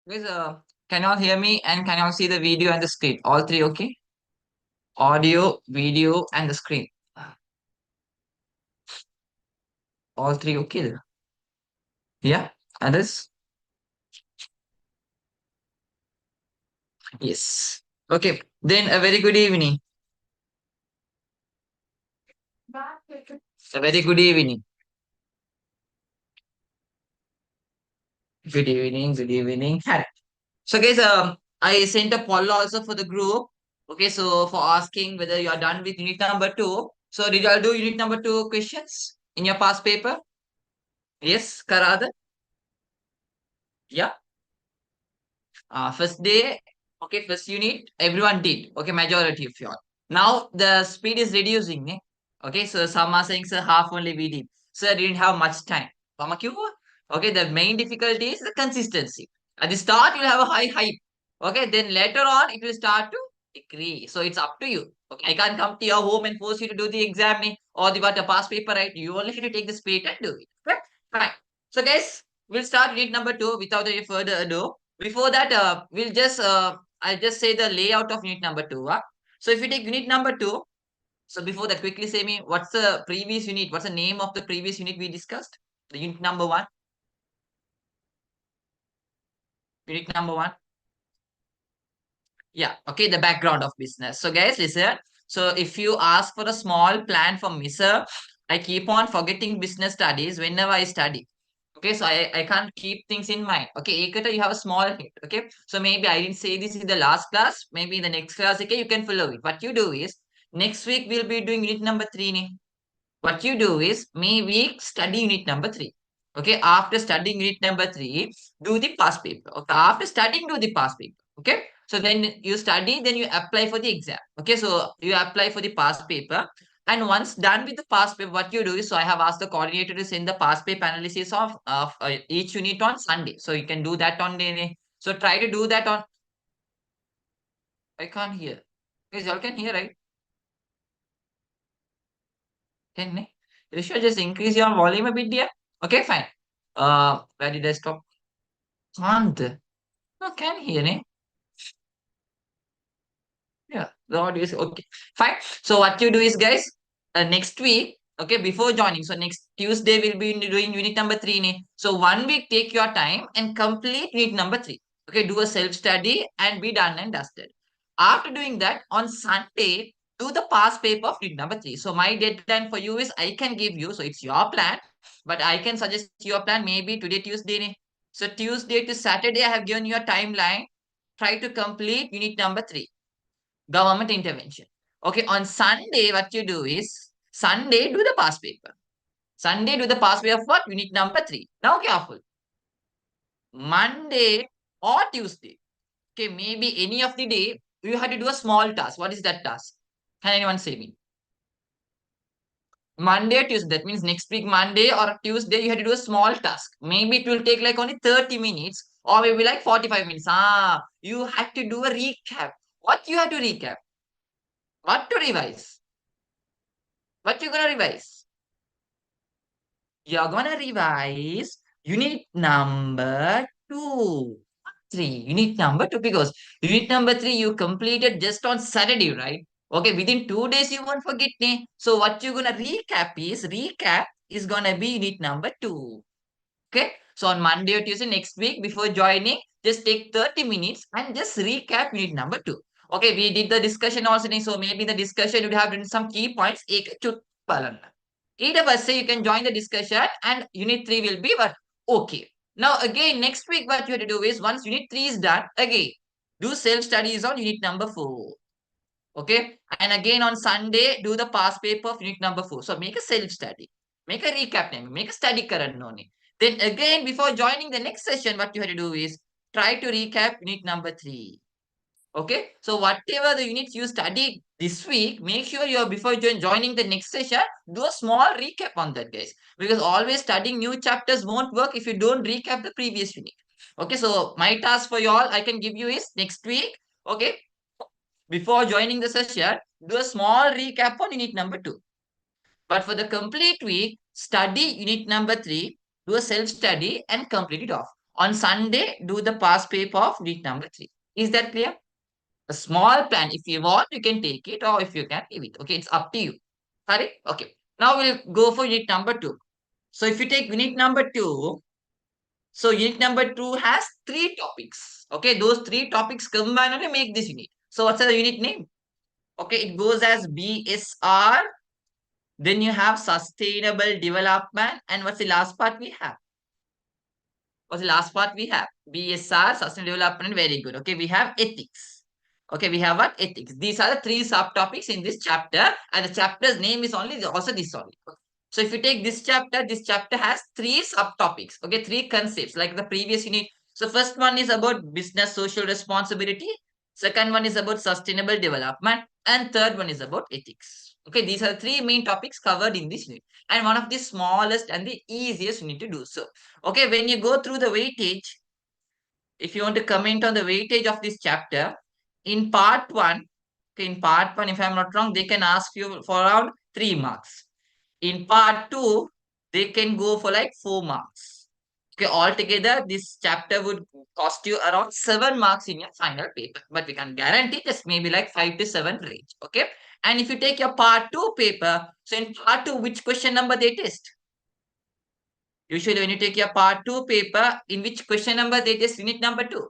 Guys, can you all hear me and can you all see the video and the screen? All three, okay? Audio, video, and the screen. All three, okay? Yeah, others? Yes. Okay, then a very good evening. A very good evening. Good evening, good evening. Hi. So, guys, I sent a poll also for the group. Okay, so for asking whether you are done with unit number two. So, did you all do unit number two questions in your past paper? Yes, Karada? Yeah. First day, okay, first unit, everyone did. Okay, majority of you all. Now the speed is reducing. Okay, so some are saying, sir, half only we did. Sir, didn't have much time. Mama, क्यों हुआ? Okay, the main difficulty is the consistency. At the start, you'll have a high hype. Okay, then later on, it will start to decrease. So it's up to you. Okay, I can't come to your home and force you to do the exam or the past paper, right? You only have to take the speed and do it. Okay, fine. So guys, we'll start unit number two without any further ado. Before that, I'll just say the layout of unit number two. So if you take unit number two, so before that, quickly say me what's the previous unit? What's the name of the previous unit we discussed? The unit number one. Unit number one. Yeah. Okay. The background of business. So guys, listen. So if you ask for a small plan for me, sir, I keep on forgetting business studies whenever I study. Okay, so I can't keep things in mind. Okay, Ekata, you have a small hit. Okay, so maybe I didn't say this in the last class. Maybe in the next class, okay, you can follow it. What you do is next week we'll be doing unit number three. What you do is maybe study unit number three. Okay, after studying unit number three, do the past paper. Okay, after studying, do the past paper. Okay, so then you study, then you apply for the exam. Okay, so you apply for the past paper. And once done with the past paper, what you do is, so I have asked the coordinator to send the past paper analysis of each unit on Sunday. So you can do that on day. So try to do that on. I can't hear. Guys, y'all can hear, right? Can you? You should just increase your volume a bit, dear. Okay, fine. Where did I stop? Can't. No, can hear, eh? Yeah, the audio is okay. Fine. So what you do is, guys, next week, okay, before joining, so next Tuesday we'll be doing unit number three. So 1 week, take your time and complete unit number three. Okay, do a self-study and be done and dusted. After doing that, on Sunday, do the past paper of unit number three. So my deadline for you is I can give you, so it's your plan, but I can suggest your plan maybe today, Tuesday. So Tuesday to Saturday, I have given you a timeline. Try to complete unit number three, government intervention. Okay, on Sunday, what you do is Sunday, do the past paper. Sunday, do the past paper of what? Unit number three. Now, careful. Monday or Tuesday. Okay, maybe any of the day, you have to do a small task. What is that task? Can anyone say me? Monday or Tuesday. That means next week, Monday or Tuesday, you have to do a small task. Maybe it will take like only 30 minutes or maybe like 45 minutes. You have to do a recap. What you have to recap? What to revise? What you gonna revise? You're gonna revise unit number two. Three. Unit number two, because unit number three you completed just on Saturday, right? Okay, within 2 days you won't forget. So what you're gonna recap is gonna be unit number two. Okay. So on Monday or Tuesday next week before joining, just take 30 minutes and just recap unit number two. Okay, we did the discussion also. So maybe the discussion would have written some key points. Either of us say you can join the discussion and unit 3 will be what? Okay. Now again, next week what you have to do is once unit 3 is done, again, do self-studies on unit number 4. Okay. And again on Sunday, do the past paper of unit number 4. So make a self-study. Make a recap name. Make a study current name. Then again, before joining the next session, what you have to do is try to recap unit number 3. Okay, so whatever the units you studied this week, make sure you're before joining the next session, do a small recap on that, guys. Because always studying new chapters won't work if you don't recap the previous unit. Okay, so my task for you all I can give you is next week. Okay, before joining the session, do a small recap on unit number 2. But for the complete week, study unit number 3, do a self-study and complete it off. On Sunday, do the past paper of unit number 3. Is that clear? A small plan. If you want, you can take it, or if you can, leave it. Okay, it's up to you. Correct? Okay. Now we'll go for unit number 2. So if you take unit number 2, so unit number 2 has 3 topics. Okay, those 3 topics combined only make this unit. So what's the unit name? Okay, it goes as BSR. Then you have sustainable development. And what's the last part we have? What's the last part we have? BSR, sustainable development. Very good. Okay, we have ethics. Okay, we have what? Ethics. These are the 3 subtopics in this chapter. And the chapter's name is only also this only. So if you take this chapter has 3 subtopics. Okay, 3 concepts like the previous unit. So first one is about business social responsibility. Second one is about sustainable development. And third one is about ethics. Okay, these are 3 main topics covered in this unit. And one of the smallest and the easiest you need to do so. Okay, when you go through the weightage, if you want to comment on the weightage of this chapter, in part 1, okay, in part 1, if I'm not wrong, they can ask you for around 3 marks. In part 2, they can go for like 4 marks. Okay, altogether, this chapter would cost you around 7 marks in your final paper. But we can guarantee this maybe like 5 to 7 range. Okay. And if you take your part 2 paper, so in part 2, which question number they test? Usually when you take your part 2 paper, in which question number they test unit number 2?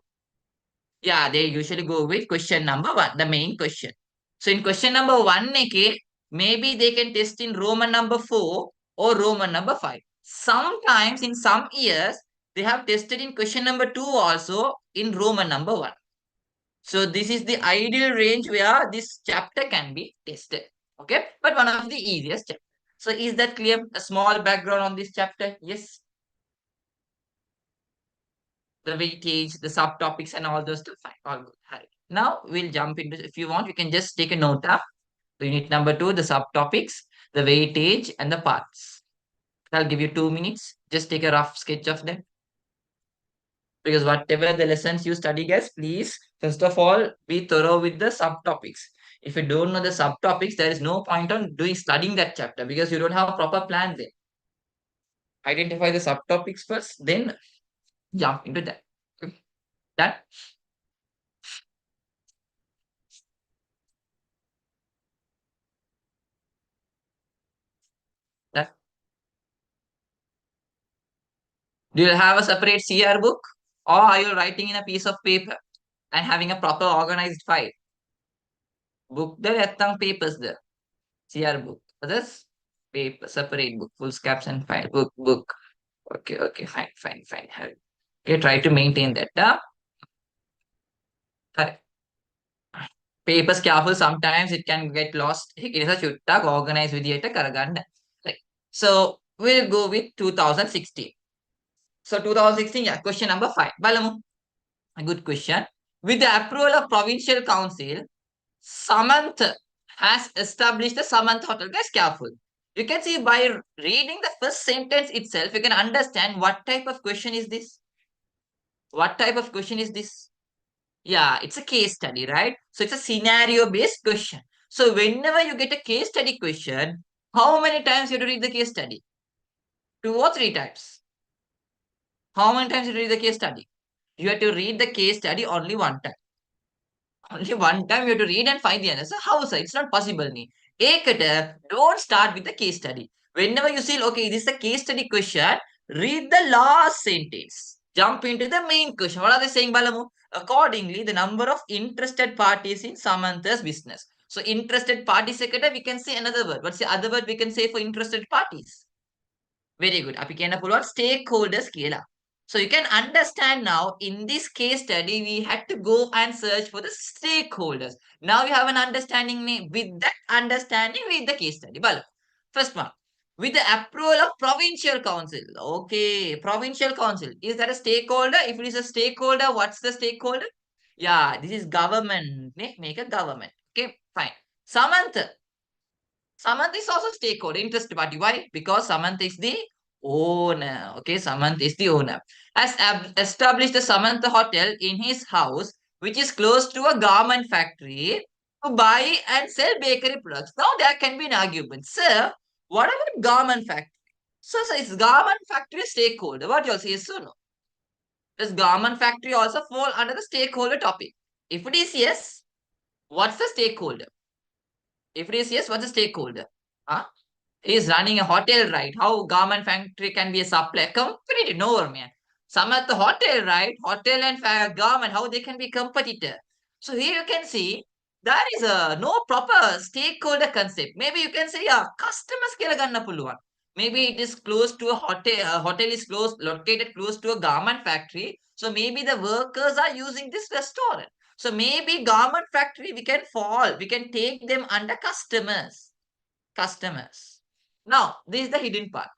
Yeah, they usually go with question number 1, the main question. So in question number 1, okay, maybe they can test in Roman number 4 or Roman number 5. Sometimes in some years, they have tested in question number 2 also in Roman number 1. So this is the ideal range where this chapter can be tested. Okay, but one of the easiest chapter. So is that clear? A small background on this chapter? Yes. The weightage, the subtopics, and all those stuff. Fine, all good. Right. Now we'll jump into. If you want, you can just take a note of the unit number 2, the subtopics, the weightage, and the parts. I'll give you 2 minutes. Just take a rough sketch of them. Because whatever the lessons you study, guys, please first of all be thorough with the subtopics. If you don't know the subtopics, there is no point on doing studying that chapter because you don't have a proper plan there. Identify the subtopics first, then jump into that. Okay. Done? Done? Do you have a separate CR book? Or are you writing in a piece of paper and having a proper organized file? Book there, yattang papers there. CR book. Others? Paper, separate book, full caps and file. Book. Okay, okay, fine. Have it. Okay, try to maintain that. Correct. Papers careful, sometimes it can get lost. It is a chuttak organized with yet a karaganda. Right. So we'll go with 2016. So 2016, yeah, question number 5. Balamu, a good question. With the approval of Provincial Council, Samant has established the Samant Hotel. Guys, careful. You can see by reading the first sentence itself, you can understand what type of question is this. What type of question is this? Yeah, it's a case study, right? So it's a scenario based question. So whenever you get a case study question, how many times you have to read the case study? 2 or 3 times. How many times you read the case study? You have to read the case study only one time. Only one time you have to read and find the answer. How, sir? It's not possible. Ni. Ekata, don't start with the case study. Whenever you say, okay, this is a case study question, read the last sentence. Jump into the main question. What are they saying, Balamu? Accordingly, the number of interested parties in Samantha's business. So, interested parties, we can say another word. What's the other word we can say for interested parties? Very good. අපි කියන පුළුවන් stakeholders කියලා. So you can understand now in this case study, we had to go and search for the stakeholders. Now we have an understanding. With that understanding, read the case study. Well, first one, with the approval of provincial council. Okay, provincial council. Is that a stakeholder? If it is a stakeholder, what's the stakeholder? Yeah, this is government. Make a government. Okay, fine. Samantha. Samantha is also stakeholder, interested party. Why? Because Samantha is the owner. Okay, Samantha is the owner. Has established the Samantha Hotel in his house, which is close to a garment factory, to buy and sell bakery products. Now there can be an argument. Sir, what about garment factory? So, is garment factory stakeholder? What you all say, yes or no? Does garment factory also fall under the stakeholder topic? If it is yes, what's the stakeholder? If it is yes, what's the stakeholder? Huh? He's running a hotel, right? How garment factory can be a supplier? Competitive, no, man. Some at the hotel, right? Hotel and garment, how they can be competitor. So here you can see there is a no proper stakeholder concept. Maybe you can say a customer scale ganna pulluvan. Maybe it is close to a hotel. A hotel is close, located close to a garment factory. So maybe the workers are using this restaurant. So maybe garment factory we can fall. We can take them under customers. Now, this is the hidden part.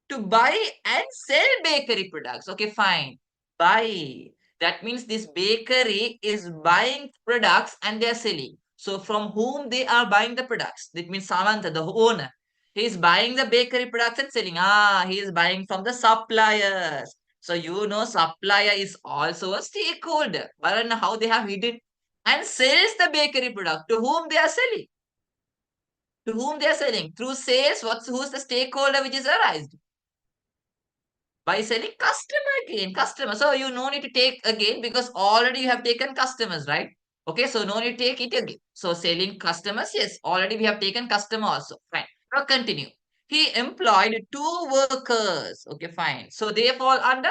To buy and sell bakery products. Okay, fine. Buy. That means this bakery is buying products and they are selling. So from whom they are buying the products? That means Samantha, the owner. He is buying the bakery products and selling. He is buying from the suppliers. So you know supplier is also a stakeholder. But how they have hidden and sells the bakery product to whom they are selling. To whom they are selling through sales. Who's the stakeholder which is arised by selling? Customer again, customer. So you no need to take again because already you have taken customers, right? Okay, so no need to take it again. So selling customers, yes, already we have taken customer also. Fine. Now continue. He employed two workers. Okay, fine. So they fall under,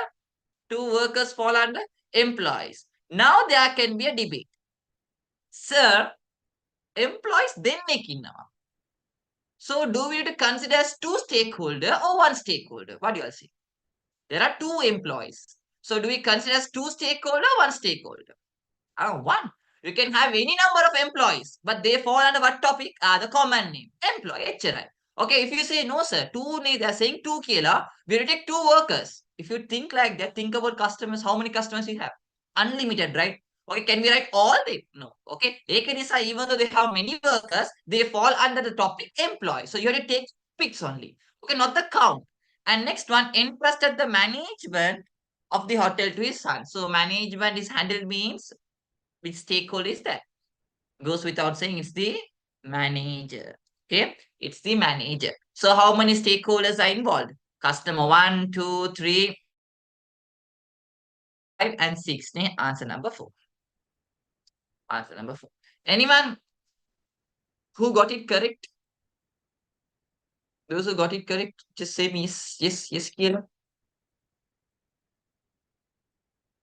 two workers fall under employees. Now there can be a debate. Sir, employees then making now. So do we need to consider as two stakeholder or one stakeholder? What do you all say? There are two employees. So do we consider as two stakeholder or one stakeholder? One. You can have any number of employees, but they fall under what topic? The common name. Employee, HRI. Okay, if you say no, sir, two, they are saying two kila, we will take two workers. If you think like that, think about customers, how many customers you have? Unlimited, right? Okay, can we write all them? No. Okay, Ekanisa, even though they have many workers, they fall under the topic employee. So you have to take picks only. Okay, not the count. And next one, entrusted the management of the hotel to his son. So management is handled means which stakeholder is that? Goes without saying, it's the manager. Okay, it's the manager. So how many stakeholders are involved? Customer 1, 2, 3, 5, and 6. Answer number 4. Answer number 4. Anyone who got it correct? Those who got it correct, just say me yes, yes, yes, Kira.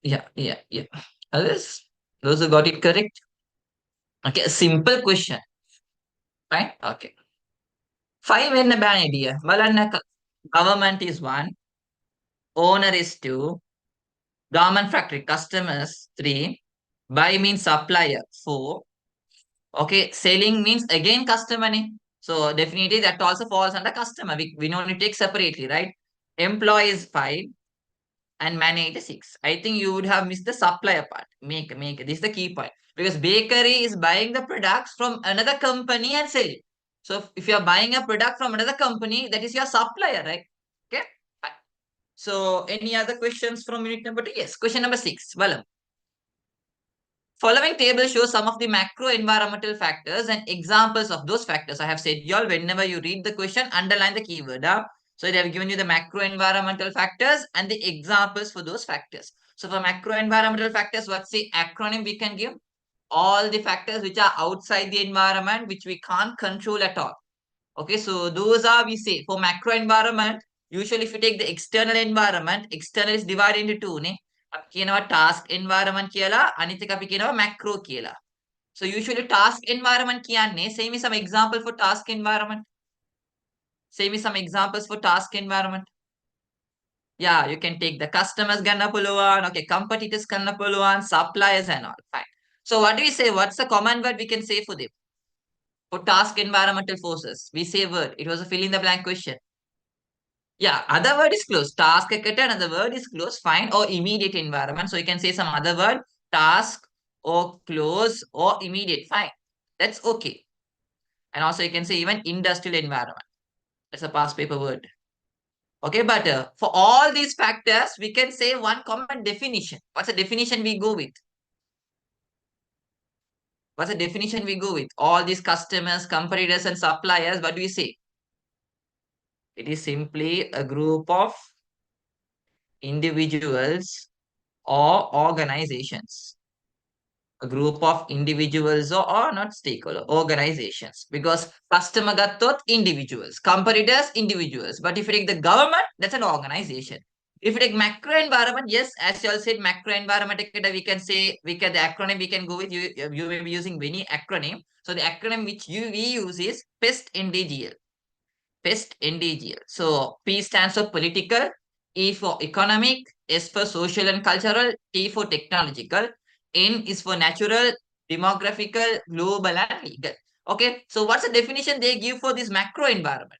Yeah, yeah, yeah. Others, those who got it correct. Okay, a simple question. Right? Okay. 5 in a bad idea. Government is 1, owner is 2, garment factory, customers 3, buy means supplier 4. Okay, selling means again customer name. So definitely that also falls under customer. We don't need to take separately, right? Employee is 5 and manager 6. I think you would have missed the supplier part. Make. This is the key point. Because bakery is buying the products from another company and selling. So if you are buying a product from another company, that is your supplier, right? Okay. Fine. So any other questions from unit number 2? Yes. Question number 6. Well, following table shows some of the macro environmental factors and examples of those factors. I have said y'all whenever you read the question, underline the keyword. So they have given you the macro environmental factors and the examples for those factors. So for macro environmental factors, what's the acronym we can give? All the factors which are outside the environment, which we can't control at all. Okay, so those are, we say, for macro environment, usually if you take the external environment, external is divided into two. අපි කියනවා task environment කියලා අනිත් එක අපි කියනවා macro කියලා. So usually task environment කියන්නේ, say me some example for task environment. Say me some examples for task environment. Yeah, you can take the customers ගන්න පුළුවන්, okay, competitors ගන්න පුළුවන්, suppliers and all. Fine. So what do we say? What's the common word we can say for them? For task environmental forces, we say word. It was a fill in the blank question. Yeah, other word is close. Task eකට another word is close. Fine. Or immediate environment. So you can say some other word. Task or close or immediate. Fine. That's okay. And also you can say even industrial environment. That's a past paper word. Okay, but for all these factors, we can say one common definition. What's the definition we go with? What's the definition we go with? All these customers, competitors, and suppliers, what do we say? It is simply a group of individuals or organizations. A group of individuals or not stakeholder organizations, because customer gathot individuals, competitors individuals, but if you take the government, that's an organization. If you take macro environment, yes, as you all said, macro environment, we can say, the acronym we can go with, you may be using many acronym. So the acronym which we use is PEST NDGL. PEST NDGL. So P stands for political, E for economic, S for social and cultural, T for technological, N is for natural, demographical, global, and legal. Okay, so what's the definition they give for this macro environment?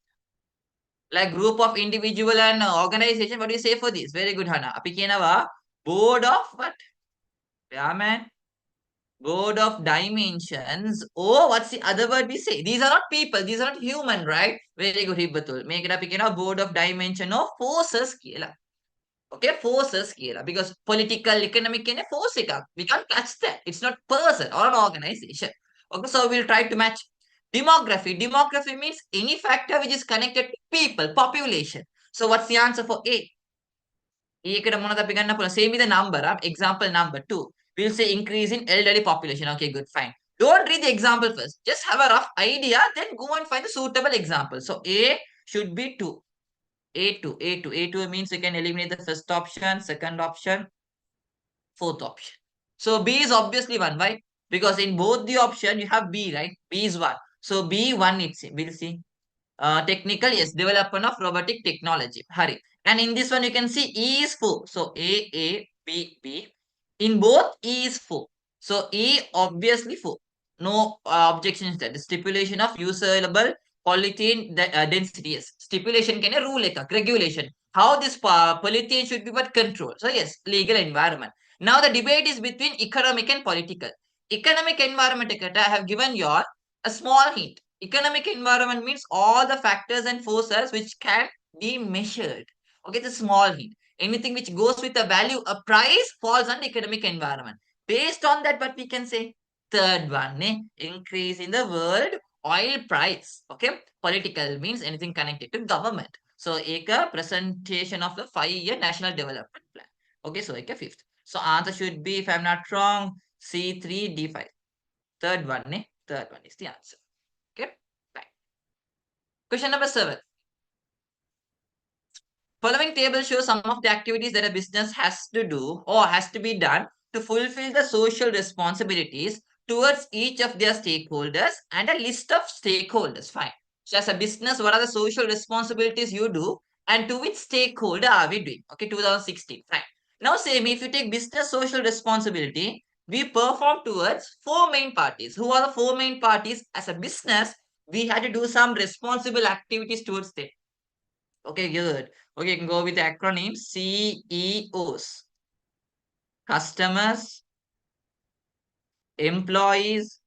Like group of individual and organization. What do you say for this? Very good, Hana. Api කියනවා board of what? Yeah, man. Board of dimensions. Oh, what's the other word we say? These are not people. These are not human, right? Very good, Hibbatul. Make it up again. Board of dimension of forces. Okay, forces. Because political, economic, force. We can't catch that. It's not person or an organization. Okay, so we'll try to match. Demography. Demography means any factor which is connected to people, population. So what's the answer for A? ඒකට මොනවද අපි ගන්න පුළුවන්? Same with the number. Example number 2. We'll say increase in elderly population. Okay, good, fine. Don't read the example first. Just have a rough idea, then go and find the suitable example. So A should be 2. A2. A2 means you can eliminate the first option, second option, fourth option. So B is obviously 1. Why? Because in both the option you have B, right? B is 1. So B1 it's we'll see. Technical, yes, development of robotic technology. Hurry. And in this one, you can see E is 4. So A, B, B. In both, E is 4. So E obviously 4. No objections there. The stipulation of usable polythene density. Yes. Stipulation can a rule, regulation. How this polythene should be but controlled. So yes, legal environment. Now the debate is between economic and political. Economic environment, I have given you a small hint. Economic environment means all the factors and forces which can be measured. Okay, the small hint. Anything which goes with a value, a price falls under economic environment. Based on that, what we can say? Third one, increase in the world oil price. Okay, political means anything connected to government. So, a presentation of the 5-year national development plan. Okay, so a fifth. So, answer should be, if I'm not wrong, C3, D5. Third one, third one is the answer. Okay, fine. Question number 7. Following table shows some of the activities that a business has to do or has to be done to fulfill the social responsibilities towards each of their stakeholders and a list of stakeholders. Fine. So as a business, what are the social responsibilities you do and to which stakeholder are we doing? Okay, 2016. Fine. Now same, if you take business social responsibility, we perform towards 4 main parties. Who are the 4 main parties? As a business, we had to do some responsible activities towards them. Okay, good. Okay, you can go with the acronym CEOs. Customers, employees,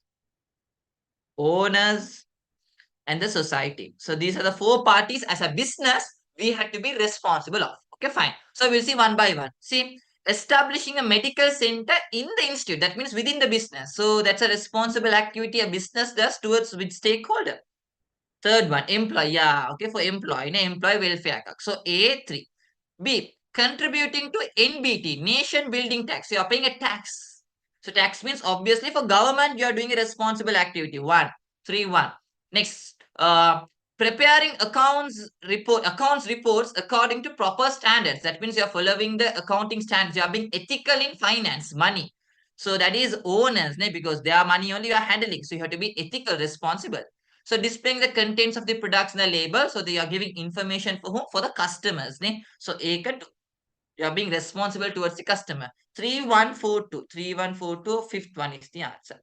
owners, and the society. So these are the 4 parties as a business we had to be responsible of. Okay, fine. So we'll see one by one. See, establishing a medical center in the institute. That means within the business. So that's a responsible activity a business does towards which stakeholder. Third one, employee. Yeah, okay, for employee, employee welfare. So A3. B, contributing to NBT, nation building tax. You are paying a tax. So tax means obviously for government, you are doing a responsible activity. 1, 3, 1. Next, preparing accounts reports according to proper standards. That means you are following the accounting standards. You are being ethical in finance, money. So that is owners, because their money only you are handling. So you have to be ethical, responsible. So displaying the contents of the products in the label. So they are giving information for whom? For the customers. So eka 2. You are being responsible towards the customer. 3142. 3142. Fifth one is the answer.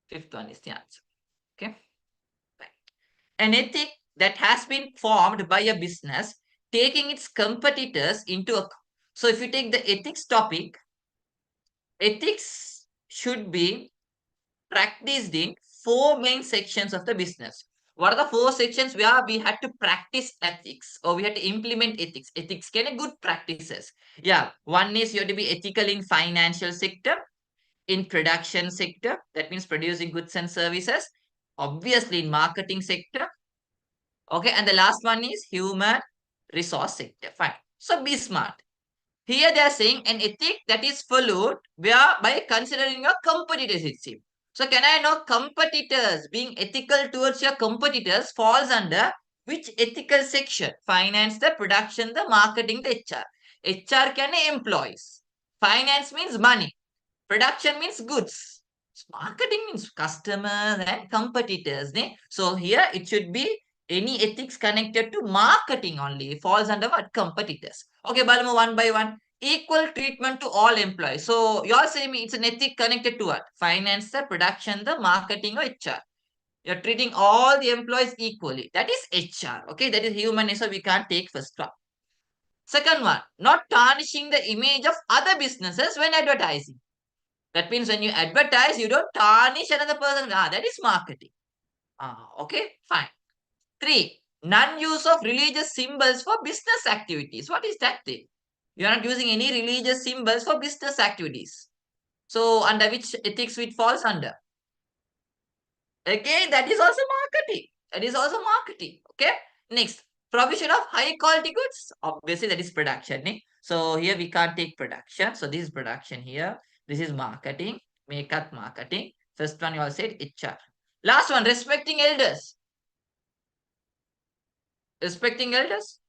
Fifth one is the answer. Okay. Right. An ethic that has been formed by a business taking its competitors into account. So if you take the ethics topic, ethics should be practiced in 4 main sections of the business. What are the 4 sections where we had to practice ethics or we had to implement ethics? Ethics can be good practices. Yeah, one is you have to be ethical in financial sector, in production sector, that means producing goods and services, obviously in marketing sector. Okay, and the last one is human resource sector. Fine. So be smart. Here they are saying an ethic that is followed where by considering your competitors, it seems. So can I know competitors, being ethical towards your competitors falls under which ethical section? Finance, the production, the marketing, the HR. HR can employees. Finance means money. Production means goods. Marketing means customers and competitors. Ne? So here it should be any ethics connected to marketing only. It falls under what? Competitors. Okay, Balmu, one by one. Equal treatment to all employees. So you all say me it's an ethic connected to what? Finance, the production, the marketing or HR. You're treating all the employees equally. That is HR. Okay, that is human, so we can't take first one. Second one, not tarnishing the image of other businesses when advertising. That means when you advertise, you don't tarnish another person. That is marketing. Okay, fine. Three, non-use of religious symbols for business activities. What is that thing? You are not using any religious symbols for business activities. So under which ethics it falls under? Again, that is also marketing. That is also marketing. Okay. Next, provision of high quality goods. Obviously, that is production. So here we can't take production. So this is production here. This is marketing. Makeup marketing. First one you all said HR. Last one, respecting elders. Respecting elders.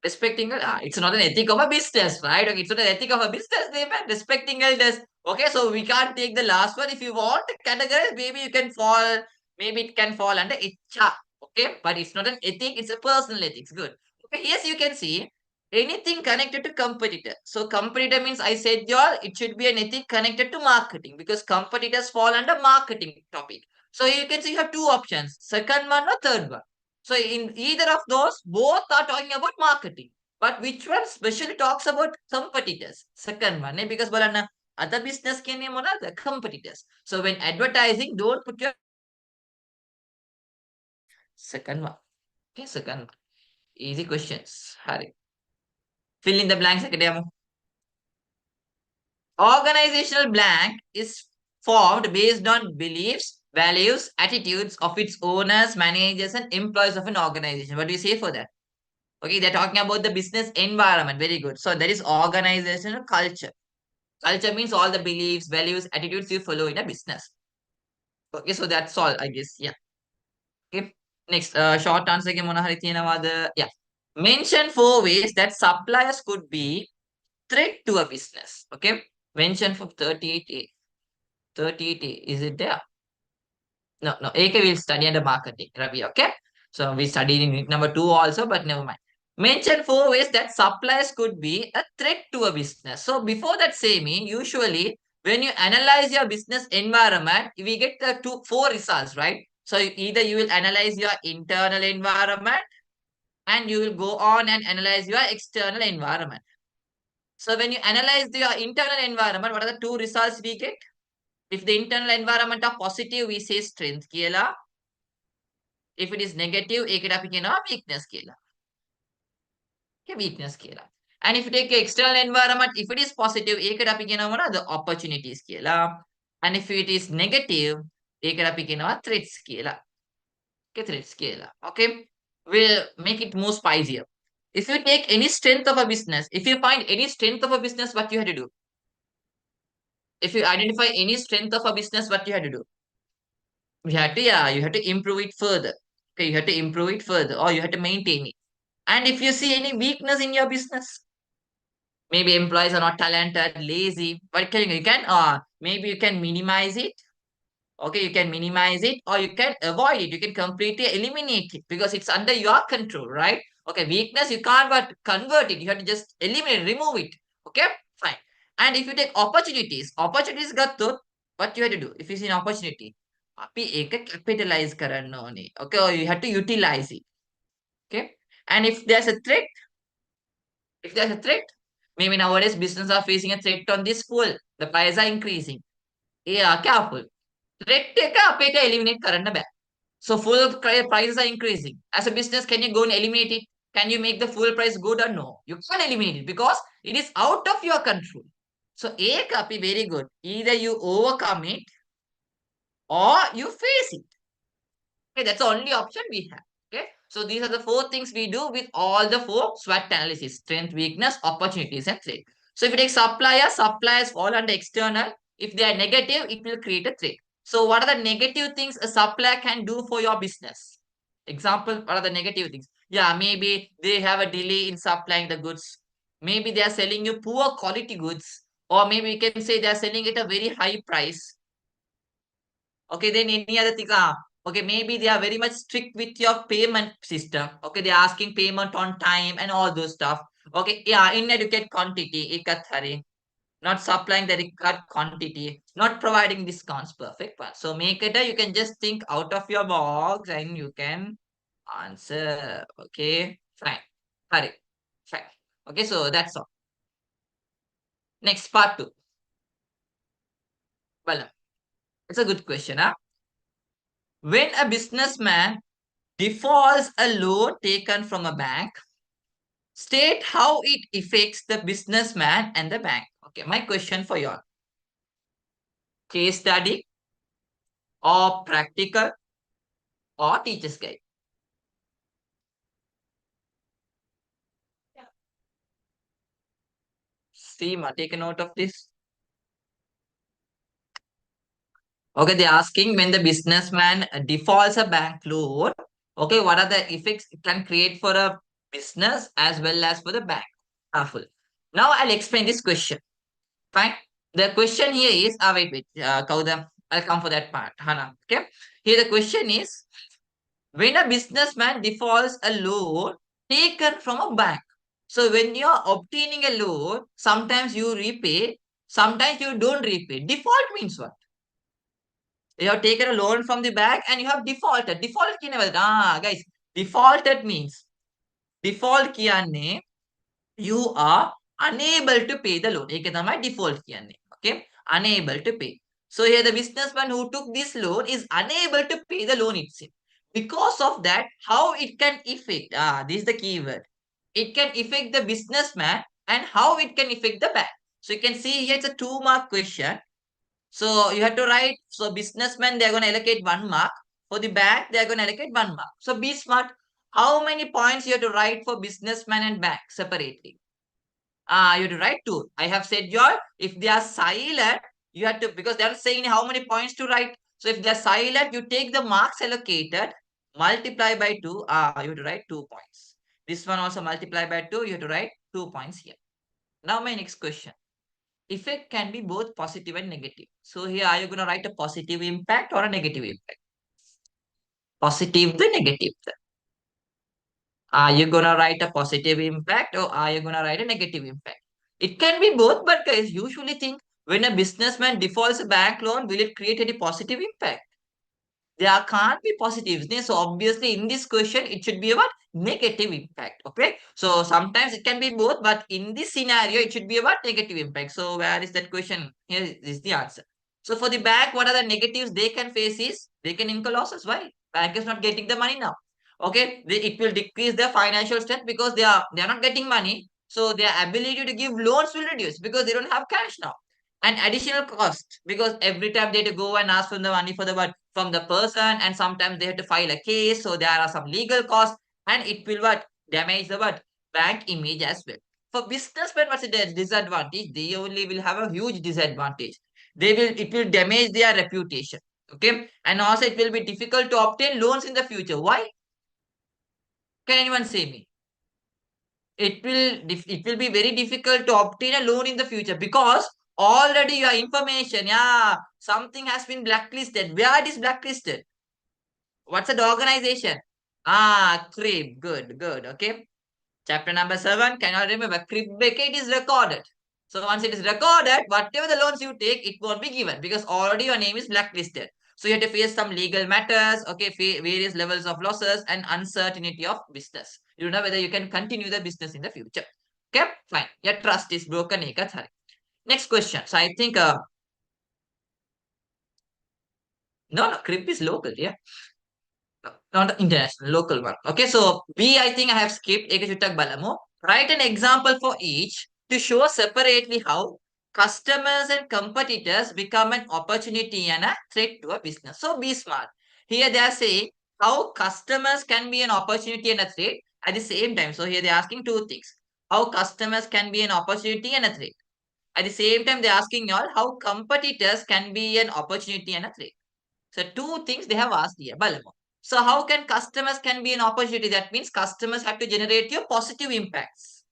Respecting it's not an ethic of a business, right? Okay, it's not an ethic of a business. They meant respecting elders. Okay, so we can't take the last one. If you want to categorize, maybe you can fall. Maybe it can fall under HR. Okay, but it's not an ethic. It's a personal ethics. Good. Okay, yes, you can see anything connected to competitor. So competitor means I said y'all it should be an ethic connected to marketing because competitors fall under marketing topic. So you can see you have two options: second one or third one. So in either of those, both are talking about marketing. But which one specially talks about competitors? Second one, because balana other business can name on other competitors. So when advertising, don't put your second one. Okay, second one. Easy questions. Hari. Fill in the blanks. Akademo. Organizational blank is formed based on beliefs, values, attitudes of its owners, managers, and employees of an organization. What do you say for that? Okay, they're talking about the business environment. Very good. So there is organizational culture. Culture means all the beliefs, values, attitudes you follow in a business. Okay, so that's all, I guess. Yeah. Okay. Next, short answer ke mona hari tiyena yeah. Mention four ways that suppliers could be threat to a business. Okay. Mention for 38A. 38A. Is it there? No, no. AK will study under marketing, Ravi. Okay. So we studied in week number 2 also, but never mind. Mention four ways that suppliers could be a threat to a business. So before that, say me, usually when you analyze your business environment, we get the four results, right? So either you will analyze your internal environment and you will go on and analyze your external environment. So when you analyze your internal environment, what are the two results we get? If the internal environment are positive, we say strength කියලා. If it is negative, ඒකට අපි කියනවා weakness කියලා. Okay, weakness කියලා. And if you take external environment, if it is positive, ඒකට අපි කියනවා මොනවද? Opportunities කියලා. And if it is negative, ඒකට අපි කියනවා threats කියලා. Okay, threats කියලා. Okay, we'll make it more spicier. If you take any strength of a business, if you find any strength of a business, what you have to do? If you identify any strength of a business, what you have to do? You have to, yeah, you have to improve it further. Okay, you have to improve it further or you have to maintain it. And if you see any weakness in your business, maybe employees are not talented, lazy, what can you can maybe you can minimize it. Okay, you can minimize it or you can avoid it. You can completely eliminate it because it's under your control, right? Okay, weakness you can't but convert it. You have to just eliminate, remove it. Okay, fine. And if you take opportunities got to what you have to do? If you see an opportunity, අපි ඒක capitalize කරන්න ඕනේ. Okay, or you have to utilize it. Okay, and if there's a threat, maybe nowadays businesses are facing a threat on this fuel. The prices are increasing. Yeah, careful. Threat එක අපිට eliminate කරන්න බෑ. So fuel prices are increasing. As a business, can you go and eliminate it? Can you make the fuel price good or no? You can't eliminate it because it is out of your control. So A copy very good. Either you overcome it or you face it. Okay, that's the only option we have. Okay. So these are the four things we do with all the four SWOT analysis: strength, weakness, opportunities, and threat. So if you take suppliers fall under external. If they are negative, it will create a threat. So what are the negative things a supplier can do for your business? Example, what are the negative things? Yeah, maybe they have a delay in supplying the goods. Maybe they are selling you poor quality goods. Or maybe we can say they are selling at a very high price. Okay, then any other thing? Okay, maybe they are very much strict with your payment system. Okay, they are asking payment on time and all those stuff. Okay, yeah, inadequate quantity, ikathari, not supplying the required quantity, not providing discounts. Perfect one. So make it you can just think out of your box and you can answer. Okay, fine. Hurry. Fine. Okay, so that's all. Next part two. Well, it's a good question, huh? When a businessman defaults a loan taken from a bank, state how it affects the businessman and the bank. Okay, my question for you all. Case study or practical or teacher's guide. Seema, take a note of this. Okay, they're asking when the businessman defaults a bank loan. Okay, what are the effects it can create for a business as well as for the bank? Powerful. Now I'll explain this question. Fine. The question here is, wait, Kaudam, I'll come for that part, Hana. Okay. Here the question is, when a businessman defaults a loan taken from a bank. So when you're obtaining a loan, sometimes you repay, sometimes you don't repay. Default means what? You have taken a loan from the bank and you have defaulted. Default kineva? Guys, defaulted means default kiyanne you are unable to pay the loan. ඒක තමයි default කියන්නේ. Okay? Unable to pay. So here the businessman who took this loan is unable to pay the loan itself. Because of that, how it can affect, this is the keyword. It can affect the businessman and how it can affect the bank. So you can see here it's a 2-mark question. So you have to write, so businessman, they're going to allocate 1 mark. For the bank, they're going to allocate 1 mark. So be smart. How many points you have to write for businessman and bank separately? You have to write 2. I have said your, if they are silent, you have to, because they are saying how many points to write. So if they are silent, you take the marks allocated, multiply by 2. You have to write 2 points. This one also multiply by 2. You have to write 2 points here. Now my next question. Effect can be both positive and negative. So here, are you going to write a positive impact or a negative impact? Positive the negative. Are you going to write a positive impact or are you going to write a negative impact? It can be both, but guys, usually think when a businessman defaults a bank loan, will it create any positive impact? There can't be positives. So obviously in this question, it should be about negative impact. Okay. So sometimes it can be both, but in this scenario, it should be about negative impact. So where is that question? Here is the answer. So for the bank, what are the negatives they can face is they can incur losses. Why? Bank is not getting the money now. Okay. It will decrease their financial strength because they are not getting money. So their ability to give loans will reduce because they don't have cash now. And additional cost because every time they have to go and ask for the money for the what from the person, and sometimes they have to file a case, so there are some legal costs, and it will what damage the what bank image as well. For businessmen, what's the disadvantage? They only will have a huge disadvantage. It will damage their reputation. Okay, and also it will be difficult to obtain loans in the future. Why? Can anyone say me? It will be very difficult to obtain a loan in the future because already your information, yeah, something has been blacklisted. Where it is blacklisted? What's the organization? Crib. Good, good. Okay. Chapter number 7. Can you remember? Crib bucket is recorded. So once it is recorded, whatever the loans you take, it won't be given because already your name is blacklisted. So you have to face some legal matters, okay, various levels of losses and uncertainty of business. You don't know whether you can continue the business in the future. Okay, fine. Your trust is broken. Next question. So I think, no, crib is local, yeah. Not the international, local one. Okay, so B, I think I have skipped. Ekachuttak Balamo. Write an example for each to show separately how customers and competitors become an opportunity and a threat to a business. So be smart. Here they are saying how customers can be an opportunity and a threat at the same time. So here they're asking two things. How customers can be an opportunity and a threat. At the same time, they're asking y'all how competitors can be an opportunity and a threat. So two things they have asked here. Balamo. So how can customers can be an opportunity? That means customers have to generate your positive impacts.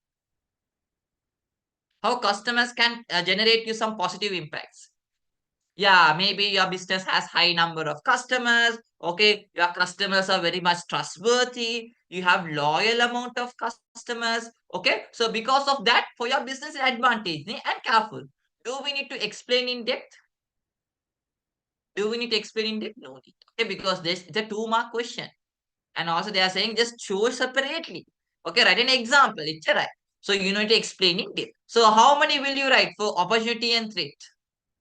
How customers can generate you some positive impacts. Yeah, maybe your business has high number of customers. Okay, your customers are very much trustworthy. You have loyal amount of customers. Okay, so because of that, for your business advantage, and careful. Do we need to explain in depth? Do we need to explain in depth? No need. Okay, because this is a 2 mark question. And also they are saying just choose separately. Okay, write an example. It's a right. So you need to explain in depth. So how many will you write for opportunity and threat?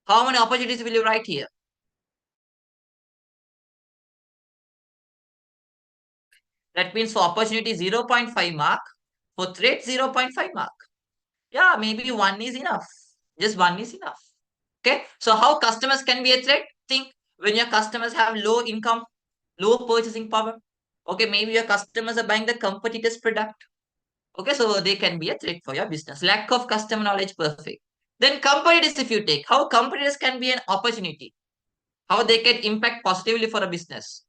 How many opportunities will you write here? That means for opportunity 0.5 mark, for threat 0.5 mark. Yeah, maybe one is enough. Just one is enough. Okay. So how customers can be a threat? Think when your customers have low income, low purchasing power. Okay, maybe your customers are buying the competitor's product. Okay, so they can be a threat for your business. Lack of customer knowledge, perfect. Then competitors, if you take, how competitors can be an opportunity, how they can impact positively for a business.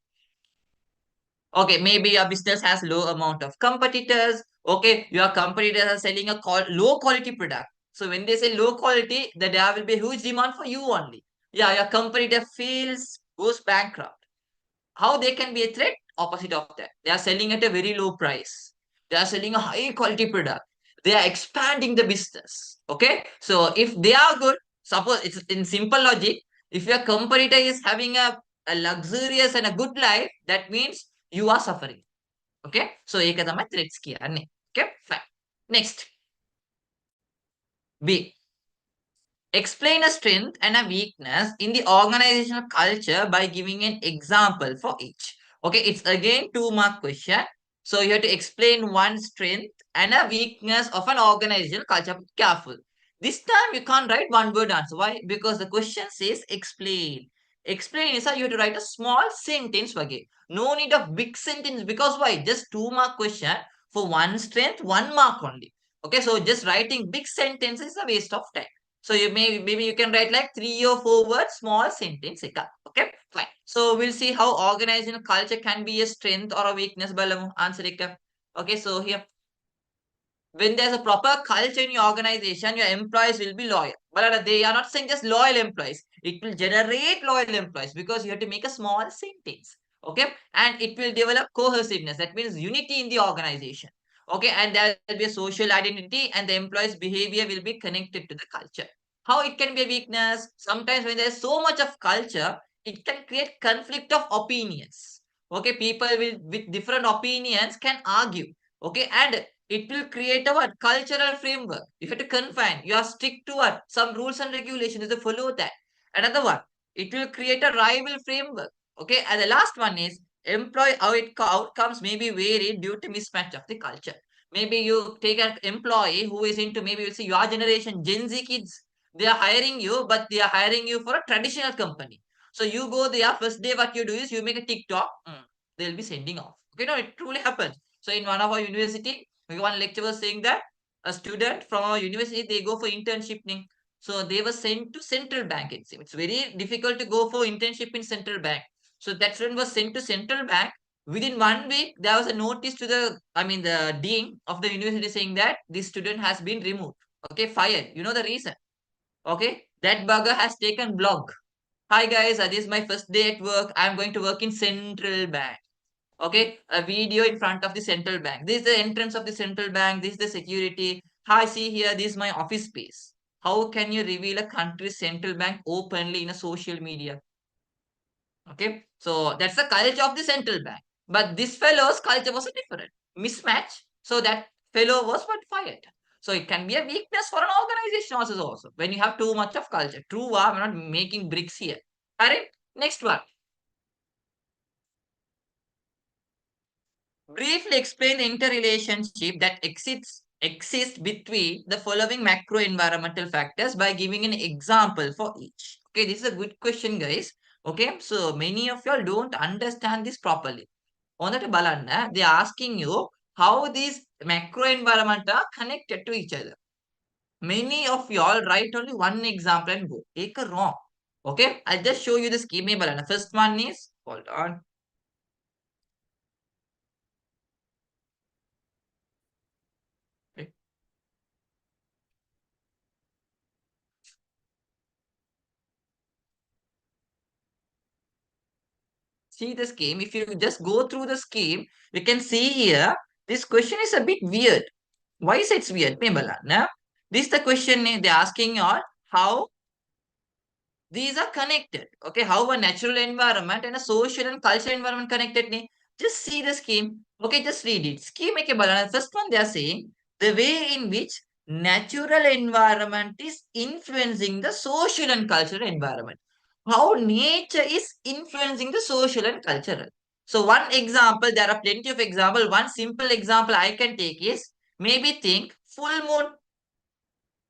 Okay, maybe your business has low amount of competitors. Okay, your competitors are selling a low quality product. So when they say low quality, then there will be a huge demand for you only. Yeah, your competitor fails, goes bankrupt. How they can be a threat? Opposite of that. They are selling at a very low price. They are selling a high quality product. They are expanding the business. Okay. So if they are good, suppose it's in simple logic, if your competitor is having a luxurious and a good life, that means you are suffering. Okay. So एक තමයි threats किया हमने. Okay. Fine. Next. B. Explain a strength and a weakness in the organizational culture by giving an example for each. Okay, it's again 2 mark question. So you have to explain one strength and a weakness of an organizational culture. Be careful. This time you can't write one word answer. Why? Because the question says explain. Explain is how you have to write a small sentence again. No need of big sentence because why? Just 2 mark question for one strength, 1 mark only. Okay, so just writing big sentences is a waste of time. So you maybe you can write like 3 or 4 words, small sentence. Okay, fine. So we'll see how organizational culture can be a strength or a weakness. Balam answer. Okay, so here when there's a proper culture in your organization, your employees will be loyal. But they are not saying just loyal employees. It will generate loyal employees because you have to make a small sentence. Okay, and it will develop cohesiveness. That means unity in the organization. Okay, and there will be a social identity, and the employees' behavior will be connected to the culture. How it can be a weakness? Sometimes when there's so much of culture, it can create conflict of opinions. Okay, people with different opinions can argue. Okay, and it will create a what? Cultural framework. You have to confine. You are strict to what? Some rules and regulations. You have to follow that. Another one. It will create a rival framework. Okay. And the last one is employee outcomes may be varied due to mismatch of the culture. Maybe you take an employee who is into maybe you'll see your generation, Gen Z kids. They are hiring you, but they are hiring you for a traditional company. So you go there, first day what you do is you make a TikTok. They'll be sending off. Okay, no, it truly happens. So in one of our university, one lecturer was saying that a student from our university, they go for internship. So they were sent to central bank. It's very difficult to go for internship in central bank. So that student was sent to central bank. Within 1 week, there was a notice to the dean of the university saying that this student has been removed. Okay, fired. You know the reason. Okay, that bugger has taken blog. Hi guys, this is my first day at work. I'm going to work in central bank. Okay, a video in front of the central bank. This is the entrance of the central bank. This is the security. Hi, see here, this is my office space. How can you reveal a country's central bank openly in a social media? Okay, so that's the culture of the central bank. But this fellow's culture was a different mismatch. So that fellow was what fired. So it can be a weakness for an organization also. When you have too much of culture. True, I'm not making bricks here. Correct? Next one. Briefly explain the interrelationship that exists between the following macro environmental factors by giving an example for each. Okay, this is a good question, guys. Okay, so many of y'all don't understand this properly. හොඳට බලන්න. They are asking you how these macro environment are connected to each other. Many of y'all write only one example and go. ඒක wrong. Okay, I'll just show you the scheme. මේ බලන්න. First one is, hold on. Okay. See the scheme. If you just go through the scheme, you can see here, this question is a bit weird. Why is it weird? මේ බලන්න. This is the question they're asking you all, how these are connected. Okay, how a natural environment and a social and cultural environment connected. Just see the scheme. Okay, just read it. Scheme එක බලන්න. First one they are saying the way in which natural environment is influencing the social and cultural environment. How nature is influencing the social and cultural. So one example, there are plenty of example. One simple example I can take is, maybe think full moon.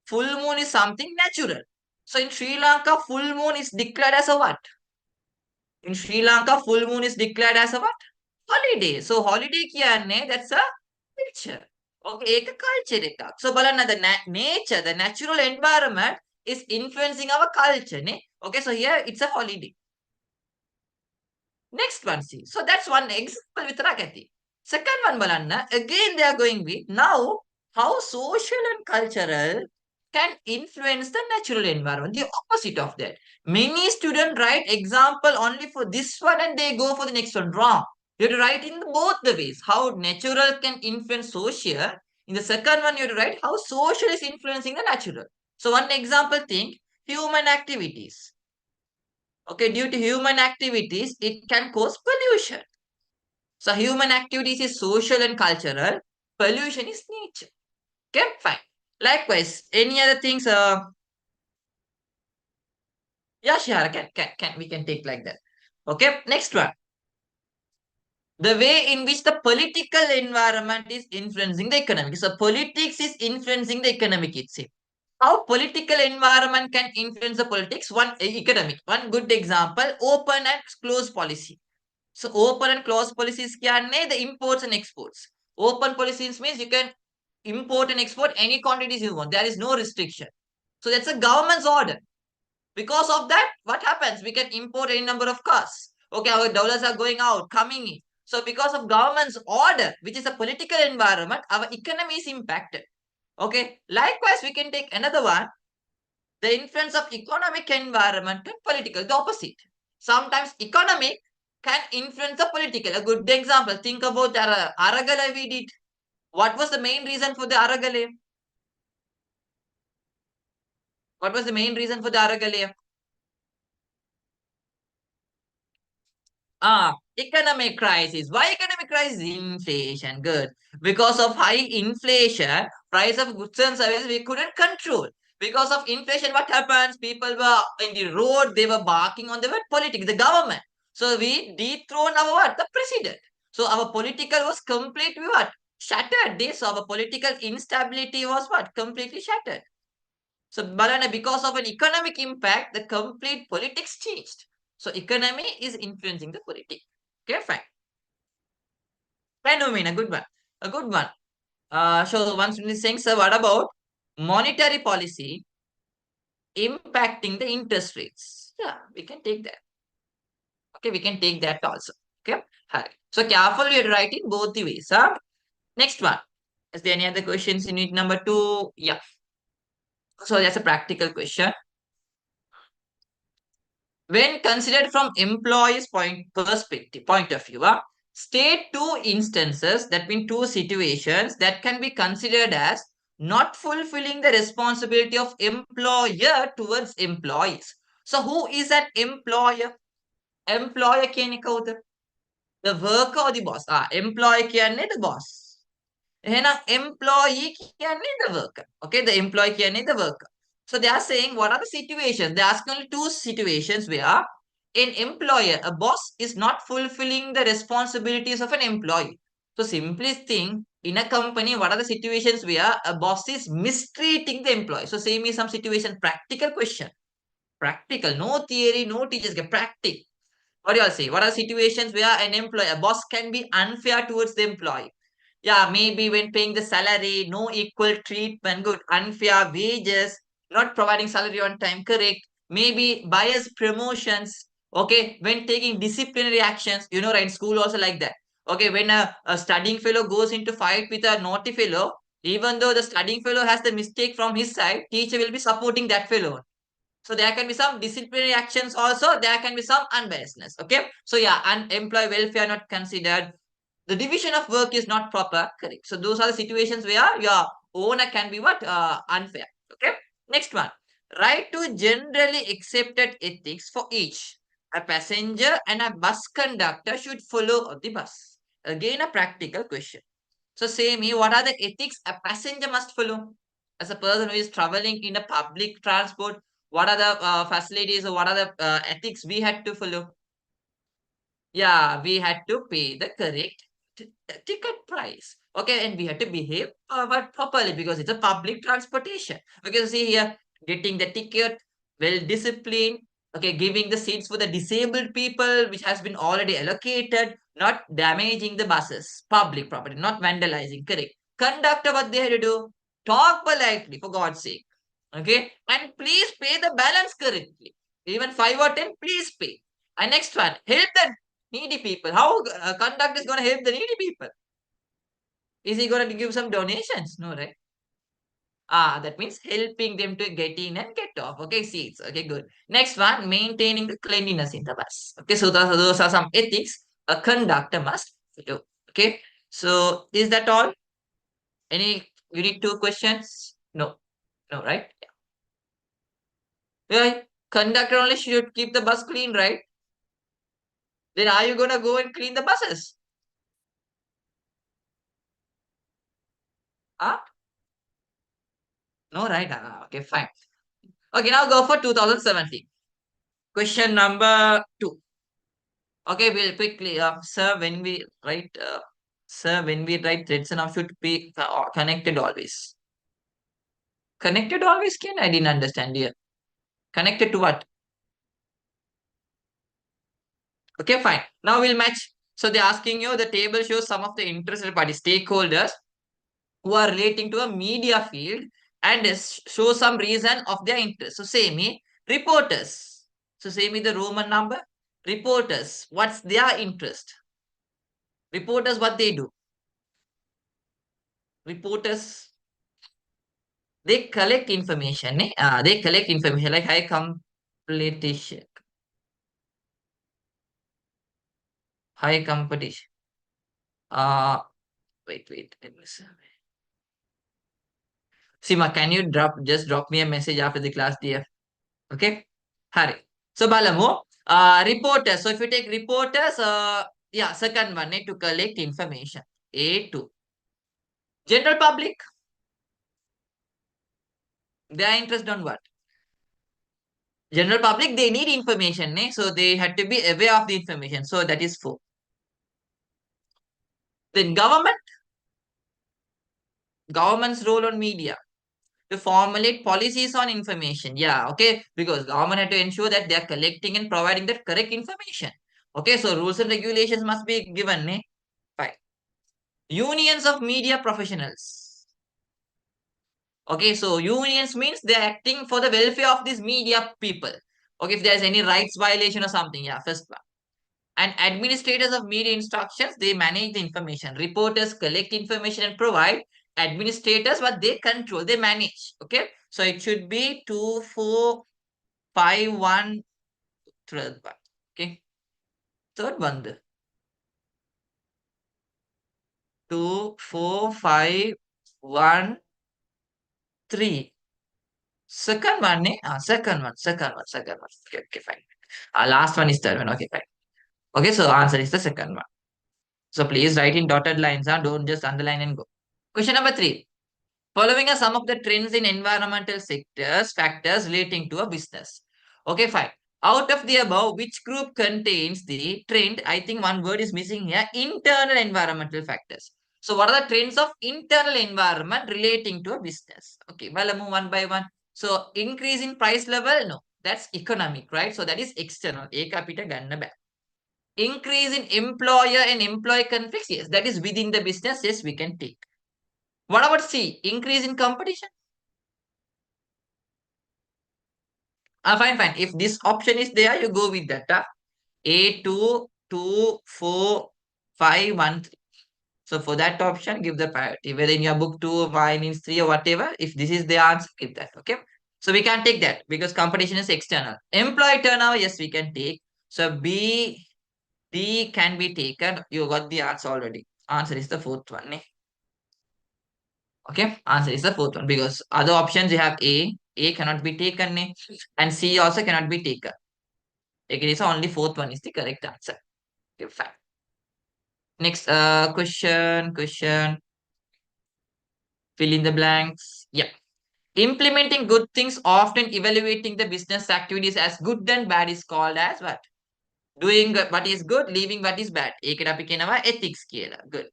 Full moon is something natural. So in Sri Lanka, full moon is declared as a what? In Sri Lanka, full moon is declared as a what? Holiday. So holiday කියන්නේ that's a culture. Okay, ඒක culture එකක්. So බලන්න, the nature, the natural environment is influencing our culture. Okay, so here it's a holiday. Next one, see. So that's one example with Rakati. Second one, Balanna, again they are going with now how social and cultural can influence the natural environment. The opposite of that. Many students write example only for this one and they go for the next one. Wrong. You have to write in both the ways. How natural can influence social. In the second one, you have to write how social is influencing the natural. So one example, think human activities. Okay, due to human activities, it can cause pollution. So human activities is social and cultural. Pollution is nature. Okay, fine. Likewise, any other things? Yeah, sure, can we can take like that. Okay, next one. The way in which the political environment is influencing the economic. So politics is influencing the economic itself. How political environment can influence the politics? One economic. One good example, open and close policy. So open and close policies kyanne the imports and exports. Open policies means you can import and export any quantities you want. There is no restriction. So that's a government's order. Because of that, what happens? We can import any number of cars. Okay, our dollars are going out, coming in. So because of government's order, which is a political environment, our economy is impacted. Okay, likewise, we can take another one. The influence of economic environment and political, the opposite. Sometimes economic can influence the political. A good example, think about the Aragale we did. What was the main reason for the Aragale? What was the main reason for the Aragale? Economic crisis. Why economic crisis? Inflation. Good. Because of high inflation, price of goods and services we couldn't control. Because of inflation, what happens? People were in the road, they were barking on the word politics, the government. So we dethroned our what? The president. So our political was completely what? Shattered. This, so our political instability was what? Completely shattered. So Balana, because of an economic impact, the complete politics changed. So economy is influencing the politics. Okay, fine. Phenomenon, a good one. A good one. So one student is saying, sir, what about monetary policy impacting the interest rates? Yeah, we can take that. Okay, we can take that also. Okay. Hi. So careful, you write it both the ways. Huh? Next one. Is there any other questions in unit number 2? Yeah. So that's a practical question. When considered from employee's point of view, state two instances, that means two situations that can be considered as not fulfilling the responsibility of employer towards employees. So who is an employer? Employer කියන්නේ කවුද? The worker or the boss? Employer කියන්නේ the boss. එහෙනම් employee කියන්නේ the worker. Okay, the employee කියන්නේ the worker. So they are saying what are the situations? They are asking only two situations where an employer, a boss, is not fulfilling the responsibilities of an employee. So simply think, in a company, what are the situations where a boss is mistreating the employee? So say me some situation, practical question. Practical, no theory, no teachers, get practical. What do you all say? What are situations where a boss can be unfair towards the employee? Yeah, maybe when paying the salary, no equal treatment, good, unfair wages, not providing salary on time, correct. Maybe bias promotions, okay, when taking disciplinary actions, right, school also like that. Okay, when a studying fellow goes into fight with a naughty fellow, even though the studying fellow has the mistake from his side, teacher will be supporting that fellow. So there can be some disciplinary actions also. There can be some unbiasedness. Okay. So yeah, employee welfare not considered. The division of work is not proper. Correct. So those are the situations where your owner can be what unfair. Okay. Next one. Right to generally accepted ethics for each. A passenger and a bus conductor should follow the bus. Again, a practical question. So say me, what are the ethics a passenger must follow? As a person who is traveling in a public transport, what are the facilities or what are the ethics we had to follow? Yeah, we had to pay the correct ticket price. Okay, and we had to behave but properly because it's a public transportation. Okay, so see here, getting the ticket, well disciplined. Okay, giving the seats for the disabled people, which has been already allocated, not damaging the buses, public property, not vandalizing. Correct. Conductor, what they had to do? Talk politely, for God's sake. Okay, and please pay the balance correctly. Even 5 or 10, please pay. And next one, help the needy people. How conduct is going to help the needy people? Is he going to give some donations? No, right? Ah, that means helping them to get in and get off. Okay, seats. Okay, good. Next one, maintaining the cleanliness in the bus. Okay, so those are some ethics a conductor must do. Okay, so is that all? Any, you need two questions? No, no, right? Yeah, conductor only should keep the bus clean, right? Then are you going to go and clean the buses? Ah, no, right? Ah, okay, fine. Okay, now go for 2017. Question number 2. Okay, we'll quickly, sir, when we write threads and should be connected always. Connected always, Ken? I didn't understand here. Connected to what? Okay, fine. Now we'll match. So they're asking you, the table shows some of the interested party stakeholders who are relating to a media field and show some reason of their interest. So say me, reporters. So say me the Roman number. Reporters, what's their interest? Reporters, what they do? Reporters, they collect information. They collect information like high competition. High competition. Uh, wait. Let me see. Sima, can you drop me a message after the class, dear? Okay? Hurry. So Balamu, reporters. So if you take reporters, yeah, second one, need to collect information. A2. General public, they are interested on what? General public, they need information, so they had to be aware of the information. So that is 4. Then government's role on media to formulate policies on information. Yeah, okay, because government had to ensure that they are collecting and providing the correct information. Okay, so rules and regulations must be given. Fine. Unions of media professionals. Okay, so unions means they're acting for the welfare of these media people. Okay, if there's any rights violation or something, yeah, first one. And administrators of media instructions, they manage the information. Reporters collect information and provide. Administrators, what they control, they manage. Okay, so it should be 2, 4, 5, 1, third one. Okay, third one. 2, 4, 5, 1, 3. Second one, second one. Okay, fine. Last one is third one. Okay, fine. Okay, so answer is the second one. So please write in dotted lines. Don't just underline and go. Question number 3. Following are some of the trends in environmental sectors, factors relating to a business. Okay, fine. Out of the above, which group contains the trend? I think one word is missing here. Internal environmental factors. So what are the trends of internal environment relating to a business? Okay, well, I'll move one by one. So increase in price level? No, that's economic, right? So that is external. Ekapita ganna back. Increase in employer and employee conflicts, yes, that is within the business, yes, we can take. What about C? Increase in competition. Fine, fine. If this option is there, you go with that. A, 2, 2, 4, 5, 1, 3. So for that option, give the priority. Whether in your book 2, mine is 3 or whatever, if this is the answer, give that. Okay. So we can take that because competition is external. Employee turnover, yes, we can take. So B, D can be taken. You got the answer already. Answer is the fourth one. Okay. Answer is the fourth one because other options you have A. A cannot be taken. And C also cannot be taken. Again, so only fourth one is the correct answer. Okay, fine. Next question. Fill in the blanks. Yeah. Implementing good things, often evaluating the business activities as good and bad is called as what? Doing what is good, leaving what is bad. ඒකට අපි කියනවා ethics කියලා. Good.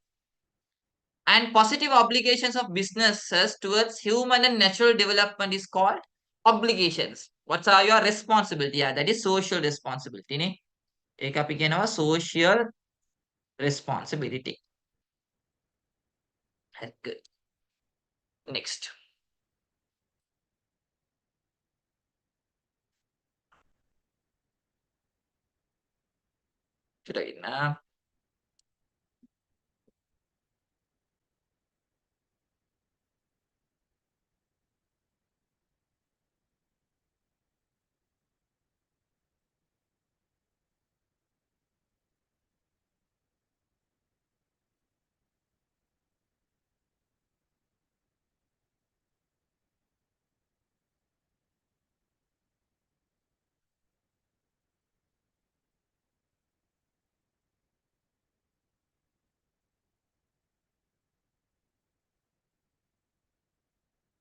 And positive obligations of businesses towards human and natural development is called obligations. What are your responsibility? Yeah, that is social responsibility. නේ. ඒක අපි කියනවා social responsibility. Good. Next. Right now.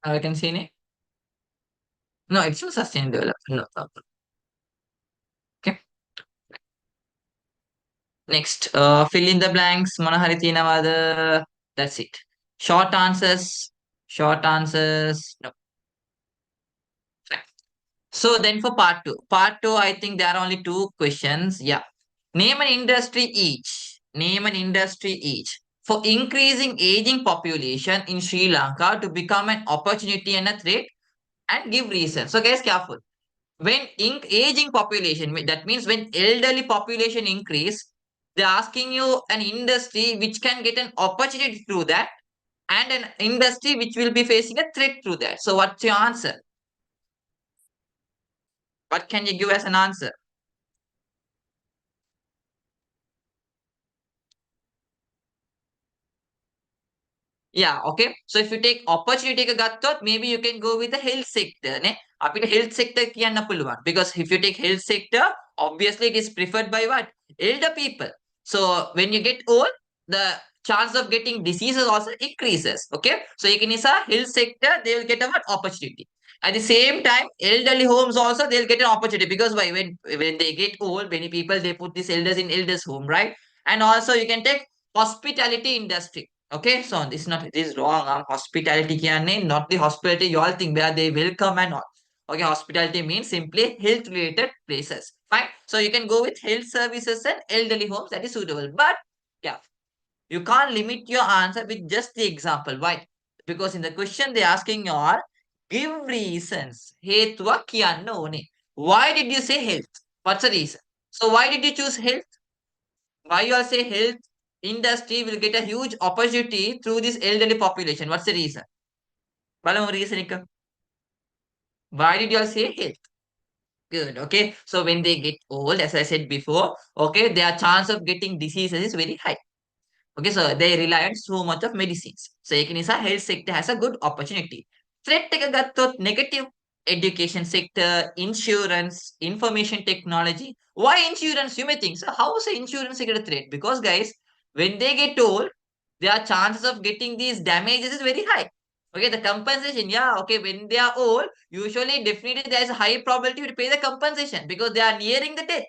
I can see it. No, it's not sustainable development. No, no. Okay. Next, fill in the blanks. මොන හරි තියෙනවද? That's it. Short answers. Short answers. No. Fine. So then for part two. Part two, I think there are only two questions. Yeah. Name an industry each. Name an industry each. For increasing aging population in Sri Lanka to become an opportunity and a threat and give reasons. So guys, careful. When aging population, that means when elderly population increase, they're asking you an industry which can get an opportunity through that and an industry which will be facing a threat through that. So what's your answer? What can you give as an answer? Yeah, okay. So if you take opportunity එක ගත්තොත්, maybe you can go with the health sector නේ. අපිට health sector කියන්න පුළුවන්. Because if you take health sector, obviously it is preferred by what? Elder people. So when you get old, the chance of getting diseases also increases. Okay. So ඒක නිසා health sector, they will get a what? Opportunity. At the same time, elderly homes also they'll get an opportunity because why? When they get old, many people they put these elders in elders home, right? And also you can take hospitality industry. Okay, so this is not this is wrong. Hospitality කියන්නේ not the hospitality you all think where they welcome and all. Okay, hospitality means simply health related places. Fine. So you can go with health services and elderly homes that is suitable. But yeah, you can't limit your answer with just the example. Why? Because in the question they're asking you are give reasons. හේතුවක් කියන්න ඕනේ. Why did you say health? What's the reason? So why did you choose health? Why you all say health industry will get a huge opportunity through this elderly population? What's the reason? බලමු reason එක. Why did you all say health? Good. Okay. So when they get old, as I said before, okay, their chance of getting diseases is very high. Okay, so they rely on so much of medicines. So ඒක නිසා health sector has a good opportunity. Threat එක ගත්තොත් negative. Education sector, insurance, information technology. Why insurance? You may think, so how is the insurance sector a threat? Because guys, when they get old, their chances of getting these damages is very high. Okay, the compensation, yeah, okay, when they are old, usually definitely there is a high probability to pay the compensation because they are nearing the death.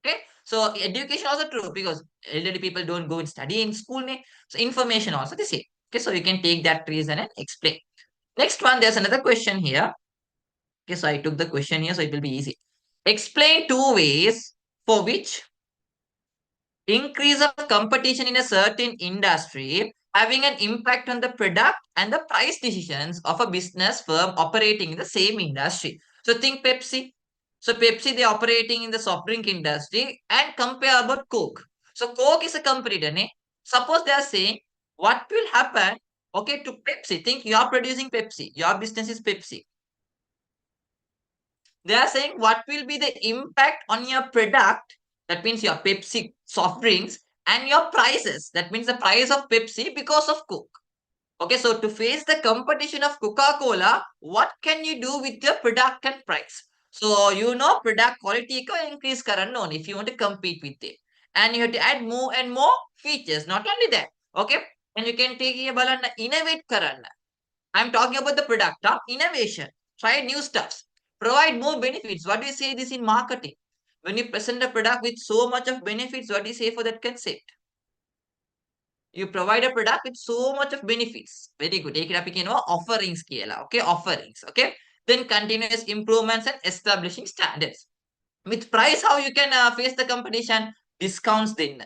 Okay, so education also true because elderly people don't go and study in school. So information also the same. Okay, so you can take that reason and explain. Next one, there's another question here. Okay, so I took the question here, so it will be easy. Explain two ways for which increase of competition in a certain industry having an impact on the product and the price decisions of a business firm operating in the same industry. So think Pepsi. So Pepsi, they're operating in the soft drink industry and compare about Coke. So Coke is a competitor. Ne? Suppose they are saying what will happen, okay, to Pepsi. Think you are producing Pepsi. Your business is Pepsi. They are saying what will be the impact on your product, that means your Pepsi soft drinks, and your prices, that means the price of Pepsi because of Coke. Okay, so to face the competition of Coca-Cola, what can you do with your product and price? So product quality ko increase karan on if you want to compete with it, and you have to add more and more features. Not only that, okay, and you can take a balan innovate karan. I'm talking about the product, innovation. Try new stuffs. Provide more benefits. What do you say this in marketing? When you present a product with so much of benefits, what do you say for that concept? You provide a product with so much of benefits. Very good. Take it up again. Offerings scale. Okay, offerings. Okay. Then continuous improvements and establishing standards. With price, how you can face the competition? Discounts then.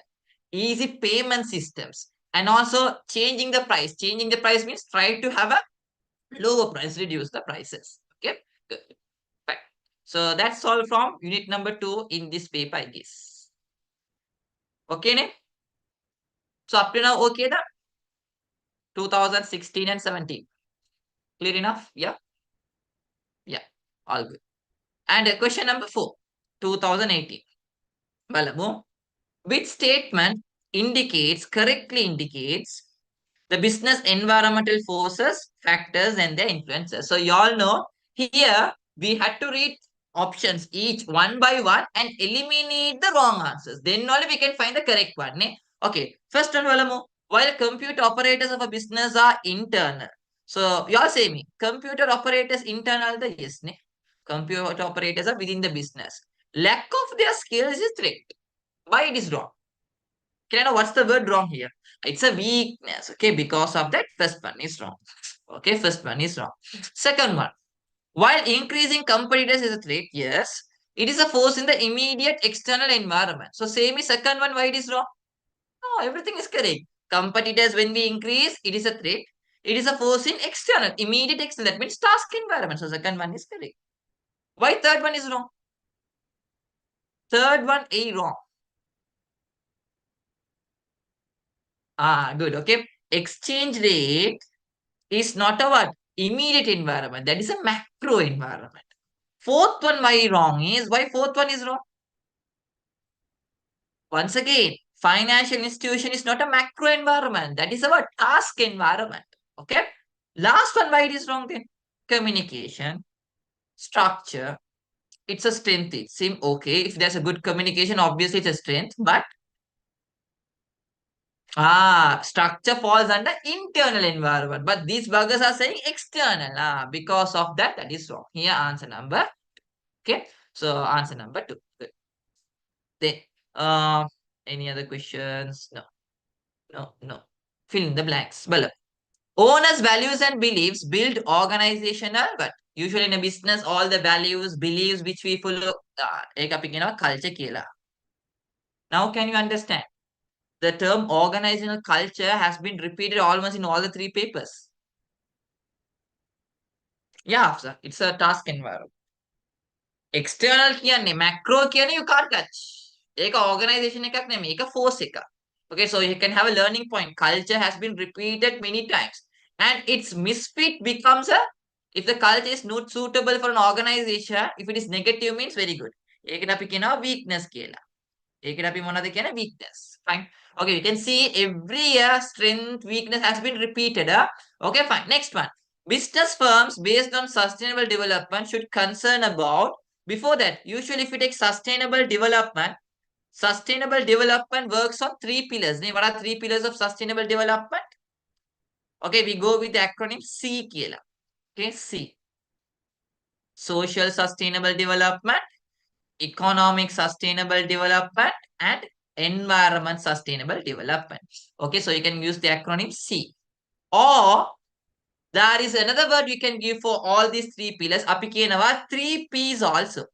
Easy payment systems. And also changing the price. Changing the price means try to have a lower price, reduce the prices. Okay, good. Fine. So that's all from unit number 2 in this paper, I guess. Okay, ne? So up to now, okay, da? 2016 and 17. Clear enough? Yeah, yeah, all good. And question number 4, 2018. Well, which statement correctly indicates the business environmental forces, factors, and their influences. So you all know here we had to read options each one by one and eliminate the wrong answers. Then only we can find the correct one. Ne? Okay, first one, Valamu. While computer operators of a business are internal. So you all say me, computer operators internal the yes, ne? Computer operators are within the business. Lack of their skills is threat. Why it is wrong? Can I know what's the word wrong here? It's a weakness. Okay, because of that, first one is wrong. Okay, first one is wrong. Second one, while increasing competitors is a threat, yes, it is a force in the immediate external environment. So same is second one, why it is wrong? No, everything is correct. Competitors, when we increase, it is a threat. It is a force in external, immediate external. That means task environment. So second one is correct. Why third one is wrong? Third one A wrong. Good. Okay. Exchange rate is not a what? Immediate environment. That is a macro environment. Fourth one, why wrong is? Why fourth one is wrong? Once again, financial institution is not a macro environment. That is our task environment. Okay. Last one, why it is wrong then? Communication, structure. It's a strength. It seems okay. If there's a good communication, obviously it's a strength. But structure falls under internal environment. But these buggers are saying external. Because of that, that is wrong. Here, answer number. Okay. So answer number 2. Good. Then, any other questions? No, no, no. Fill in the blanks. Well, owners' values and beliefs build organizational, but usually in a business, all the values, beliefs which we follow, culture kila. Now, can you understand? The term organizational culture has been repeated almost in all the 3 papers. Yeah, sir. It's a task environment. External කියන්නේ macro කියන්නේ you can't touch. ඒක organization එකක් නෙමෙයි. ඒක force එකක්. Okay, so you can have a learning point. Culture has been repeated many times. And its misfit becomes a, if the culture is not suitable for an organization, if it is negative means very good. ඒකට අපි කියනවා weakness කියලා. ඒකට අපි මොනවද කියන්නේ? Weakness. Fine. Okay, you can see every year strength, weakness has been repeated. Okay, fine. Next one. Business firms based on sustainable development should concern about, before that, usually if you take sustainable development works on 3 pillars. What are 3 pillars of sustainable development? Okay, we go with the acronym C kila. Okay, C. Social sustainable development, economic sustainable development, and environment sustainable development. Okay, so you can use the acronym C. Or there is another word you can give for all these 3 pillars. Api කියනවා 3 P's also.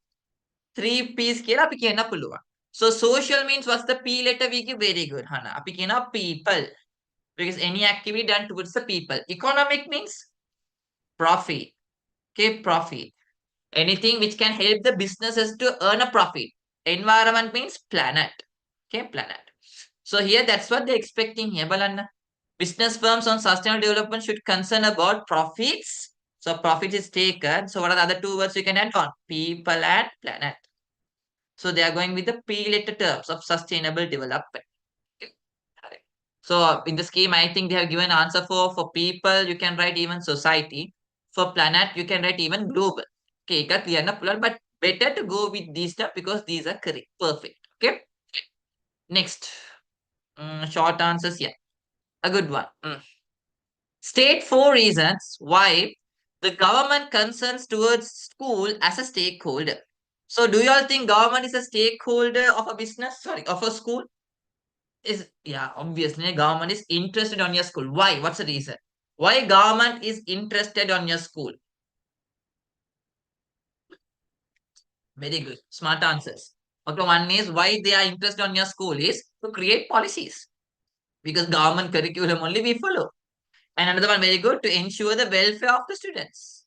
3 P's කියලා අපි කියන්න පුළුවන්. So social means what's the P letter we give? Very good, Hana. Api kena people. Because any activity done towards the people. Economic means profit. Okay, profit. Anything which can help the businesses to earn a profit. Environment means planet. Okay, planet. So here that's what they're expecting here, Balanna. Business firms on sustainable development should concern about profits. So profit is taken. So what are the other two words you can add on? People and planet. So they are going with the P letter terms of sustainable development. Okay, correct. So in the scheme, I think they have given answer for people, you can write even society. For planet, you can write even global. Okay, got clear na plural, but better to go with these stuff because these are correct. Perfect. Okay. Next. Short answers here. A good one. State four reasons why the government concerns towards school as a stakeholder. So do you all think government is a stakeholder of a business? Sorry, of a school? Is yeah, obviously government is interested on your school. Why? What's the reason? Why government is interested on your school? Very good. Smart answers. Okay, one is why they are interested on your school is to create policies. Because government curriculum only we follow. And another one very good to ensure the welfare of the students.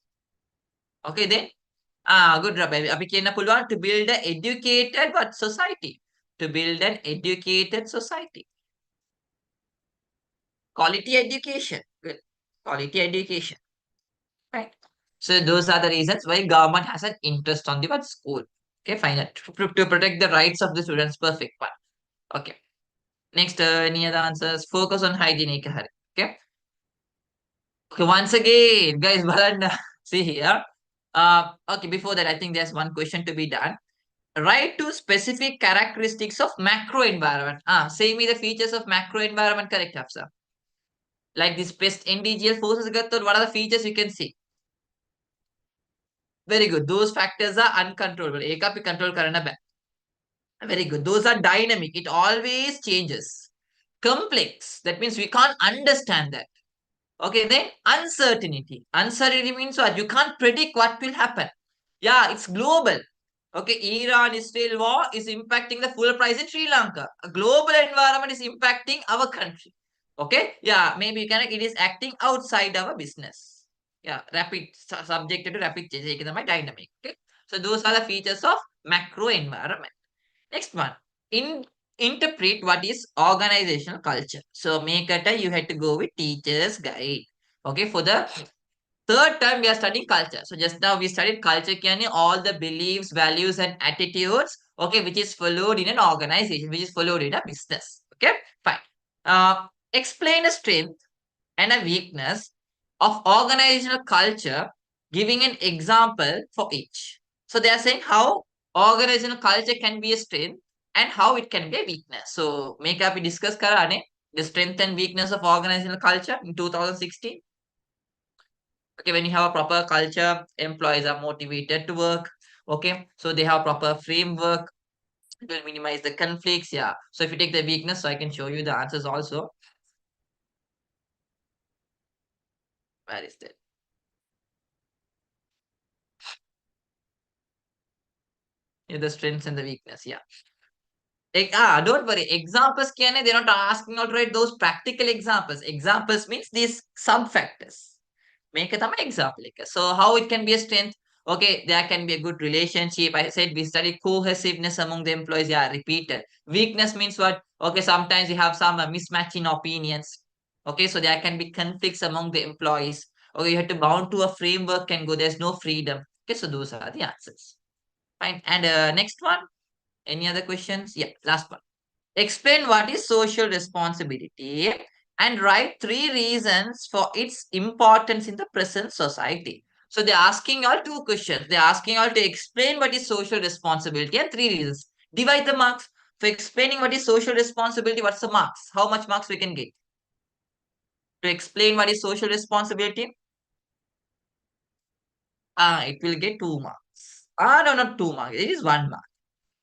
Okay, then good job. Abhi kenna pulluwan to build an educated what society? To build an educated society. Quality education. Good. Quality education. Right. So those are the reasons why government has an interest on the what school. Okay, fine. To protect the rights of the students. Perfect one. Okay. Next, any other answers? Focus on hygienic. Okay. Okay. Once again, guys, Balanda, see here. Okay. Before that, I think there's one question to be done. Write two specific characteristics of macro environment. Say me the features of macro environment. Correct, Hafsa. Like this pest individual forces. What are the features you can see? Very good. Those factors are uncontrollable. एक आप control करना बे. Very good. Those are dynamic. It always changes. Complex. That means we can't understand that. Okay, then uncertainty. Uncertainty means what? You can't predict what will happen. Yeah, it's global. Okay, Iran-Israel war is impacting the fuel price in Sri Lanka. A global environment is impacting our country. Okay, yeah, maybe you can. It is acting outside our business. Yeah, rapid subjected to rapid change. Dynamic. Okay, so those are the features of macro environment. Next one, in interpret what is organizational culture. So make a you had to go with teacher's guide. Okay, for the third time we are studying culture. So just now we studied culture, Kiani, all the beliefs, values, and attitudes. Okay, which is followed in an organization, which is followed in a business. Okay, fine. Explain a strength and a weakness of organizational culture, giving an example for each. So they are saying how organizational culture can be a strength and how it can be a weakness. So make up we discuss karane the strength and weakness of organizational culture in 2016. Okay, when you have a proper culture, employees are motivated to work. Okay, so they have proper framework. It will minimize the conflicts. Yeah. So if you take the weakness, so I can show you the answers also. Where is that? Yeah, the strengths and the weakness. Yeah. Don't worry. Examples can they're not asking out right those practical examples. Examples means these sub factors. Make it an example. So how it can be a strength? Okay, there can be a good relationship. I said we study cohesiveness among the employees. Yeah, repeated. Weakness means what? Okay, sometimes you have some mismatch in opinions. Okay, so there can be conflicts among the employees. Okay, you have to bound to a framework and go. There's no freedom. Okay, so those are the answers. Fine. And next one. Any other questions? Yeah, last one. Explain what is social responsibility and write three reasons for its importance in the present society. So they're asking all two questions. They're asking all to explain what is social responsibility and three reasons. Divide the marks. For explaining what is social responsibility, what's the marks? How much marks we can get? To explain what is social responsibility, it will get 2 marks. No, not 2 marks. It is 1 mark.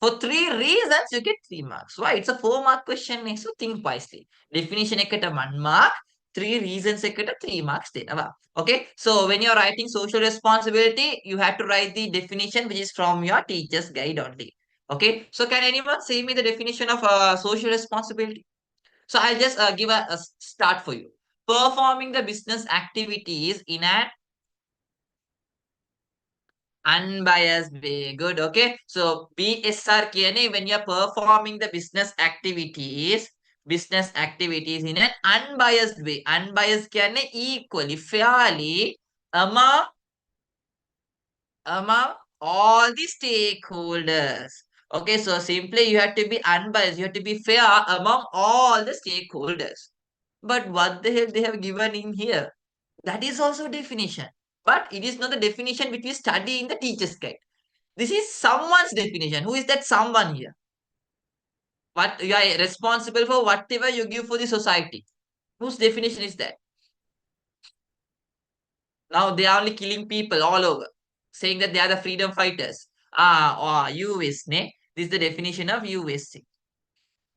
For three reasons, you get 3 marks. Why? It's a 4 mark question. So think wisely. Definition ekkata 1 mark. Three reasons ekkata 3 marks. Okay. So when you're writing social responsibility, you have to write the definition which is from your teacher's guide only. Okay, so can anyone say me the definition of social responsibility? So I'll just give a start for you. Performing the business activities in an unbiased way. Good. Okay. So BSR KNA, when you're performing the business activities in an unbiased way. Unbiased KNA equally, fairly among among all the stakeholders. Okay, so simply you have to be unbiased, you have to be fair among all the stakeholders. But what the hell they have given in here? That is also definition. But it is not the definition which we study in the teacher's guide. This is someone's definition. Who is that someone here? What you are responsible for whatever you give for the society. Whose definition is that? Now they are only killing people all over, saying that they are the freedom fighters. US ne. This is the definition of USA.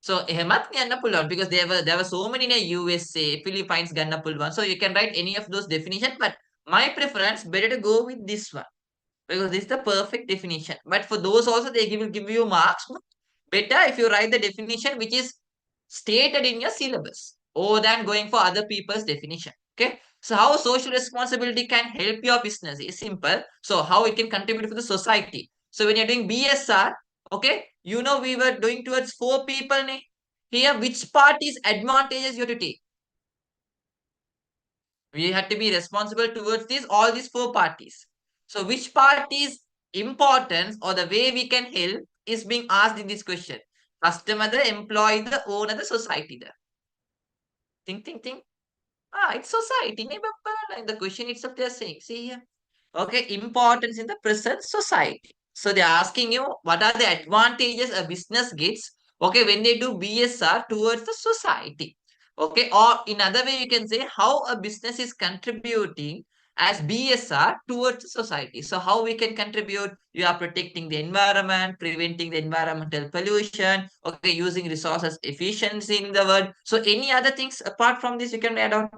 So එහෙමත් ගන්න පුළුවන් because there were so many in USA, Philippines ගන්න පුළුවන්. So you can write any of those definitions, but my preference better to go with this one because this is the perfect definition. But for those also will give you marks. Better if you write the definition which is stated in your syllabus or than going for other people's definition. Okay. So how social responsibility can help your business is simple. So how it can contribute to the society. So when you're doing BSR, okay, we were doing towards 4 people. Here, which part is advantages you have to take? We had to be responsible towards all these 4 parties. So which part is importance or the way we can help is being asked in this question. Customer, the employee, the owner, the society. The think. It's society. Like the question itself they're saying. See here. Okay, importance in the present society. So they're asking you what are the advantages a business gets, okay, when they do BSR towards the society. Okay, or in other way you can say how a business is contributing as BSR towards the society. So how we can contribute? You are protecting the environment, preventing the environmental pollution, okay, using resources efficiency in the world. So any other things apart from this you can add on?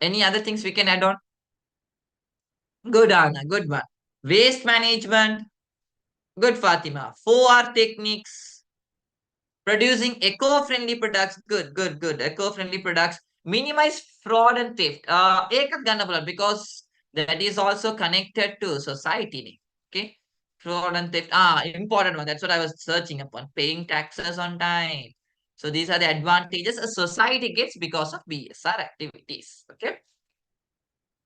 Any other things we can add on? Good, Anna. Good one. Waste management. Good, Fatima. 4R techniques. Producing eco-friendly products. Good. Eco-friendly products. Minimize fraud and theft. Ekat ganna bola because that is also connected to society. Okay. Fraud and theft. Important one. That's what I was searching upon. Paying taxes on time. So these are the advantages a society gets because of BSR activities. Okay.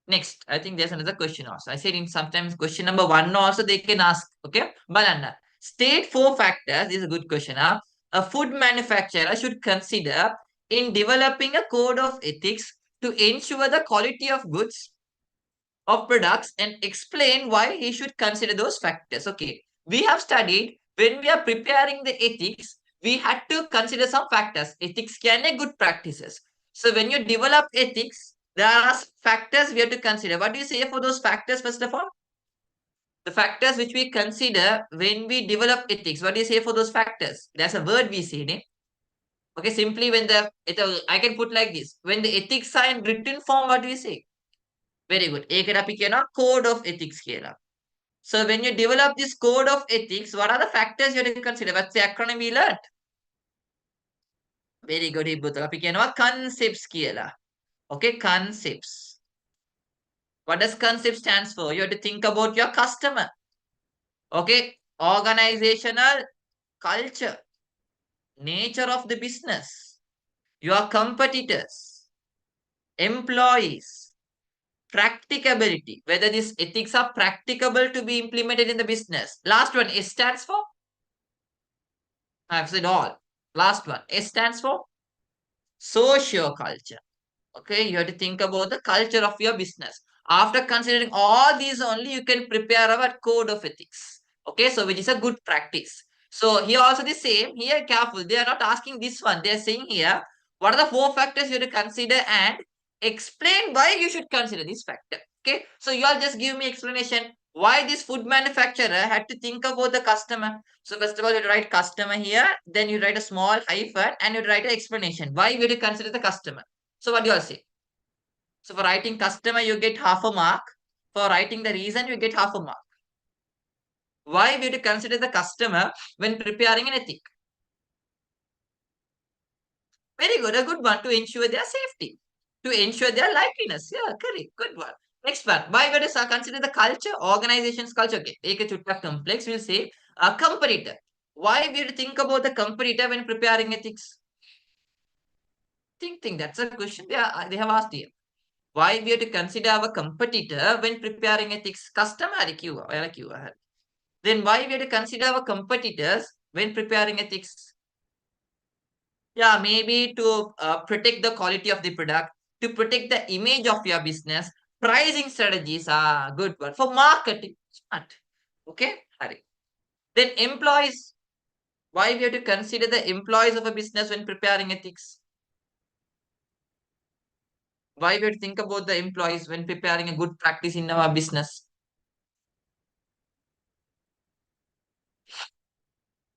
Next, I think there's another question also. I said in sometimes question number 1 also they can ask. Okay. Banana. State 4 factors. This is a good question. A food manufacturer should consider in developing a code of ethics to ensure the quality of goods of products and explain why he should consider those factors. Okay. We have studied when we are preparing the ethics, we had to consider some factors. Ethics can be good practices. So when you develop ethics, there are factors we have to consider. What do you say for those factors, first of all? The factors which we consider when we develop ethics. What do you say for those factors? There's a word we say, ne? Okay, simply when I can put like this. When the ethics are in written form, what do we say? Very good. ඒකට අපි කියනවා code of ethics කියලා. So when you develop this code of ethics, what are the factors you have to consider? What's the acronym we learned? Very good, Hibbuta. අපි කියනවා concepts කියලා. Okay, concepts. What does concept stands for? You have to think about your customer. Okay, organizational culture, nature of the business, your competitors, employees, practicability, whether these ethics are practicable to be implemented in the business. Last one, S stands for? I've said all. Last one, S stands for socio-culture. Okay, you have to think about the culture of your business. After considering all these only, you can prepare our code of ethics. Okay, so which is a good practice. So here also the same. Here, careful. They are not asking this one. They are saying here, what are the 4 factors you have to consider and explain why you should consider this factor. Okay, so you all just give me explanation why this food manufacturer had to think about the customer. So first of all, you write customer here, then you write a small hyphen and you write an explanation. Why we have to consider the customer. So what do you all say? So for writing customer, you get half a mark. For writing the reason, you get half a mark. Why we have to consider the customer when preparing an ethic? Very good, a good one to ensure their safety, to ensure their likeness. Yeah, correct, good one. Next one, why we have to consider the culture, organization's culture. Okay, take a chutta complex, we'll say a competitor. Why we have to think about the competitor when preparing ethics? Think, that's a question they have asked here. Why we have to consider our competitor when preparing ethics? Customer, like you. Then why we have to consider our competitors when preparing ethics? Yeah, maybe to protect the quality of the product, to protect the image of your business, pricing strategies are good one for marketing. Smart. Okay, Hari. Then employees. Why we have to consider the employees of a business when preparing ethics? Why we have to think about the employees when preparing a good practice in our business?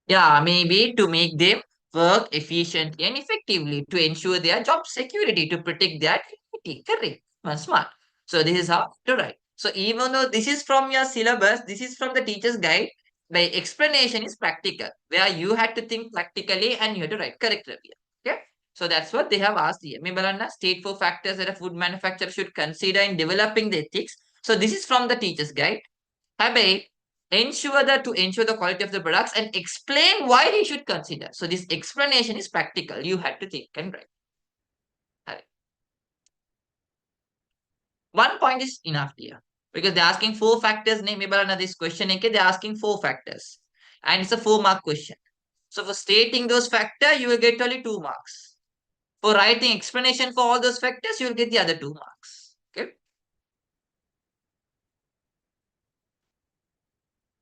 Yeah, maybe to make them work efficiently and effectively, to ensure their job security, to protect their dignity. Correct. Smart. So this is how to write. So even though this is from your syllabus, this is from the teacher's guide, the explanation is practical, where you had to think practically and you had to write correctly. Okay. So that's what they have asked here. Mibalana, state four factors that a food manufacturer should consider in developing the ethics. So this is from the teacher's guide. Habe, ensure that to ensure the quality of the products and explain why he should consider. So this explanation is practical. You had to think and write. Habe. One point is enough here because they're asking four factors. Maybe this question, okay, they're asking four factors, and it's a 4 mark question. So for stating those factors, you will get only 2 marks. For writing explanation for all those factors, you will get the other 2 marks. Okay.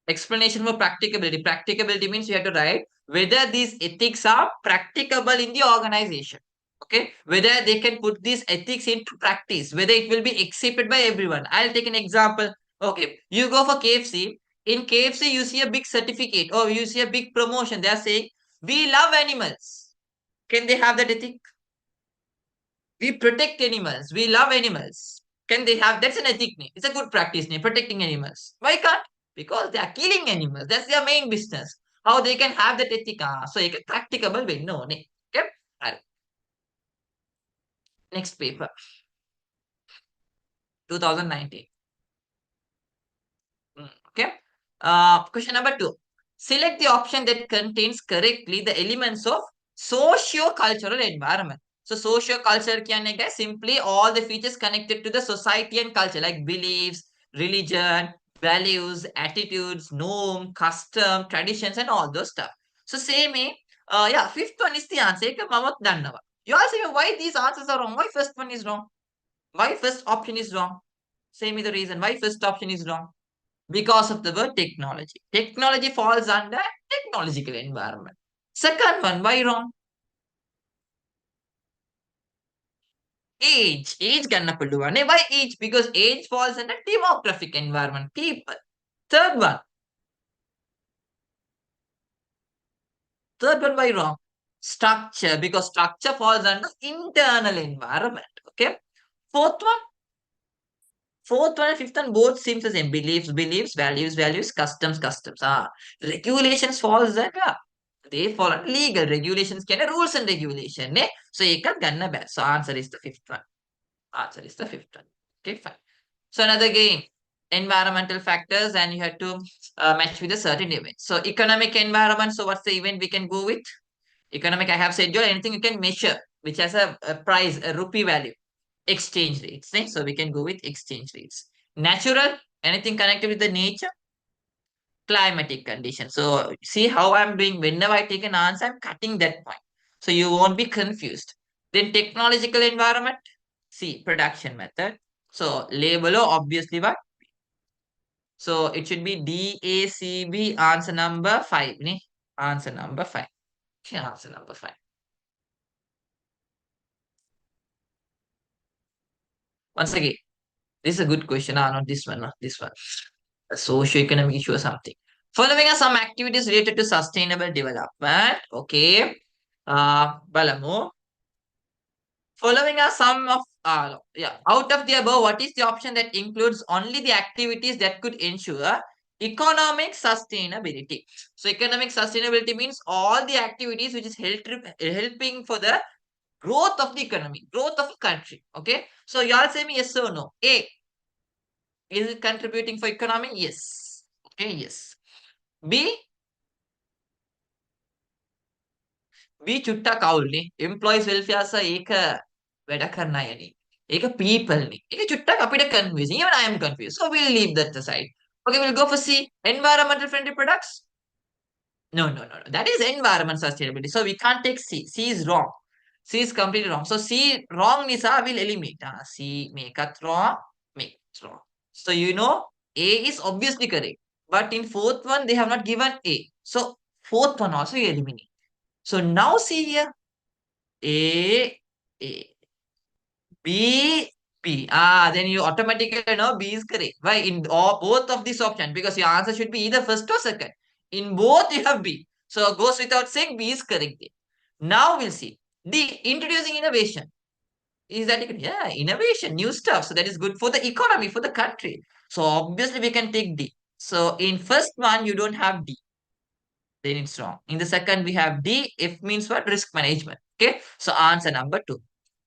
Explanation for practicability. Practicability means you have to write whether these ethics are practicable in the organization. Okay, whether they can put these ethics into practice, whether it will be accepted by everyone. I'll take an example. Okay, you go for KFC. In KFC, you see a big certificate or you see a big promotion. They are saying, we love animals. Can they have that ethic? We protect animals. We love animals. Can they have that's an ethic name? It's a good practice name, protecting animals. Why can't? Because they are killing animals. That's their main business. How they can have that ethic? So you can practicable way. No, okay. Alright. Next paper, 2019. Okay. Question number 2. Select the option that contains correctly the elements of socio-cultural environment. So socio-culture can simply all the features connected to the society and culture like beliefs, religion, values, attitudes, norm, custom, traditions, and all those stuff. So same yeah, fifth one is the answer. You ask me why these answers are wrong. Why first one is wrong? Why first option is wrong? Say me the reason why first option is wrong. Because of the word technology. Technology falls under technological environment. Second one, why wrong? Age kannapalluwane. Why age? Because age falls under demographic environment. People. Third one. Third one, why wrong? Structure. Because structure falls under internal environment. Okay. Fourth one. Fourth one and fifth one both seems the same. Beliefs, values, customs. Regulations falls under they fall under legal regulations can rules and regulation. So you can ganna bad. So answer is the fifth one. Answer is the fifth one. Okay, fine. So another game, environmental factors, and you have to match with a certain event. So economic environment. So what's the event we can go with? Economic, I have said, anything you can measure, which has a price, a rupee value, exchange rates. Right? So we can go with exchange rates. Natural, anything connected with the nature, climatic conditions. So see how I'm doing. Whenever I take an answer, I'm cutting that point. So you won't be confused. Then technological environment, see production method. So label obviously what? So it should be DACB answer number 5. Ne? Answer number 5. Yeah, answer number 5. Once again, this is a good question. Not this one, not this one. A socio-economic issue or something. Following are some activities related to sustainable development. Okay. Balamu. Following are some of No. Yeah. Out of the above, what is the option that includes only the activities that could ensure economic sustainability? So, economic sustainability means all the activities which is helping for the growth of the economy, growth of a country. Okay. So, you all say me yes or no. A, is it contributing for economy? Yes. Okay. Yes. B, B චුට්ටක් අවුල්නේ. Employees welfare සහ ඒක වැඩ කරන අයනේ. ඒක people නේ. ඒක චුට්ටක් අපිට confusing. Even I am confused. So we'll leave that aside. Okay, we'll go for C. Environmental friendly products. No, no, no, no. That is environment sustainability. So we can't take C. C is wrong. C is completely wrong. So C wrong Nisa will eliminate. C make it wrong. Make it wrong. So you know A is obviously correct. But in fourth one, they have not given A. So fourth one also you eliminate. So now see here. A, A, B, B. Then you automatically know B is correct. Why? In all, both of these options, because your answer should be either first or second. In both you have B. So goes without saying B is correct there. Now we'll see. D, introducing innovation. Is that, yeah, innovation, new stuff. So that is good for the economy, for the country. So obviously we can take D. So in first one, you don't have D. Then it's wrong. In the second, we have D. F means what? Risk management. Okay. So answer number 2.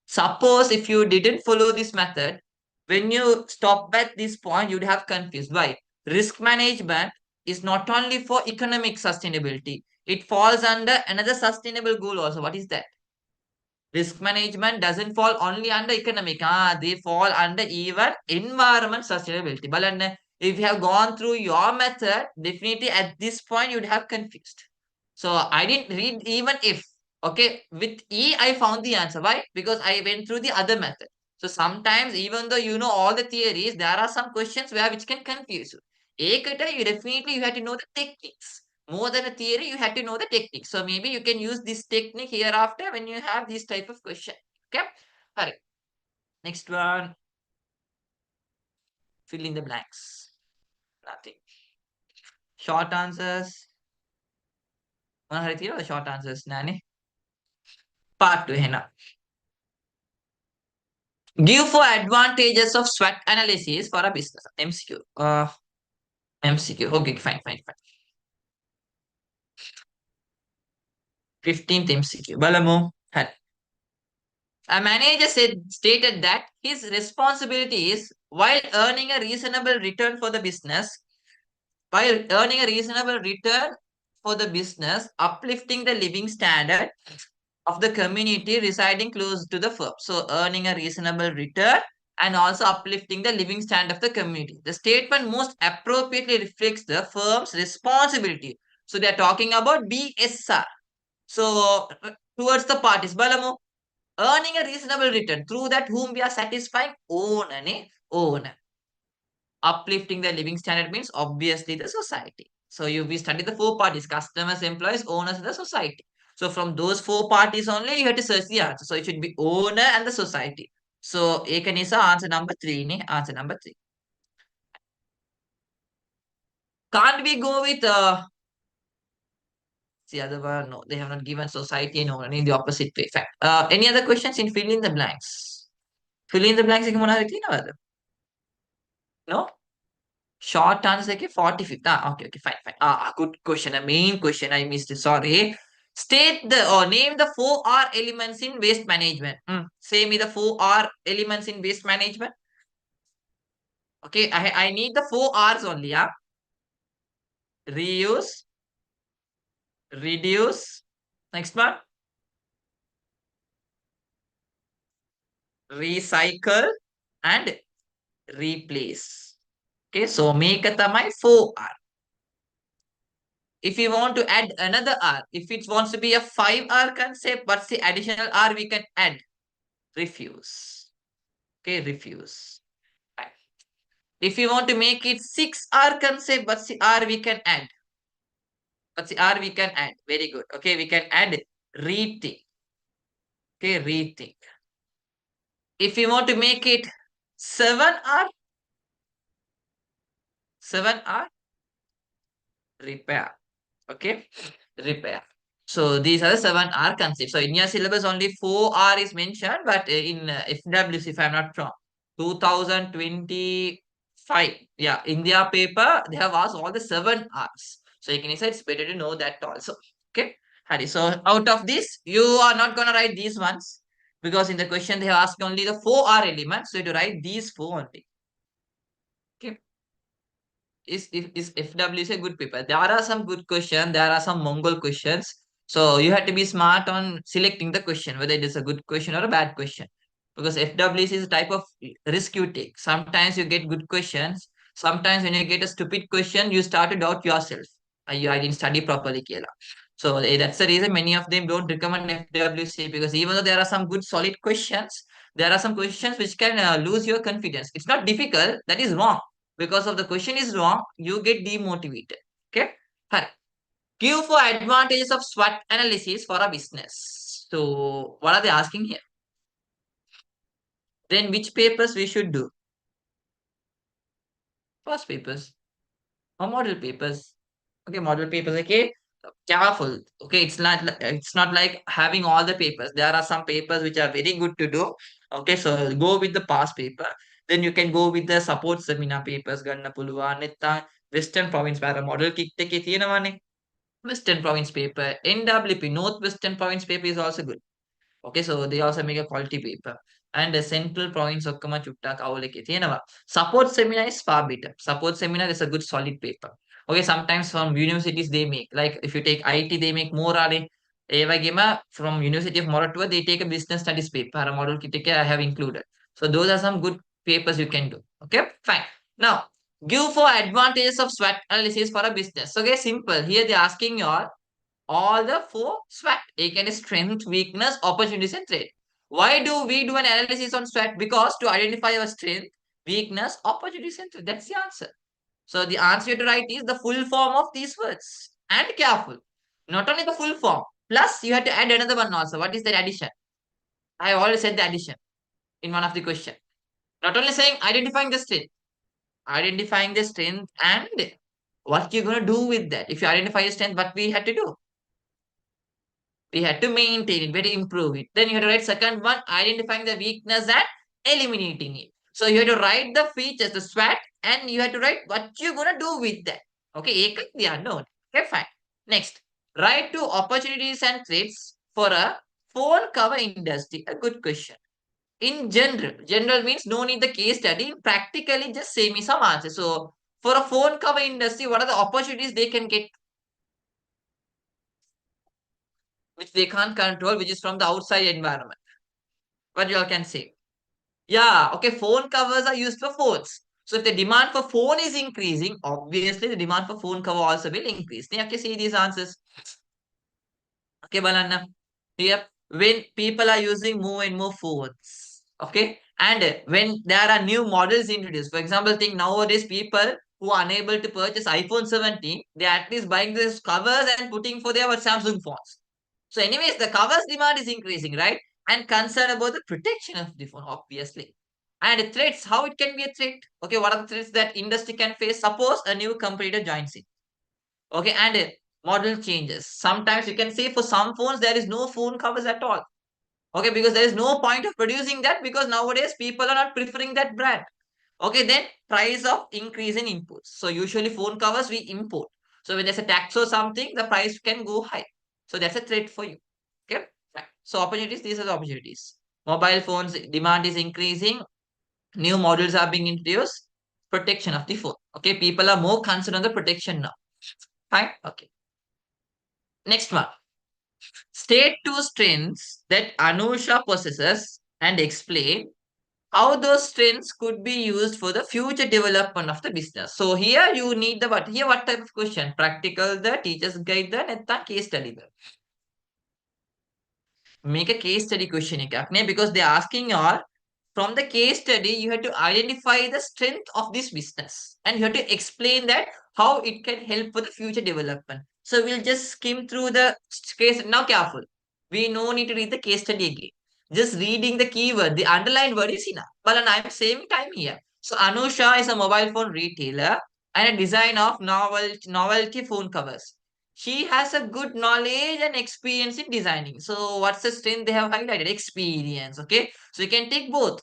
Suppose if you didn't follow this method, when you stop at this point, you'd have confused. Why? Risk management is not only for economic sustainability, it falls under another sustainable goal also. What is that? Risk management doesn't fall only under economic. They fall under even environment sustainability. But if you have gone through your method, definitely at this point you'd have confused. So I didn't read even if. Okay, with E, I found the answer. Why? Because I went through the other method. So sometimes, even though you know all the theories, there are some questions where which can confuse you. Ekata, you have to know the techniques. More than a theory, you have to know the technique. So maybe you can use this technique hereafter when you have this type of question. Okay? All right. Next one. Fill in the blanks. Nothing. Short answers. Short answers. Nani? Part 2. Henna. Give 4 advantages of SWOT analysis for a business. MCQ. MCQ. Okay, fine, fine, fine. 15th MCQ. Balamu. A manager stated that his responsibility is, while earning a reasonable return for the business, uplifting the living standard of the community residing close to the firm. So earning a reasonable return and also uplifting the living standard of the community. The statement most appropriately reflects the firm's responsibility. So they are talking about BSR. So towards the parties, Balamu, earning a reasonable return through that whom we are satisfying owner. Uplifting the living standard means obviously the society. So we study the 4 parties: customers, employees, owners, and the society. So from those 4 parties only, you have to search the answer. So it should be owner and the society. So Ekanisa answer number 3. Answer number 3. Can't we go with the other one? No, they have not given society and owner in the opposite way. Fact. Any other questions in fill in the blanks? Fill in the blanks. No? Short answer ke 45th. Okay, okay, fine, fine. Good question. A main question I missed. Sorry. State the or name the 4R elements in waste management. Say me the 4R elements in waste management. Okay, I need the 4Rs only. Reuse, reduce. Next one. Recycle and replace. Okay, so make a my 4R. If you want to add another R, if it wants to be a 5R concept, what's the additional R we can add? Refuse. Okay, refuse. Right. If you want to make it 6R concept, what's the R we can add? What's the R we can add? Very good. Okay, we can add rethink. Okay, rethink. If you want to make it 7R, 7R, repair. Okay, repair. So these are the 7R concepts. So in your syllabus only 4R is mentioned, but in FWC, if I'm not wrong, 2025, yeah, India paper, they have asked all the 7Rs. So you can say it's better to know that also. Okay, Hari. So out of this, you are not gonna write these ones because in the question they have asked only the 4R elements. So you have to write these four only. Okay. Is FW is a good paper. There are some good questions. There are some Mongol questions. So you have to be smart on selecting the question, whether it is a good question or a bad question. Because FWC is a type of risk you take. Sometimes you get good questions. Sometimes when you get a stupid question, you start to doubt yourself. I didn't study properly, Kela. So that's the reason many of them don't recommend FWC because even though there are some good solid questions, there are some questions which can lose your confidence. It's not difficult. That is wrong because of the question is wrong, you get demotivated. Okay. Fine. Give for advantages of SWOT analysis for a business. So what are they asking here? Then which papers we should do? First papers or model papers? Okay, model papers. Okay, careful. Okay, it's not like having all the papers. There are some papers which are very good to do. Okay, so go with the past paper. Then you can go with the support seminar papers. Ganna puluwa netta Western Province para model kit එකේ තියෙනවානේ. Western Province paper, NWP, North Western Province paper is also good. Okay, so they also make a quality paper. And the central province ඔක්කොම චුට්ටක් අවුල එකේ තියෙනවා. Support seminar is far better. Support seminar is a good solid paper. Okay, sometimes from universities they make, like if you take IT, they make more are ඒ වගේම from University of Moratuwa, they take a business studies paper. අර model kit එකේ I have included. So those are some good papers you can do. Okay, fine. Now, give for advantages of SWOT analysis for a business. Okay, simple. Here they're asking you all the four SWOT. A strength, weakness, opportunities, and threat. Why do we do an analysis on SWOT? Because to identify our strength, weakness, opportunities, and threat. That's the answer. So the answer you have to write is the full form of these words. And careful. Not only the full form. Plus, you have to add another one also. What is that addition? I have already said the addition in one of the question. Not only saying identifying the strength, identifying the strength and what you're going to do with that. If you identify your strength, what we had to do? We had to maintain it, we had to improve it. Then you had to write second one, identifying the weakness and eliminating it. So you had to write the features, the SWOT, and you had to write what you're gonna do with that. Okay, the unknown. Okay, fine. Next, write to opportunities and threats for a phone cover industry. A good question. In general means no need the case study. Practically, just say me some answers. So for a phone cover industry, what are the opportunities they can get which they can't control, which is from the outside environment? What you all can say? Yeah, okay, phone covers are used for phones. So if the demand for phone is increasing, obviously the demand for phone cover also will increase. You have to see these answers. Okay, Balanna. Here, when people are using more and more phones, okay, and when there are new models introduced, for example, think nowadays people who are unable to purchase iPhone 17, they are at least buying these covers and putting for their Samsung phones. So, anyways, the covers demand is increasing, right? And concern about the protection of the phone, obviously. And threats, how it can be a threat? Okay, what are the threats that industry can face? Suppose a new competitor joins in. Okay, and model changes. Sometimes you can say for some phones there is no phone covers at all. Okay, because there is no point of producing that because nowadays people are not preferring that brand. Okay, then price of increase in inputs. So usually phone covers we import. So when there's a tax or something, the price can go high. So that's a threat for you. Okay, right. So opportunities, these are the opportunities. Mobile phones demand is increasing. New models are being introduced. Protection of the phone. Okay, people are more concerned on the protection now. Fine. Okay. Next one. State two strengths that Anusha possesses and explain how those strengths could be used for the future development of the business. So here you need the what? Here what type of question? Practical the teacher's guide the netta case study the. Make a case study question because they're asking your from the case study you have to identify the strength of this business and you have to explain that how it can help for the future development. So we'll just skim through the case. Now careful, we no need to read the case study again, just reading the keyword, the underlined word is enough. But I'm saving time here. So Anusha is a mobile phone retailer and a designer of novelty phone covers. She has a good knowledge and experience in designing. So what's the strength they have highlighted? Experience. Okay. So you can take both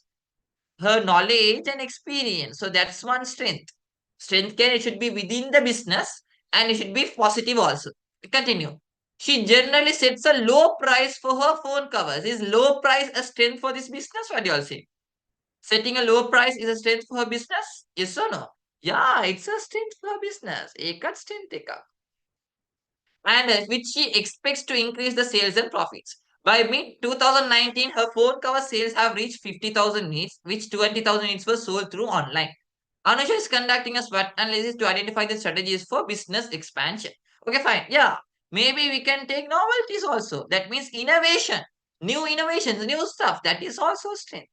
her knowledge and experience. So that's one strength. Strength can it should be within the business and it should be positive also. Continue. She generally sets a low price for her phone covers. Is low price a strength for this business? What do you all say? Setting a low price is a strength for her business? Yes or no? Yeah, it's a strength for her business. Ekat strength eka. And which she expects to increase the sales and profits. By mid 2019, her phone cover sales have reached 50,000 units, which 20,000 units were sold through online. Anusha is conducting a SWOT analysis to identify the strategies for business expansion. Okay, fine. Yeah, maybe we can take novelties also. That means innovation, new innovations, new stuff. That is also strength.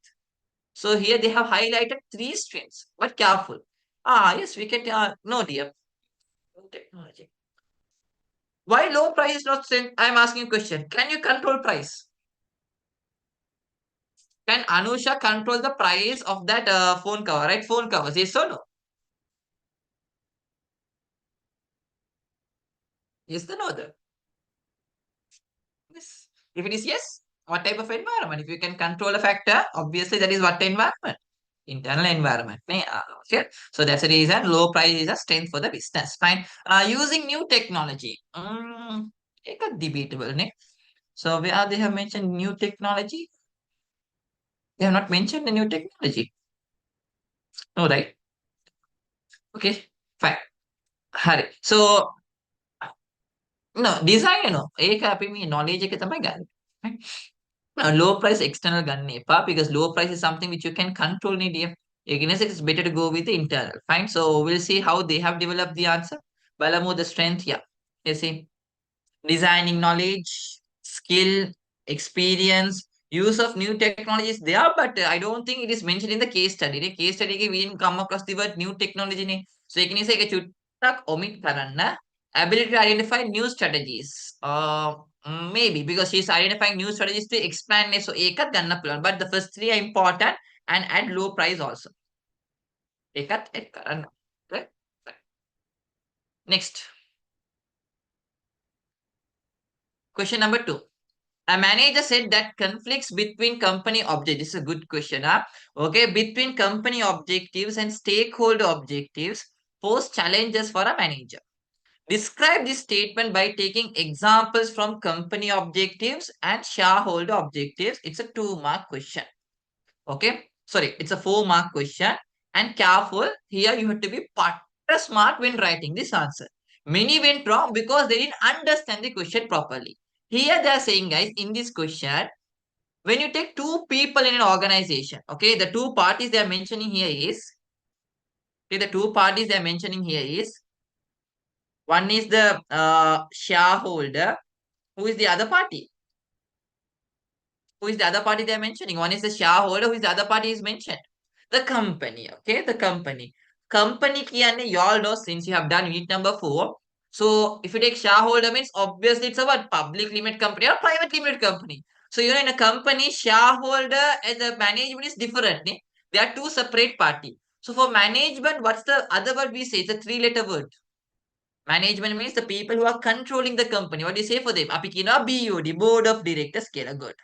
So here they have highlighted three strengths, but careful. Ah, yes, we can. No, dear. Technology. Why low price is not strength? I'm asking a question. Can you control price? Can Anusha control the price of that phone cover, right? Phone covers, yes or no? Yes or no? Yes. If it is yes, what type of environment? If you can control a factor, obviously that is what environment? Internal environment. Okay. So that's the reason low price is a strength for the business. Fine. Using new technology. It's debatable. Ne? So where they have mentioned new technology, they have not mentioned the new technology. No, right? Okay. Fine. Hari. So no, design no. ඒක අපි මේ knowledge එක තමයි ගන්න. Low price external ගන්න එපා because low price is something which you can control Nadia. Again, it's better to go with the internal. Fine. So we'll see how they have developed the answer. Balamo the strength, yeah. You see, designing knowledge, skill, experience, use of new technologies there, but I don't think it is mentioned in the case study. The case study we didn't come across the word new technology. Ne. So you can say omit karanna ability to identify new strategies. Maybe because she's identifying new strategies to expand. So ekat ganna pulan. But the first three are important and at low price also. Ekat et karanna. Right? Next. Question number 2. A manager said that conflicts between company objectives. This is a good question. Huh? Okay, between company objectives and stakeholder objectives pose challenges for a manager. Describe this statement by taking examples from company objectives and shareholder objectives. It's a 2-mark question. Okay, sorry, it's a 4-mark question. And careful, here you have to be partner smart when writing this answer. Many went wrong because they didn't understand the question properly. Here they are saying, guys, in this question, when you take two people in an organization, okay, the two parties they are mentioning here is, okay, the two parties they are mentioning here is, one is the shareholder, who is the other party? Who is the other party they are mentioning? One is the shareholder, who is the other party is mentioned? The company, okay, the company. Company kiyane, you all know since you have done unit number 4. So if you take shareholder means obviously it's a what? Public limited company or private limited company. So you know in a company, shareholder and the management is different. Ne? They are two separate party. So for management, what's the other word we say? It's a 3-letter word. Management means the people who are controlling the company. What do you say for them? Api kina BOD, board of directors. Kela good.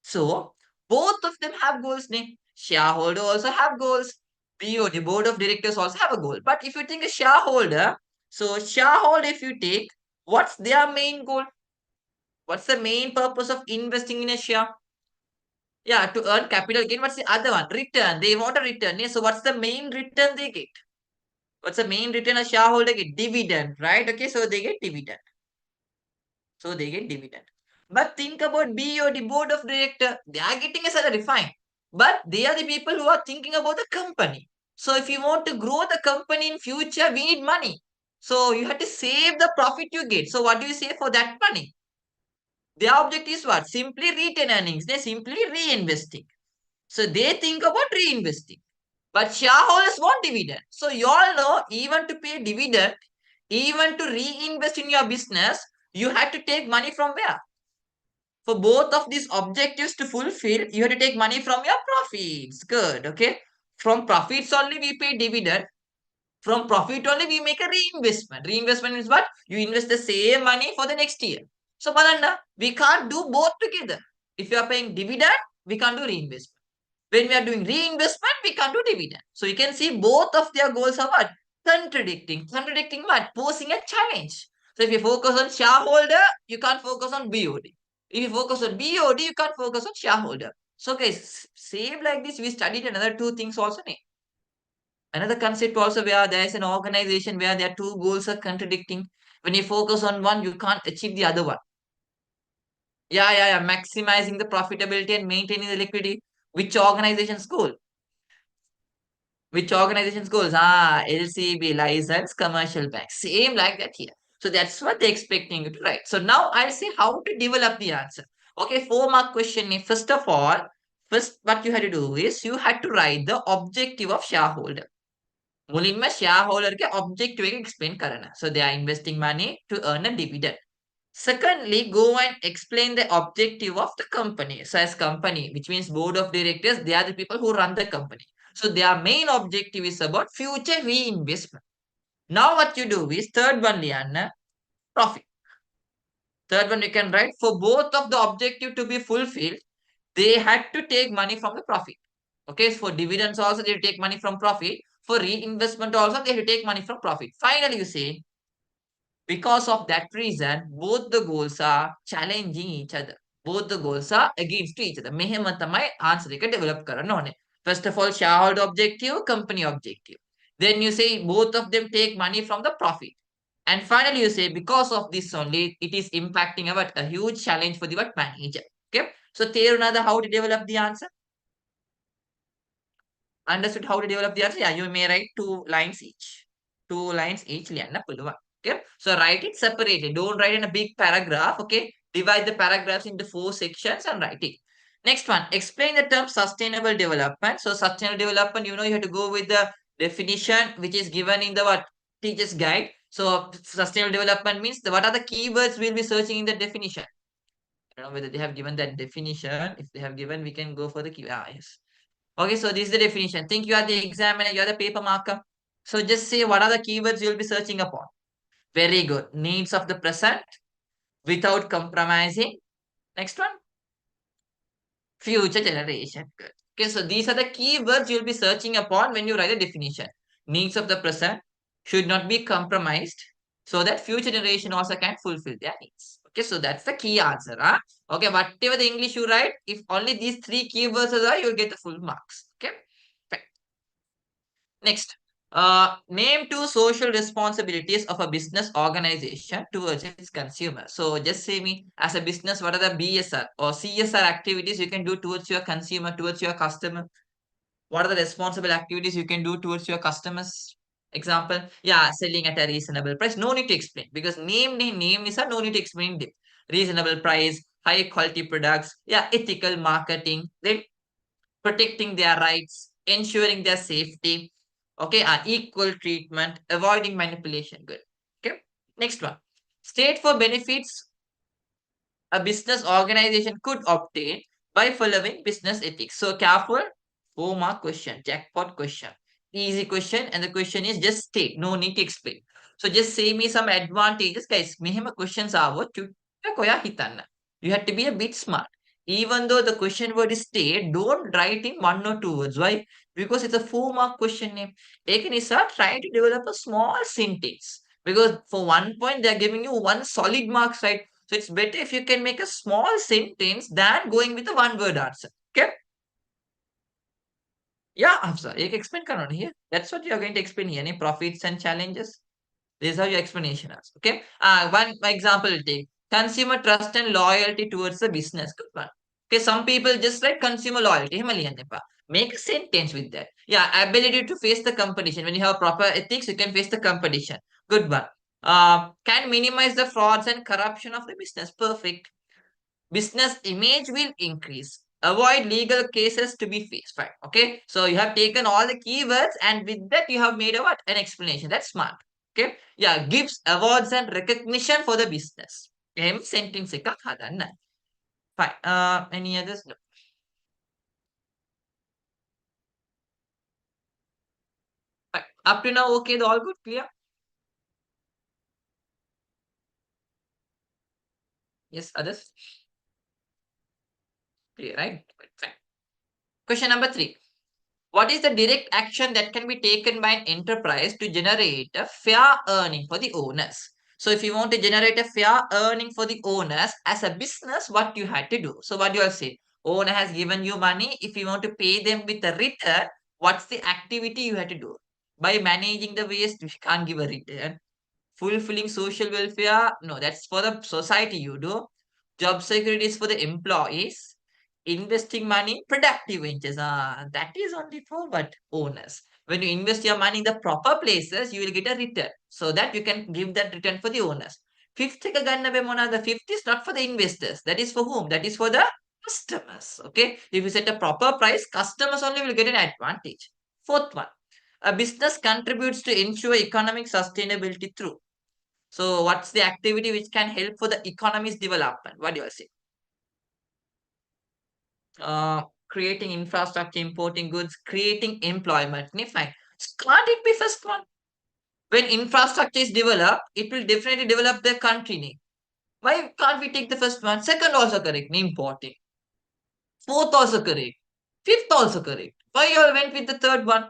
So both of them have goals. Ne? Shareholder also have goals. BOD, board of directors also have a goal. But if you think a shareholder, so shareholder, if you take, what's their main goal? What's the main purpose of investing in a share? Yeah, to earn capital gain. What's the other one? Return. They want a return. Yeah, so what's the main return they get? What's the main return a shareholder get? Dividend, right? Okay, so they get dividend. So they get dividend. But think about BOD, board of director. They are getting a salary, fine. But they are the people who are thinking about the company. So if you want to grow the company in future, we need money. So you have to save the profit you get. So what do you say for that money? Their object is what? Simply retain earnings. They simply reinvesting. So they think about reinvesting. But shareholders want dividend. So you all know, even to pay dividend, even to reinvest in your business, you have to take money from where? For both of these objectives to fulfill, you have to take money from your profits. Good. Okay. From profits only we pay dividend. From profit only, we make a reinvestment. Reinvestment is what? You invest the same money for the next year. So, Palanda, we can't do both together. If you are paying dividend, we can't do reinvestment. When we are doing reinvestment, we can't do dividend. So, you can see both of their goals are what? Contradicting. Contradicting what? Posing a challenge. So, if you focus on shareholder, you can't focus on BOD. If you focus on BOD, you can't focus on shareholder. So, guys, same like this, we studied another two things also. Another concept also where there is an organization where their two goals are contradicting. When you focus on one, you can't achieve the other one. Yeah. Maximizing the profitability and maintaining the liquidity. Which organization's goal? Which organization's goals? LCB, license, commercial bank. Same like that here. So that's what they're expecting you to write. So now I'll say how to develop the answer. Okay, 4 mark question. First of all, first what you had to do is you had to write the objective of shareholder. मुलिन्म shareholder के objective एक explain करना. So they are investing money to earn a dividend. Secondly, go and explain the objective of the company. So as company, which means board of directors, they are the people who run the company. So their main objective is about future reinvestment. Now what you do is third one, Liana, profit. Third one you can write for both of the objective to be fulfilled, they had to take money from the profit. Okay, so for dividends also they take money from profit. For reinvestment also they have to take money from profit. Finally, you say because of that reason, both the goals are challenging each other. Both the goals are against each other. මෙහෙම තමයි answer එක develop කරන්න ඕනේ. First of all, shareholder objective, company objective. Then you say both of them take money from the profit. And finally, you say because of this only, it is impacting about a huge challenge for the what manager. Okay. So, another how to develop the answer. Understood how to develop the answer? Yeah, you may write 2 lines each. 2 lines each. Okay. So write it separated. Don't write in a big paragraph. Okay. Divide the paragraphs into 4 sections and write it. Next one. Explain the term sustainable development. So sustainable development, you have to go with the definition which is given in the what teacher's guide. So sustainable development means what are the keywords we'll be searching in the definition. I don't know whether they have given that definition. If they have given, we can go for the key. Yes. Okay, so this is the definition. Think you are the examiner, you are the paper marker. So just say what are the keywords you'll be searching upon. Very good. Needs of the present without compromising. Next one. Future generation. Good. Okay, so these are the keywords you'll be searching upon when you write the definition. Needs of the present should not be compromised so that future generation also can fulfill their needs. Okay, so that's the key answer. Huh? Okay, whatever the English you write, if only these 3 keywords are there, you'll get the full marks. Okay. Next, name 2 social responsibilities of a business organization towards its consumer. So just say me as a business, what are the BSR or CSR activities you can do towards your consumer, towards your customer? What are the responsible activities you can do towards your customers? Example, yeah, selling at a reasonable price. No need to explain because name is a no need to explain it. Reasonable price, high quality products, yeah, ethical marketing, then protecting their rights, ensuring their safety, okay, and equal treatment, avoiding manipulation. Good. Okay. Next one. State for benefits a business organization could obtain by following business ethics. So careful. 4 mark question, jackpot question, easy question, and the question is just state. No need to explain. So just say me some advantages, guys. Mehema questions are what you have to be a bit smart. Even though the question word is state, don't write in 1 or 2 words. Why? Because it's a 4 mark question name. They can start trying to develop a small sentence. Because for 1 point, they're giving you one solid marks, right? So it's better if you can make a small sentence than going with a 1 word answer. Okay? Yeah, Afsa, एक explain करो here. That's what you are going to explain here. Any profits and challenges. This is how your explanation is. Okay. One example will take consumer trust and loyalty towards the business. Good one. Okay. Some people just write consumer loyalty. Make a sentence with that. Yeah. Ability to face the competition. When you have proper ethics, you can face the competition. Good one. Can minimize the frauds and corruption of the business. Perfect. Business image will increase. Avoid legal cases to be faced. Fine. Okay. So you have taken all the keywords and with that you have made a what? An explanation. That's smart. Okay. Yeah. Gives awards and recognition for the business. Sentence එක හදන්න. Fine. Any others? No. Fine. Up to now, okay, all good, clear? Yes, others? Clear, right? Fine. Question number three. What is the direct action that can be taken by an enterprise to generate a fair earning for the owners? So if you want to generate a fair earning for the owners as a business, what you had to do? So what do you all say? Owner has given you money. If you want to pay them with a return, what's the activity you had to do? By managing the waste, we can't give a return. Fulfilling social welfare, no, that's for the society you do. Job security is for the employees. Investing money, productive ventures, that is only for what owners. When you invest your money in the proper places, you will get a return so that you can give that return for the owners. Fifth එක ගන්න බෑ මොනවාද? Fifth is not for the investors. That is for whom? That is for the customers. Okay, if you set a proper price, customers only will get an advantage. Fourth one, a business contributes to ensure economic sustainability through. So what's the activity which can help for the economy's development? What do you say? Creating infrastructure, importing goods, creating employment. Fine. Can't it be first one? When infrastructure is developed, it will definitely develop the country. Why can't we take the first one? Second also correct. Importing. Fourth also correct. Fifth also correct. Why you all went with the third one?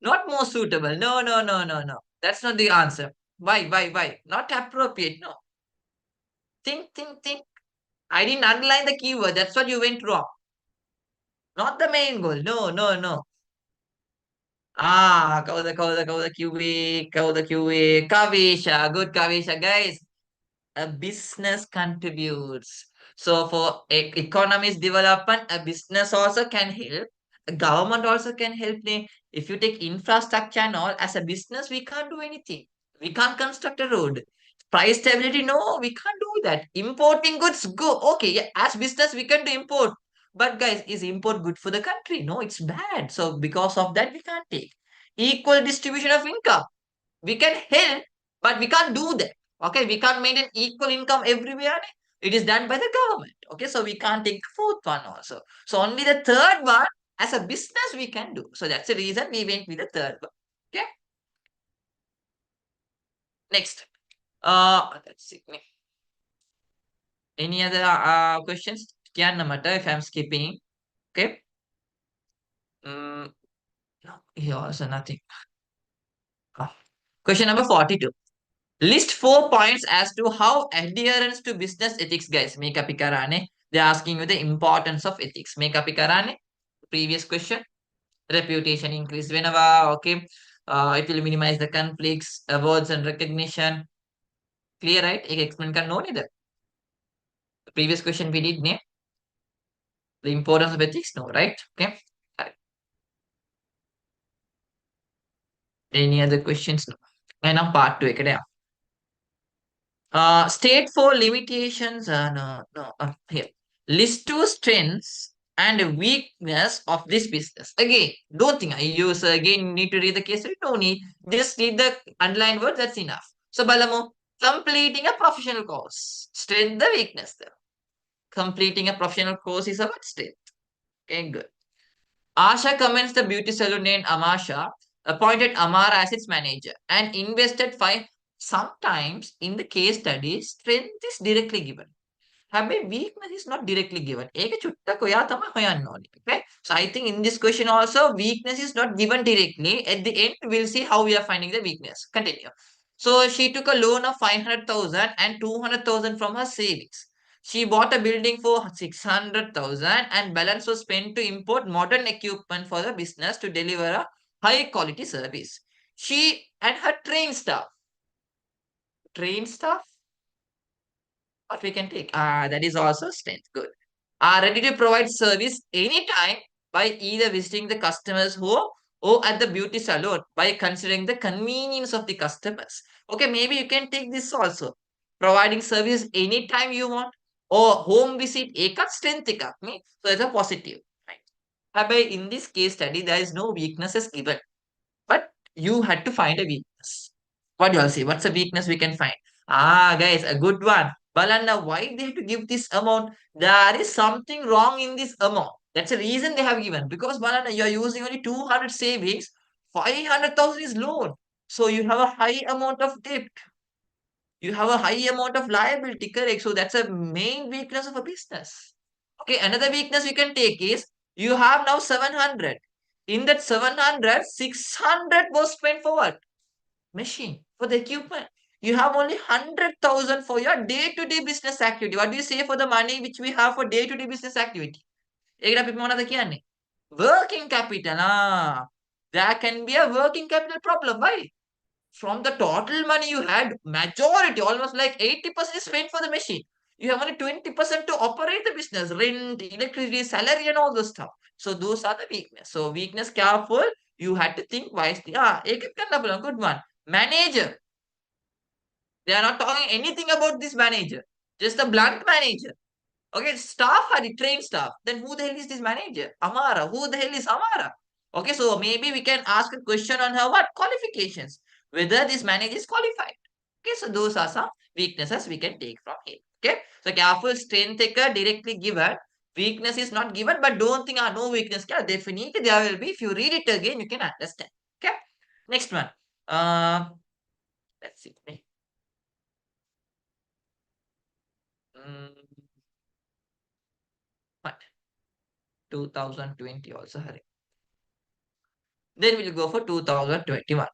Not more suitable. No, no, no, no, no. That's not the answer. Why, why? Not appropriate. No. Think, think, think. I didn't underline the keyword. That's what you went wrong. Not the main goal. No, no, no. Kau the QA, kau the QA. Kavisha, good Kavisha, guys. A business contributes. So for economy's development, a business also can help. A government also can help. If you take infrastructure and all, as a business, we can't do anything. We can't construct a road. Price stability, no, we can't do that. Importing goods, go. Okay, yeah, as business, we can do import. But guys, is import good for the country? No, it's bad. So because of that, we can't take. Equal distribution of income. We can help, but we can't do that. Okay, we can't maintain equal income everywhere. It is done by the government. Okay, so we can't take the fourth one also. So only the third one as a business we can do. So that's the reason we went with the third one. Okay, next. Let's see. Any other questions? Can no matter if I'm skipping. Okay. Mm, no, here also nothing. Ah. Question number 42. List 4 points as to how adherence to business ethics, guys. Make up karane. They're asking you the importance of ethics. Make up karane. Previous question. Reputation increase whenever. Okay. It will minimize the conflicts, awards, and recognition. Clear, right? एक explain का no neither. The previous question we did, ne? The importance of ethics, no, right? Okay. Correct. Any other questions? No. And now part two. Okay. State for limitations. No, no. Here. List two strengths and weakness of this business. Again, don't think I use again need to read the case study. No need. Just read the underlined word. That's enough. So Balamo, completing a professional course. Strength, the weakness there. Completing a professional course is about strength. Okay, good. Asha comments the beauty salon named Amasha, appointed Amara as its manager, and invested five. Sometimes in the case study, strength is directly given. Have weakness is not directly given. ඒක චුට්ටක් ඔයා තමයි හොයන්න ඕනේ. Okay? So I think in this question also, weakness is not given directly. At the end, we'll see how we are finding the weakness. Continue. So she took a loan of 500,000 and 200,000 from her savings. She bought a building for 600,000 and balance was spent to import modern equipment for the business to deliver a high quality service. She and her trained staff, what we can take? That is also strength. Good. Are ready to provide service anytime by either visiting the customer's home or at the beauty salon by considering the convenience of the customers. Okay, maybe you can take this also. Providing service anytime you want or home visit ekat strength එකක් නේ. So it's a positive. Right. හැබැයි in this case study there is no weaknesses given. But you had to find a weakness. What do you all say? What's a weakness we can find? Guys, a good one. Balanda, why they have to give this amount? There is something wrong in this amount. That's the reason they have given. Because Balana, you are using only 200 savings, 500,000 is loan. So you have a high amount of debt. You have a high amount of liability, correct? So that's a main weakness of a business. Okay, another weakness you can take is you have now 700. In that 700, 600 was spent for what? Machine, for the equipment. You have only 100,000 for your day-to-day business activity. What do you say for the money which we have for day-to-day business activity? Working capital. There can be a working capital problem. Why? From the total money you had, majority, almost like 80% is spent for the machine. You have only 20% to operate the business, rent, electricity, salary, and all those stuff. So those are the weakness. So weakness, careful. You had to think wisely. Good one. Manager. They are not talking anything about this manager. Just a blunt manager. Okay, staff are the trained staff. Then who the hell is this manager? Amara. Who the hell is Amara? Okay, so maybe we can ask a question on her what? Qualifications. Whether this manager is qualified. Okay, so those are some weaknesses we can take from here. Okay, so careful, strength taker directly given. Weakness is not given, but don't think no weakness. Yeah, definitely there will be. If you read it again, you can understand. Okay, next one. Let's see. Mm, what? 2020 also, Hari. Then we'll go for 2021.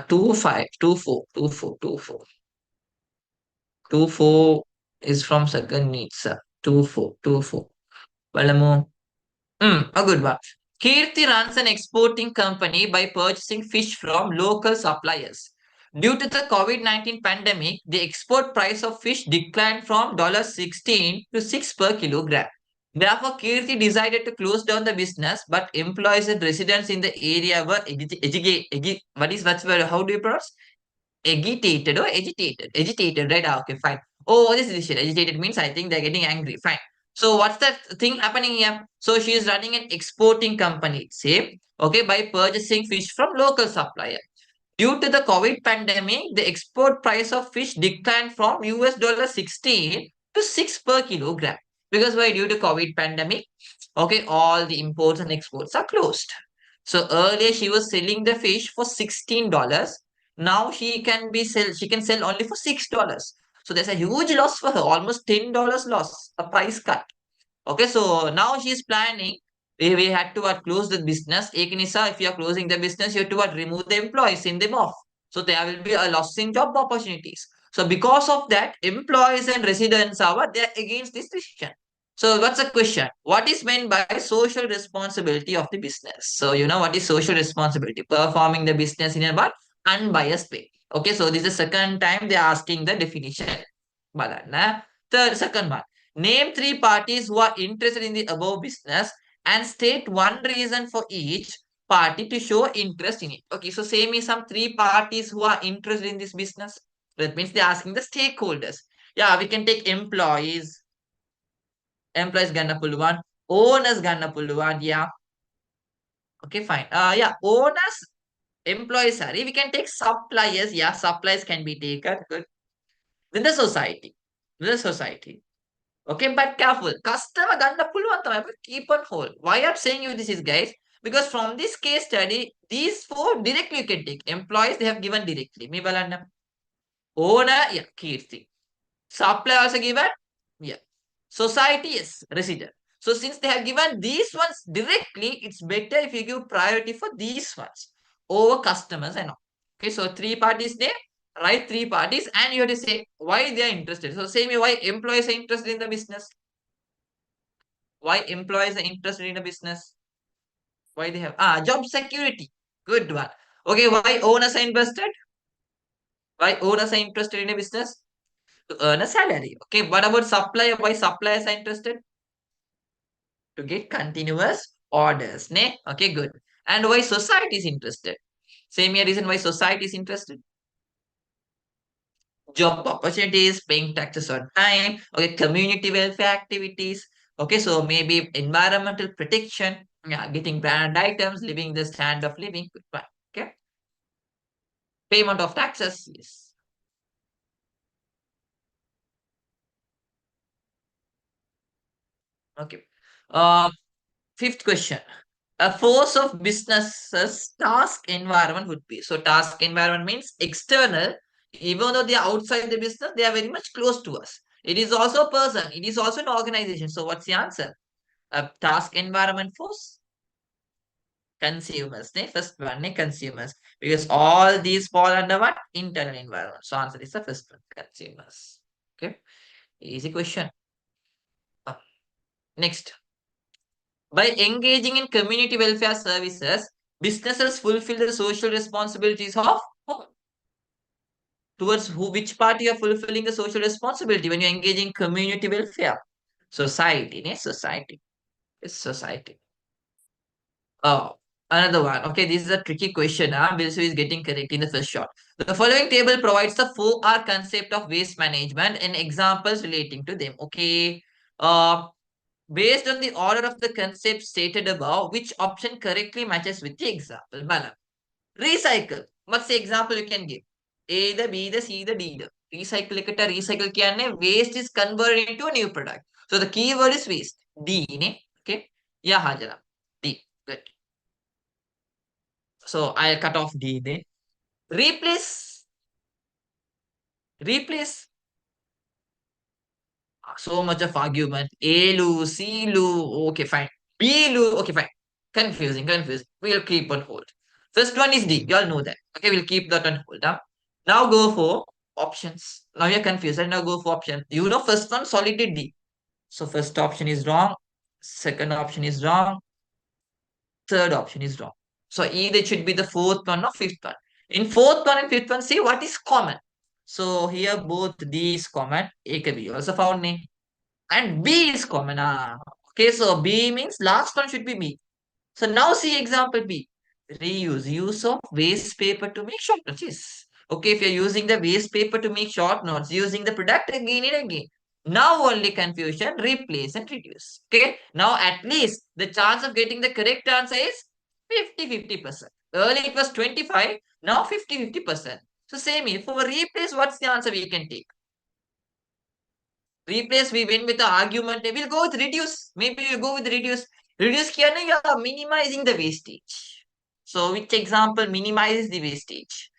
25, 24, 24, 24. 24 is from second Nitsa. 24, 24. Valamu. A good one. Kirti runs an exporting company by purchasing fish from local suppliers. Due to the COVID-19 pandemic, the export price of fish declined from $16 to 6 per kilogram. Therefore, Kirti decided to close down the business, but employees and residents in the area were how do you pronounce? Agitated or agitated? Agitated, right? Okay, fine. Oh, what is this shit? Agitated means I think they're getting angry. Fine. So what's that thing happening here? So she is running an exporting company, say, okay, by purchasing fish from local supplier. Due to the COVID pandemic, the export price of fish declined from $16 to 6 per kilogram. Because why? Due to COVID pandemic, okay, all the imports and exports are closed. So earlier she was selling the fish for $16. Now she can sell only for $6. So there's a huge loss for her, almost $10 loss, a price cut. Okay, so now she's planning. We had to close the business. Ekinisa, if you are closing the business, you have to remove the employees, send them off. So there will be a loss in job opportunities. So because of that, employees and residents are they're against this decision. So what's the question? What is meant by social responsibility of the business? So you know what is social responsibility? Performing the business in a what? Unbiased way. Okay, so this is the second time they're asking the definition. Balana. Third, second one. Name three parties who are interested in the above business and state one reason for each party to show interest in it. Okay, so say me some three parties who are interested in this business. That means they're asking the stakeholders. Yeah, we can take employees. Employees gonna pull one. Owners gonna pull one. Yeah. Okay, fine. Yeah, owners, employees, sorry. We can take suppliers. Yeah, suppliers can be taken. Good. Then the society. The society. Okay, but careful. Customer gonna pull one time, but keep on hold. Why I'm saying you this is, guys? Because from this case study, these four directly you can take. Employees, they have given directly. Me balanda. Owner, yeah, Kirti. Supply also given? Yeah. Society, yes, resident. So since they have given these ones directly, it's better if you give priority for these ones over customers and all. Okay, so three parties there, write three parties, and you have to say why they are interested. So say me why employees are interested in the business. Why employees are interested in a business? Why they have job security? Good one. Okay, why owners are invested? Why owners are interested in a business? To earn a salary. Okay, what about supplier? Why suppliers are interested? To get continuous orders. Ne? Okay, good. And why society is interested? Same here reason why society is interested. Job opportunities, paying taxes on time, okay, community welfare activities, okay, so maybe environmental protection, yeah, getting brand items, living the standard of living, goodbye. Okay, payment of taxes, yes. Okay. Uh, Fifth question. A force of businesses task environment would be. So task environment means external. Even though they are outside the business, they are very much close to us. It is also a person. It is also an organization. So what's the answer? A task environment force? Consumers. Ne? First one, ne? Consumers. Because all these fall under what? Internal environment. So answer is the first one. Consumers. Okay. Easy question. Uh, Next. By engaging in community welfare services, businesses fulfill the social responsibilities of whom? Towards who, which party are fulfilling the social responsibility when you're engaging in community welfare? Society, ne? Society. It's society. Oh, another one. Okay, this is a tricky question. Bilsu is getting correct in the first shot. The following table provides the 4R concept of waste management and examples relating to them. Okay. Uh, Based on the order of the concept stated above, which option correctly matches with the example? Bala. Recycle. What's the example you can give? A the B the C the D the. Recycle ekata recycle kyanne waste is converted into a new product. So the keyword is waste. D ne. Okay. Yeah, Hajara. D. Good. So I'll cut off D then. Replace. Replace. So much of argument. A lu, C lu. Okay, fine. B lu. Okay, fine. Confusing, confusing. We'll keep on hold. First one is D. You all know that. Okay, we'll keep that on hold. Huh? Now go for options. Now you're confused. And now go for option. You know, first one solidly D. So first option is wrong. Second option is wrong. Third option is wrong. So either it should be the fourth one or fifth one. In fourth one and fifth one, see what is common. So here both D is common. A can be also found name. And B is common. Okay, so B means last one should be B. So now see example B. Reuse. Use of waste paper to make short notes. Okay, if you're using the waste paper to make short notes, using the product again and again. Now only confusion, replace and reduce. Okay, now at least the chance of getting the correct answer is 50-50%. Earlier it was 25, now 50-50%. So same here, for replace, what's the answer we can take? Replace, we win with the argument. We'll go with reduce. Maybe we'll go with reduce. Reduce here, you are minimizing the wastage. So which example minimizes the wastage?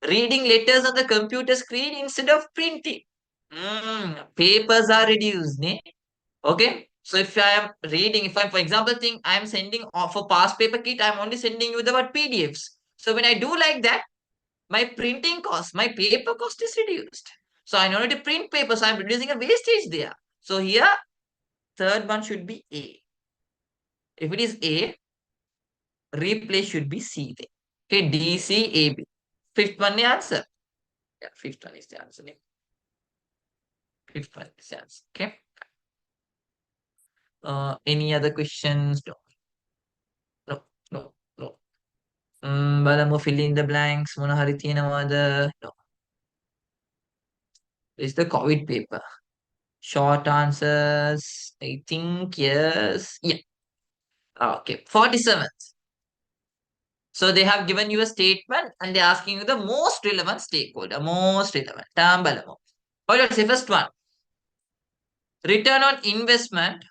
Reading letters on the computer screen instead of printing. Papers are reduced. Ne? Okay. So if I am reading, if I'm, for example, think I'm sending for past paper kit, I'm only sending you the what PDFs. So when I do like that, my printing cost, my paper cost is reduced. So I don't need to print paper, so I'm reducing a wastage there. So here, third one should be A. If it is A, replace should be C there. Okay, D, C, A, B. Fifth one the answer. Yeah, fifth one is the answer. Fifth one is the answer. Okay. Any other questions? No, no, no, no. බලමු fill in the blanks. මොන හරි තියෙනවද? No. It's the COVID paper. Short answers. I think yes. Yeah. Okay. 47. So they have given you a statement and they're asking you the most relevant stakeholder. Most relevant. Tambalamo. What let's say first one. Return on investment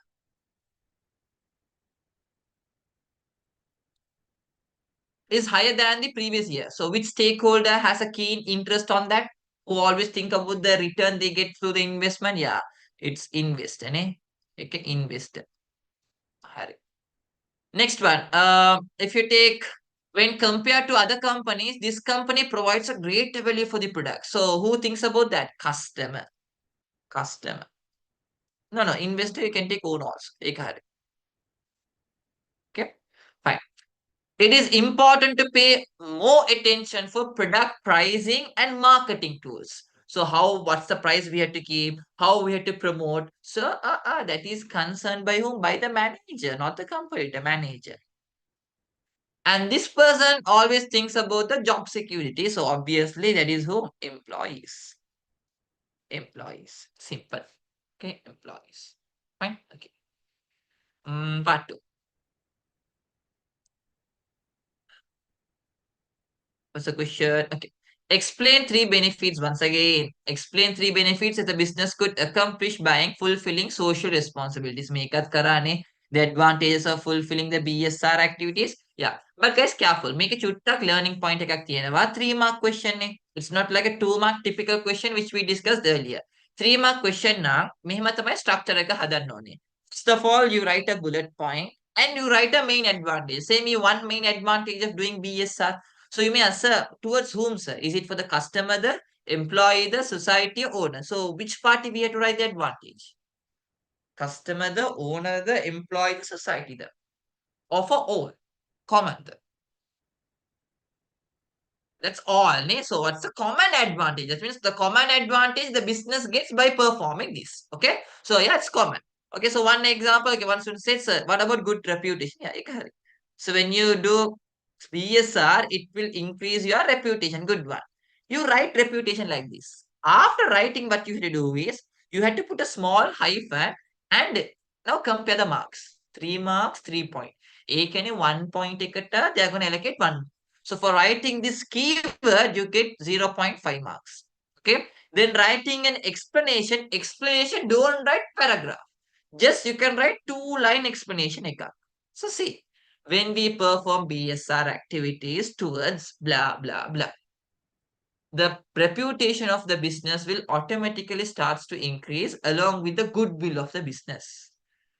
is higher than the previous year. So which stakeholder has a keen interest on that? Who always think about the return they get through the investment? Yeah, it's investor. Ne? Okay, investor. Hari. Next one. If you take when compared to other companies, this company provides a great value for the product. So who thinks about that? Customer. Customer. No, no, investor you can take own also. Ek hari. Okay, fine. It is important to pay more attention for product pricing and marketing tools. So how, what's the price we have to keep? How we have to promote? So that is concerned by whom? By the manager, not the company, the manager. And this person always thinks about the job security. So obviously that is who? Employees. Employees. Simple. Okay, employees. Fine. Okay. Part two. What's the question? Okay. Explain three benefits once again. Explain three benefits that the business could accomplish by fulfilling social responsibilities. Mekat karane the advantages of fulfilling the BSR activities. Yeah. But guys, careful. Make a chuttak learning point එකක් තියෙනවා. 3 mark question නේ. It's not like a 2 mark typical question which we discussed earlier. 3 mark question නම් මෙහෙම තමයි structure එක හදන්න ඕනේ. First of all, you write a bullet point and you write a main advantage. Say me one main advantage of doing BSR. So you may answer towards whom, sir? Is it for the customer, the employee, the society, or owner? So which party we have to write the advantage? Customer, the owner, the employee, the society, the or for all, common. That's all. Ne? So what's the common advantage? That means the common advantage the business gets by performing this. Okay. So yeah, it's common. Okay. So one example, okay, one student says, sir, what about good reputation? Yeah, correct. So when you do BSR, it will increase your reputation. Good one. You write reputation like this. After writing, what you have to do is you have to put a small hyphen and now compare the marks. 3 marks, 3 point. Can you 1 point? They are going to allocate one. So for writing this keyword, you get 0.5 marks. Okay. Then writing an explanation, don't write paragraph. Just you can write 2 line explanation. So see, when we perform BSR activities towards blah, blah, blah, the reputation of the business will automatically starts to increase along with the goodwill of the business.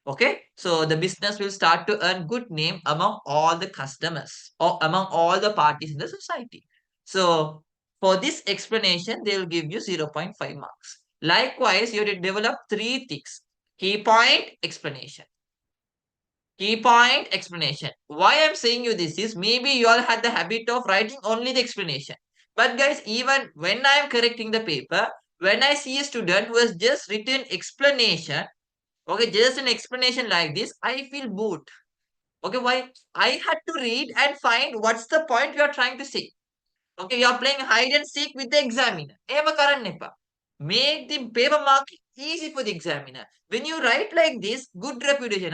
Okay, so the business will start to earn good name among all the customers or among all the parties in the society. So for this explanation, they will give you 0.5 marks. Likewise, you have to develop 3 things. Key point, explanation. Key point, explanation. Why I'm saying you this is maybe you all had the habit of writing only the explanation. But guys, even when I am correcting the paper, when I see a student who has just written explanation, okay, just an explanation like this, I feel bored. Okay, why? I had to read and find what's the point you are trying to say. Okay, you are playing hide and seek with the examiner. එහෙම කරන්න එපා. Make the paper mark easy for the examiner. When you write like this, good reputation.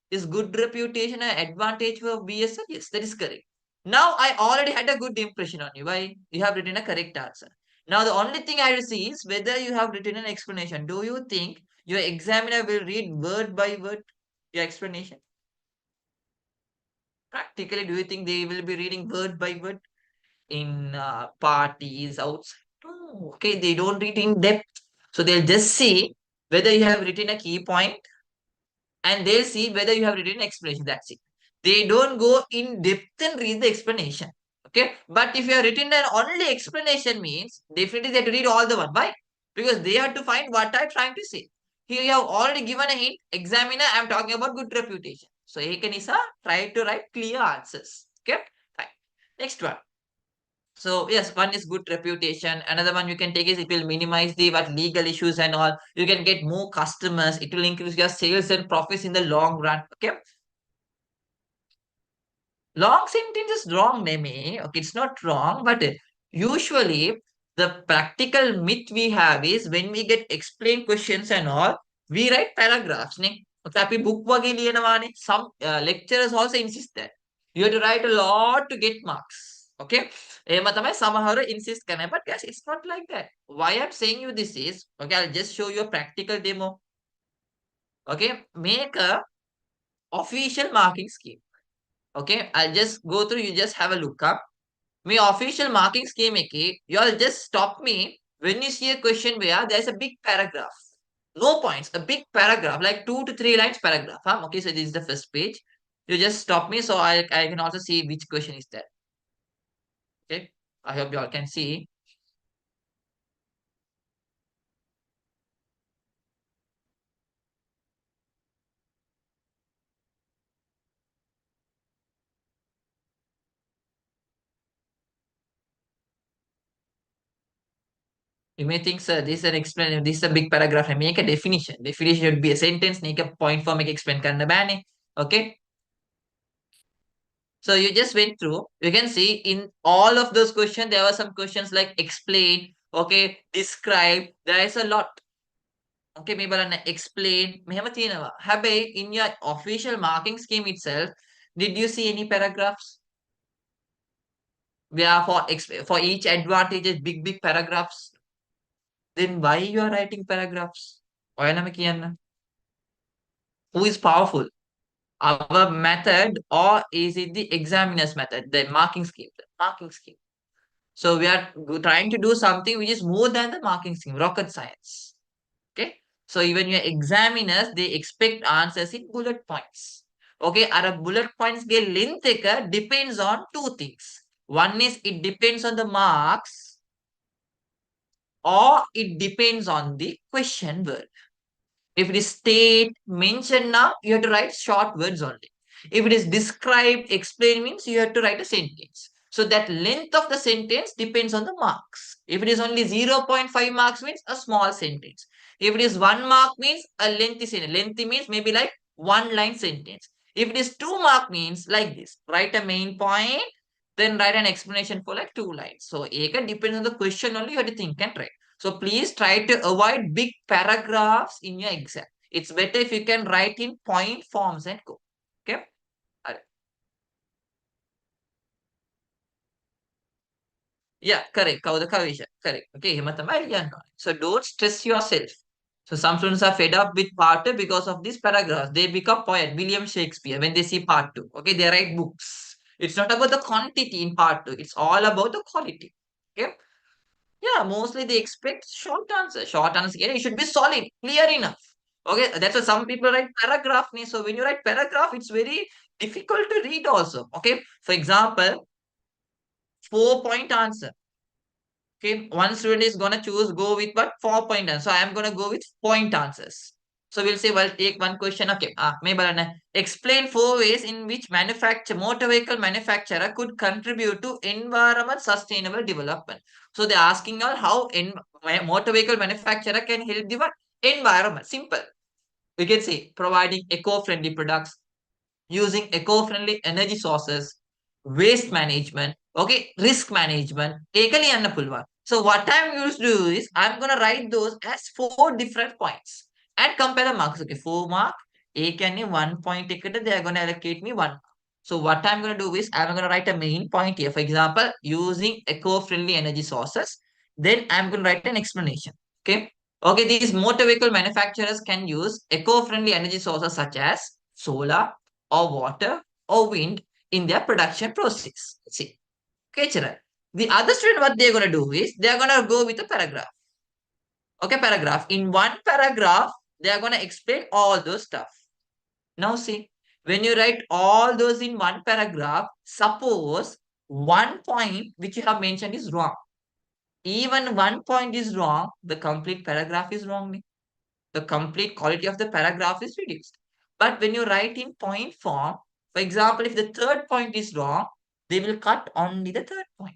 Is good reputation an advantage for BSR? Yes, that is correct. Now I already had a good impression on you. Why? You have written a correct answer. Now the only thing I will see is whether you have written an explanation. Do you think your examiner will read word by word your explanation? Practically, do you think they will be reading word by word? In parties outside. No, okay, they don't read in depth. So they'll just see whether you have written a key point and they'll see whether you have written an explanation. That's it. They don't go in depth and read the explanation. Okay. But if you have written an only explanation means definitely they have to read all the one. Why? Because they have to find what I'm trying to say. Here you have already given a hint. Examiner, I'm talking about good reputation. So Ekanisa, try to write clear answers. Okay. Fine. Next one. So yes, one is good reputation. Another one you can take is it will minimize the what legal issues and all. You can get more customers. It will increase your sales and profits in the long run. Okay. Long sentence is wrong, Neme. Okay, it's not wrong, but usually the practical myth we have is when we get explained questions and all, we write paragraphs. Ne? Okay, අපි book වගේ ලියනවානේ. Some lecturers also insist that you have to write a lot to get marks. Okay, එහෙම තමයි සමහර insist කරන්නේ. But guys, it's not like that. Why I'm saying you this is, okay, I'll just show you a practical demo. Okay, make a official marking scheme. Okay, I'll just go through, you just have a look up. My official marking scheme you all just stop me when you see a question where there's a big paragraph. No points, a big paragraph, like 2 to 3 lines paragraph. Okay, so this is the first page. You just stop me so I can also see which question is that. Okay, I hope you all can see. You may think, sir, this is an explain, this is a big paragraph. I make a definition. Definition should be a sentence, make a point for make explain karna bane. Okay. So you just went through. You can see in all of those questions, there were some questions like explain, okay, describe. There is a lot. Okay, maybe explain. මෙහෙම තියෙනවා. හැබැයි in your official marking scheme itself, did you see any paragraphs? We are for each advantages, big paragraphs. Then why you are writing paragraphs? ඔයාලම කියන්න. Who is powerful? Our method, or is it the examiner's method, the marking scheme? The marking scheme. So we are trying to do something which is more than the marking scheme, rocket science. Okay. So even your examiners, they expect answers in bullet points. Okay. Our bullet points get length depends on two things. One is it depends on the marks, or it depends on the question word. If it is state, mention now, you have to write short words only. If it is describe, explain means you have to write a sentence. So that length of the sentence depends on the marks. If it is only 0.5 marks means a small sentence. If it is 1 mark means a lengthy sentence. Lengthy means maybe like one line sentence. If it is 2 mark means like this. Write a main point, then write an explanation for like 2 lines. So it depends on the question only you have to think and write. So please try to avoid big paragraphs in your exam. It's better if you can write in point forms and go. Okay. Alright. Yeah, correct. Kauda Kavisha. Correct. Okay, so don't stress yourself. So some students are fed up with part two because of these paragraphs. They become poet, William Shakespeare, when they see part two. Okay, they write books. It's not about the quantity in part two. It's all about the quality. Okay. Yeah, mostly they expect short answer. Short answer, yeah, it should be solid, clear enough. Okay, that's why some people write paragraph. So when you write paragraph, it's very difficult to read also. Okay, for example, 4 point answer. Okay, one student is gonna choose go with what 4 point answer. So I am gonna go with point answers. So we'll say, well, take one question. Okay, maybe explain 4 ways in which motor vehicle manufacturer could contribute to environment sustainable development. So they're asking all how motor vehicle manufacturer can help the what? Environment. Simple. We can say providing eco-friendly products, using eco-friendly energy sources, waste management, okay, risk management. Ekali anna pulva. So what I'm going to do is I'm going to write those as 4 different points and compare the marks. Okay, 4 mark. Ekani 1 point eකට they are going to allocate me 1. So what I'm going to do is I'm going to write a main point here. For example, using eco-friendly energy sources. Then I'm going to write an explanation. Okay. Okay, these motor vehicle manufacturers can use eco-friendly energy sources such as solar, or water or wind in their production process. See, okay, children. The other student, what they're gonna do is they're gonna go with a paragraph. Okay, paragraph. In one paragraph, they're gonna explain all those stuff. Now see, when you write all those in one paragraph, suppose one point which you have mentioned is wrong. Even 1 point is wrong, the complete paragraph is wrong. The complete quality of the paragraph is reduced. But when you write in point form, for example, if the third point is wrong, they will cut only the third point.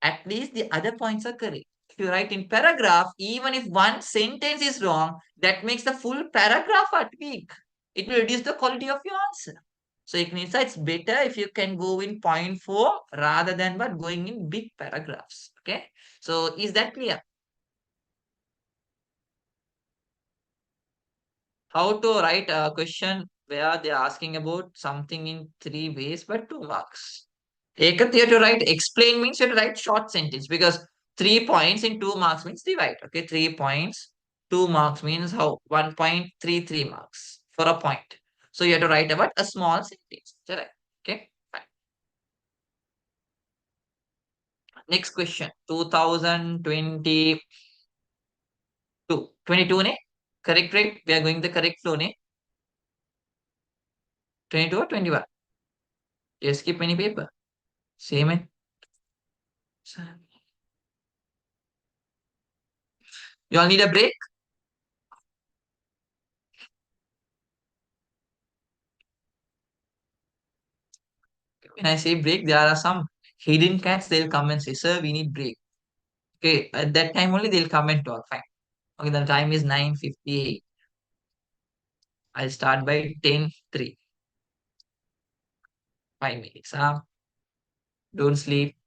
At least the other points are correct. If you write in paragraph, even if one sentence is wrong, that makes the full paragraph at weak. It will reduce the quality of your answer. So it's better if you can go in point four rather than but going in big paragraphs. Okay. So is that clear? How to write a question where they're asking about something in 3 ways but 2 marks. Ekath, you have to write explain means you have to write short sentence because 3 points in 2 marks means divide. Okay, 3 points, 2 marks means how 1.33 marks for a point. So you have to write about a small sentence. Correct. Okay, fine. Next question 2022. 22 ne? Correct, right? We are going the correct flow ne? 22 or 21? You skip any paper? Same it. You all need a break? When I say break, there are some hidden cats, they'll come and say, sir, we need break. Okay, at that time only they'll come and talk. Fine. Okay, the time is 9:58. I'll start by 10:03. 5 minutes. Don't sleep.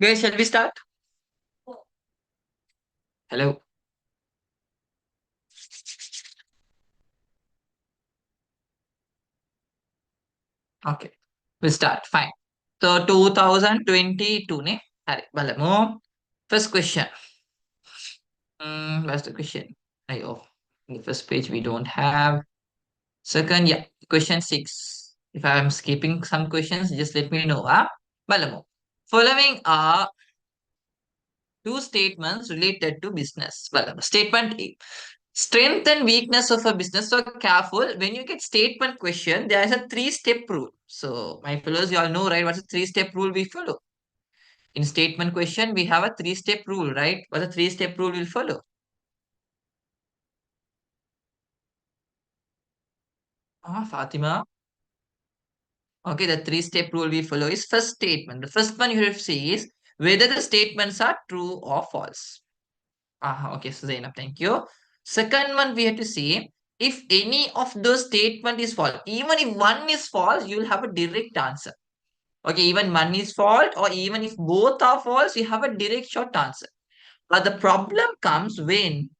Guys, shall we start? Hello. Okay. We'll start. Fine. So 2022 ne? Hari, balamu. First question. What's the question? Oh, the first page we don't have. Second, yeah, question 6. If I'm skipping some questions, just let me know. Balamu. Following are two statements related to business. Balamu. Statement A. Strength and weakness of a business. So careful. When you get statement question, there is a three-step rule. So my fellows, you all know, right? What's a three-step rule we follow? In statement question, we have a three-step rule, right? What's a three-step rule we'll follow? Fatima. Okay, the three-step rule we follow is first statement. The first one you have to see is whether the statements are true or false. Okay, so Zainab, thank you. Second one we have to see if any of those statement is false. Even if one is false, you will have a direct answer. Okay, even one is false or even if both are false, you have a direct short answer. But the problem comes when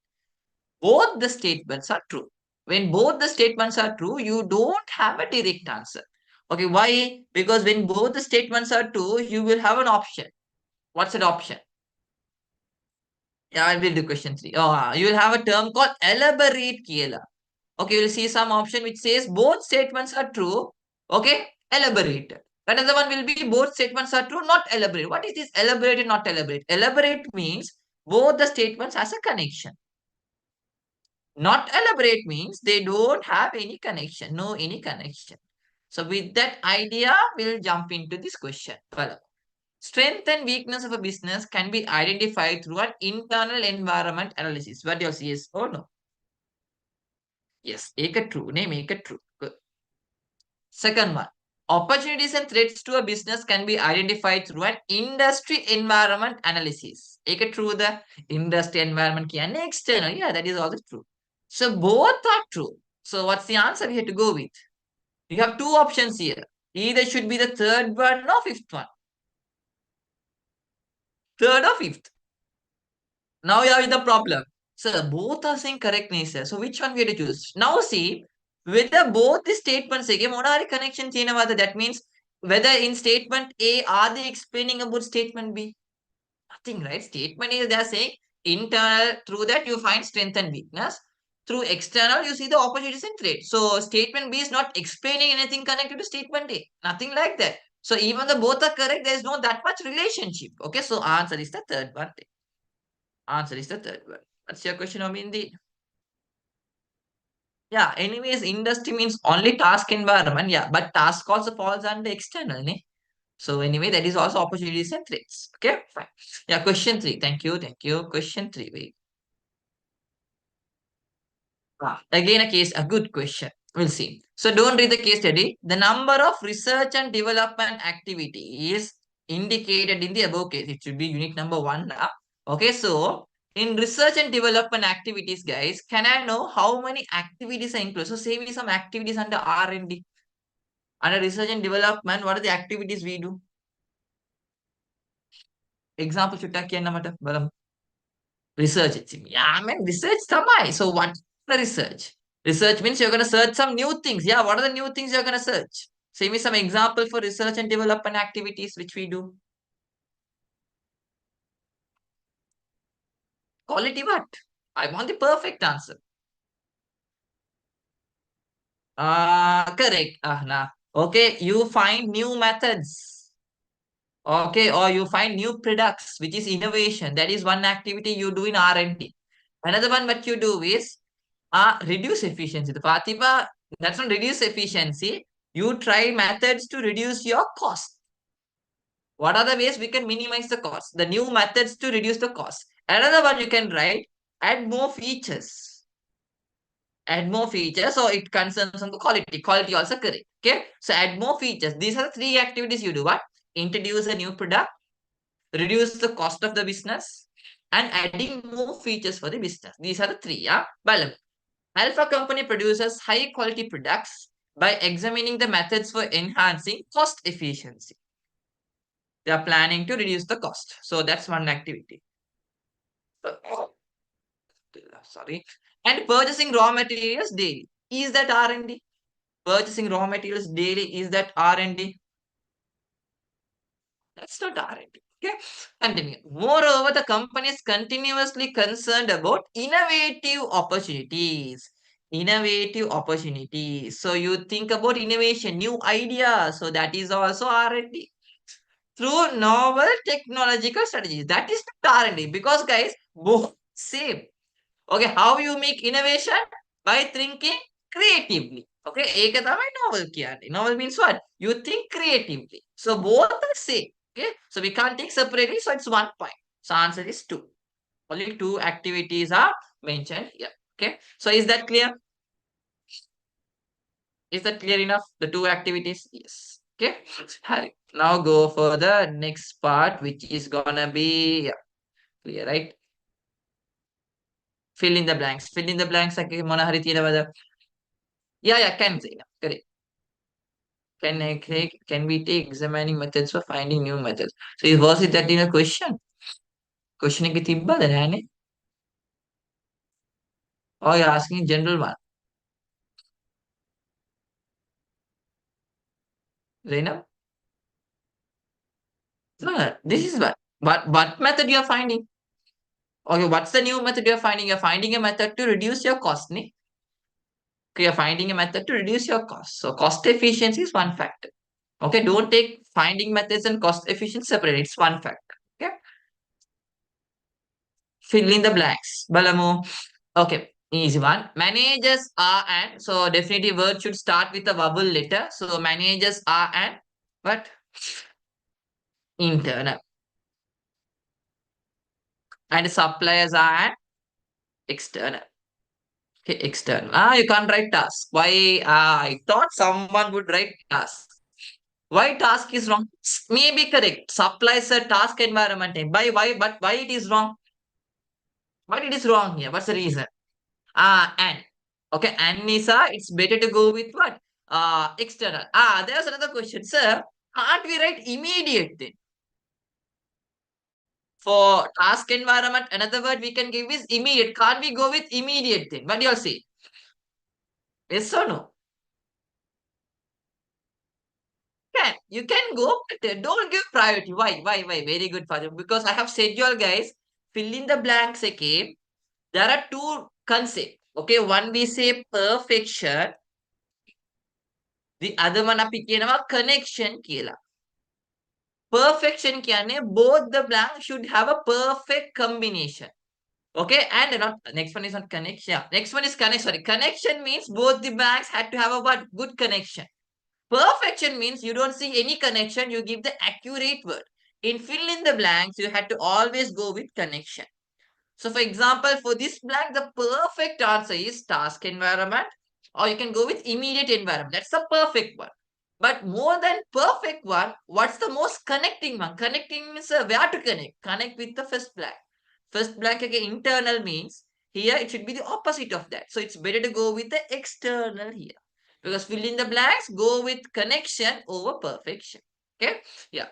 both the statements are true. When both the statements are true, you don't have a direct answer. Okay, why? Because when both the statements are true, you will have an option. What's that option? Yeah, I will do question 3. You will have a term called elaborate KLR. Okay, you'll see some option which says both statements are true. Okay, elaborate. Another one will be both statements are true, not elaborate. What is this elaborate and not elaborate? Elaborate means both the statements has a connection. Not elaborate means they don't have any connection, no any connection. So with that idea, we'll jump into this question. Well, strength and weakness of a business can be identified through an internal environment analysis. What do you see? Yes or no? Yes, make it true. Name make it true. Good. Second one. Opportunities and threats to a business can be identified through an industry environment analysis. Make it true the industry environment and external. Yeah, that is also true. So both are true. So what's the answer we have to go with? You have two options here. Either should be the third one or fifth one. Third or fifth. Now you have the problem. So both are saying correct nature. So which one we have to choose? Now see whether both the statements again monari connection chenavada. That means whether in statement A are they explaining about statement B? Nothing, right? Statement is they are saying internal through that you find strength and weakness. Through external, you see the opportunities and threats. So statement B is not explaining anything connected to statement A. Nothing like that. So even the both are correct, there is no that much relationship. Okay, so answer is the third one. Answer is the third one. What's your question, Omindi? Yeah, anyways, industry means only task environment. Yeah, but task also falls under external. Ne? So anyway, that is also opportunities and threats. Okay, fine. Yeah, question 3. Thank you. Thank you. Question 3. Wait. Again, a good question. We'll see. So don't read the case study. The number of research and development activities indicated in the above case. It should be unit number 1 now. Okay, so in research and development activities, guys, can I know how many activities are included? So say me some activities under R&D. Under research and development, what are the activities we do? Example, chutaki annamata balam. Research. Yeah, I mean research samai. So what the research? Research means you're gonna search some new things. Yeah, what are the new things you're gonna search? Say me some example for research and development activities which we do. Quality what? I want the perfect answer. Correct. Nah. Okay, you find new methods. Okay, or you find new products, which is innovation. That is one activity you do in R&D. Another one what you do is reduce efficiency. The Fatima, that's not reduce efficiency. You try methods to reduce your cost. What are the ways we can minimize the cost? The new methods to reduce the cost. Another one you can write, add more features. Add more features, so it concerns on the quality. Quality also correct. Okay, so add more features. These are the three activities you do. What? Introduce a new product, reduce the cost of the business, and adding more features for the business. These are the three. Yeah, Balam. Alpha company produces high quality products by examining the methods for enhancing cost efficiency. They are planning to reduce the cost. So that's one activity. Uh, Sorry. And purchasing raw materials daily. Is that R&D? Purchasing raw materials daily, is that R&D? That's not R&D. Okay. Continue. Moreover, the company is continuously concerned about innovative opportunities. Innovative opportunities. So you think about innovation, new ideas. So that is also R&D. Through novel technological strategies. That is not R&D, because guys, both same. Okay, how you make innovation? By thinking creatively. Okay, एक තමයි novel කියන්නේ. Novel means what? You think creatively. So both are same. Okay, so we can't take separately. So it's 1 point. So answer is 2. Only 2 activities are mentioned here. Okay, so is that clear? Is that clear enough? The 2 activities? Yes. Okay. Hari. Now go for the next part, which is gonna be, yeah, clear, right? Fill in the blanks. Fill in the blanks. Okay, මොන හරි තියෙනවද? Yeah, can say. Yeah, correct. Can we take examining methods for finding new methods? So was it that in a question? Question එක තිබ්බද නෑනේ? Or you're asking general one? Zainab? No, this is what method you're finding? Okay, what's the new method you're finding? You're finding a method to reduce your cost, ne? Okay, you're finding a method to reduce your cost. So cost efficiency is one factor. Okay, don't take finding methods and cost efficiency separate. It's one factor. Okay, fill in the blanks. Balamu. Okay, easy one. Managers are and so definitely word should start with a vowel letter. So managers are and what? Internal. And suppliers are and external. Okay, external. You can't write task. Why? I thought someone would write task. Why task is wrong? Maybe correct. Supplies a task environment. Why? But why it is wrong? Why it is wrong here? What's the reason? And okay, and Nisa, it's better to go with what? External. There's another question, sir. Can't we write immediate then? For task environment, another word we can give is immediate. Can't we go with immediate then? What do you all say? Yes or no? You can go, but don't give priority. Why? Very good, Father. Because I have said you all guys, fill in the blanks again. There are two concepts. Okay, one we say perfection, the other one අපි කියනවා connection කියලා. Perfection කියන්නේ both the blank should have a perfect combination. Okay, and not next one is not connection. Yeah, next one is connection. Sorry, connection means both the blanks had to have a what? Good connection. Perfection means you don't see any connection, you give the accurate word. In fill in the blanks, you had to always go with connection. So for example, for this blank, the perfect answer is task environment, or you can go with immediate environment. That's the perfect one. But more than perfect one, what's the most connecting one? Connecting means where to connect. Connect with the first blank. First blank again, internal means here it should be the opposite of that. So it's better to go with the external here. Because fill in the blanks, go with connection over perfection. Okay? Yeah.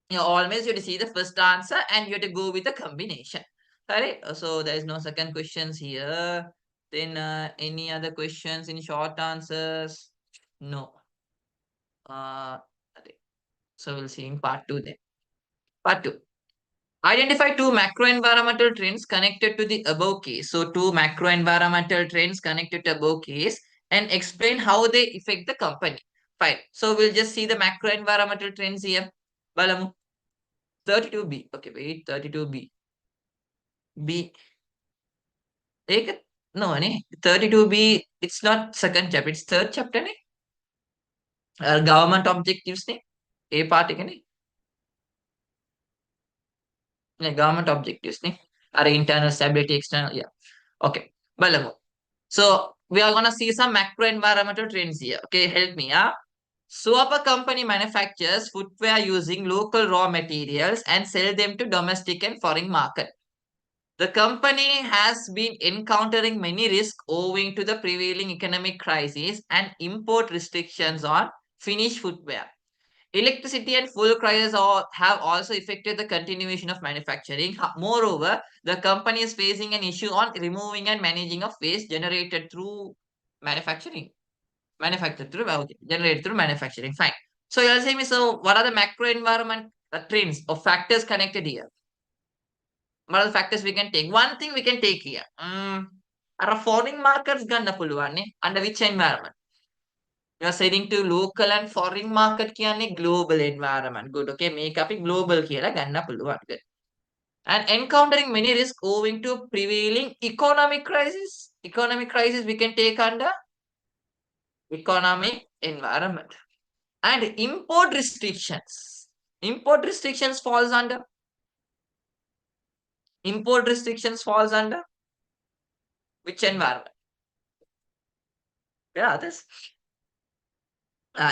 You always you have to see the first answer and you have to go with the combination. Alright, so there is no second questions here. Then any other questions in short answers? No. Okay. So we'll see in part 2 then. Part 2. Identify 2 macro environmental trends connected to the above case. So 2 macro environmental trends connected to above case and explain how they affect the company. Fine. So we'll just see the macro environmental trends here. Balamu. 32B. Okay, wait. 32B. B. No, ne? 32B, it's not second chapter, it's third chapter, ne? Government objectives, ne? A part, ne? Government objectives, ne? Are internal stability, external, yeah. Okay, Balamu. So, we are gonna see some macro environmental trends here. Okay, help me, yeah? So, a company manufactures footwear using local raw materials and sell them to domestic and foreign market. The company has been encountering many risks owing to the prevailing economic crisis and import restrictions on Finnish footwear. Electricity and fuel crisis have also affected the continuation of manufacturing. Moreover, the company is facing an issue on removing and managing of waste generated through manufacturing. Manufactured through, okay, generated through manufacturing. Fine. So you're saying me, so what are the macro environment trends or factors connected here? What are the factors we can take? One thing we can take here. Are foreign markets gonna පුළුවන් under which environment? You are selling to local and foreign market කියන්නේ global environment. Good. Okay. මේක අපි global කියලා ගන්න පුළුවන්. Good. And encountering many risks owing to prevailing economic crisis. Economic crisis we can take under economic environment. And import restrictions. Import restrictions falls under. Import restrictions falls under which environment? Yeah, this.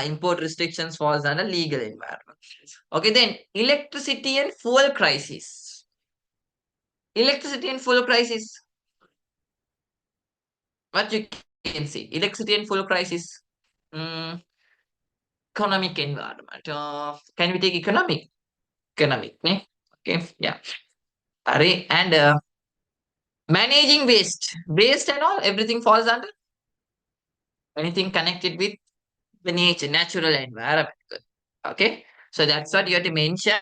Import restrictions falls under legal environment. Okay, then electricity and fuel crisis. Electricity and fuel crisis. What you can see? Electricity and fuel crisis. Mm, economic environment. Can we take economic? Economic. Okay, yeah. And managing waste. Waste and all, everything falls under anything connected with the nature, natural environment. Good. Okay, so that's what you have to mention,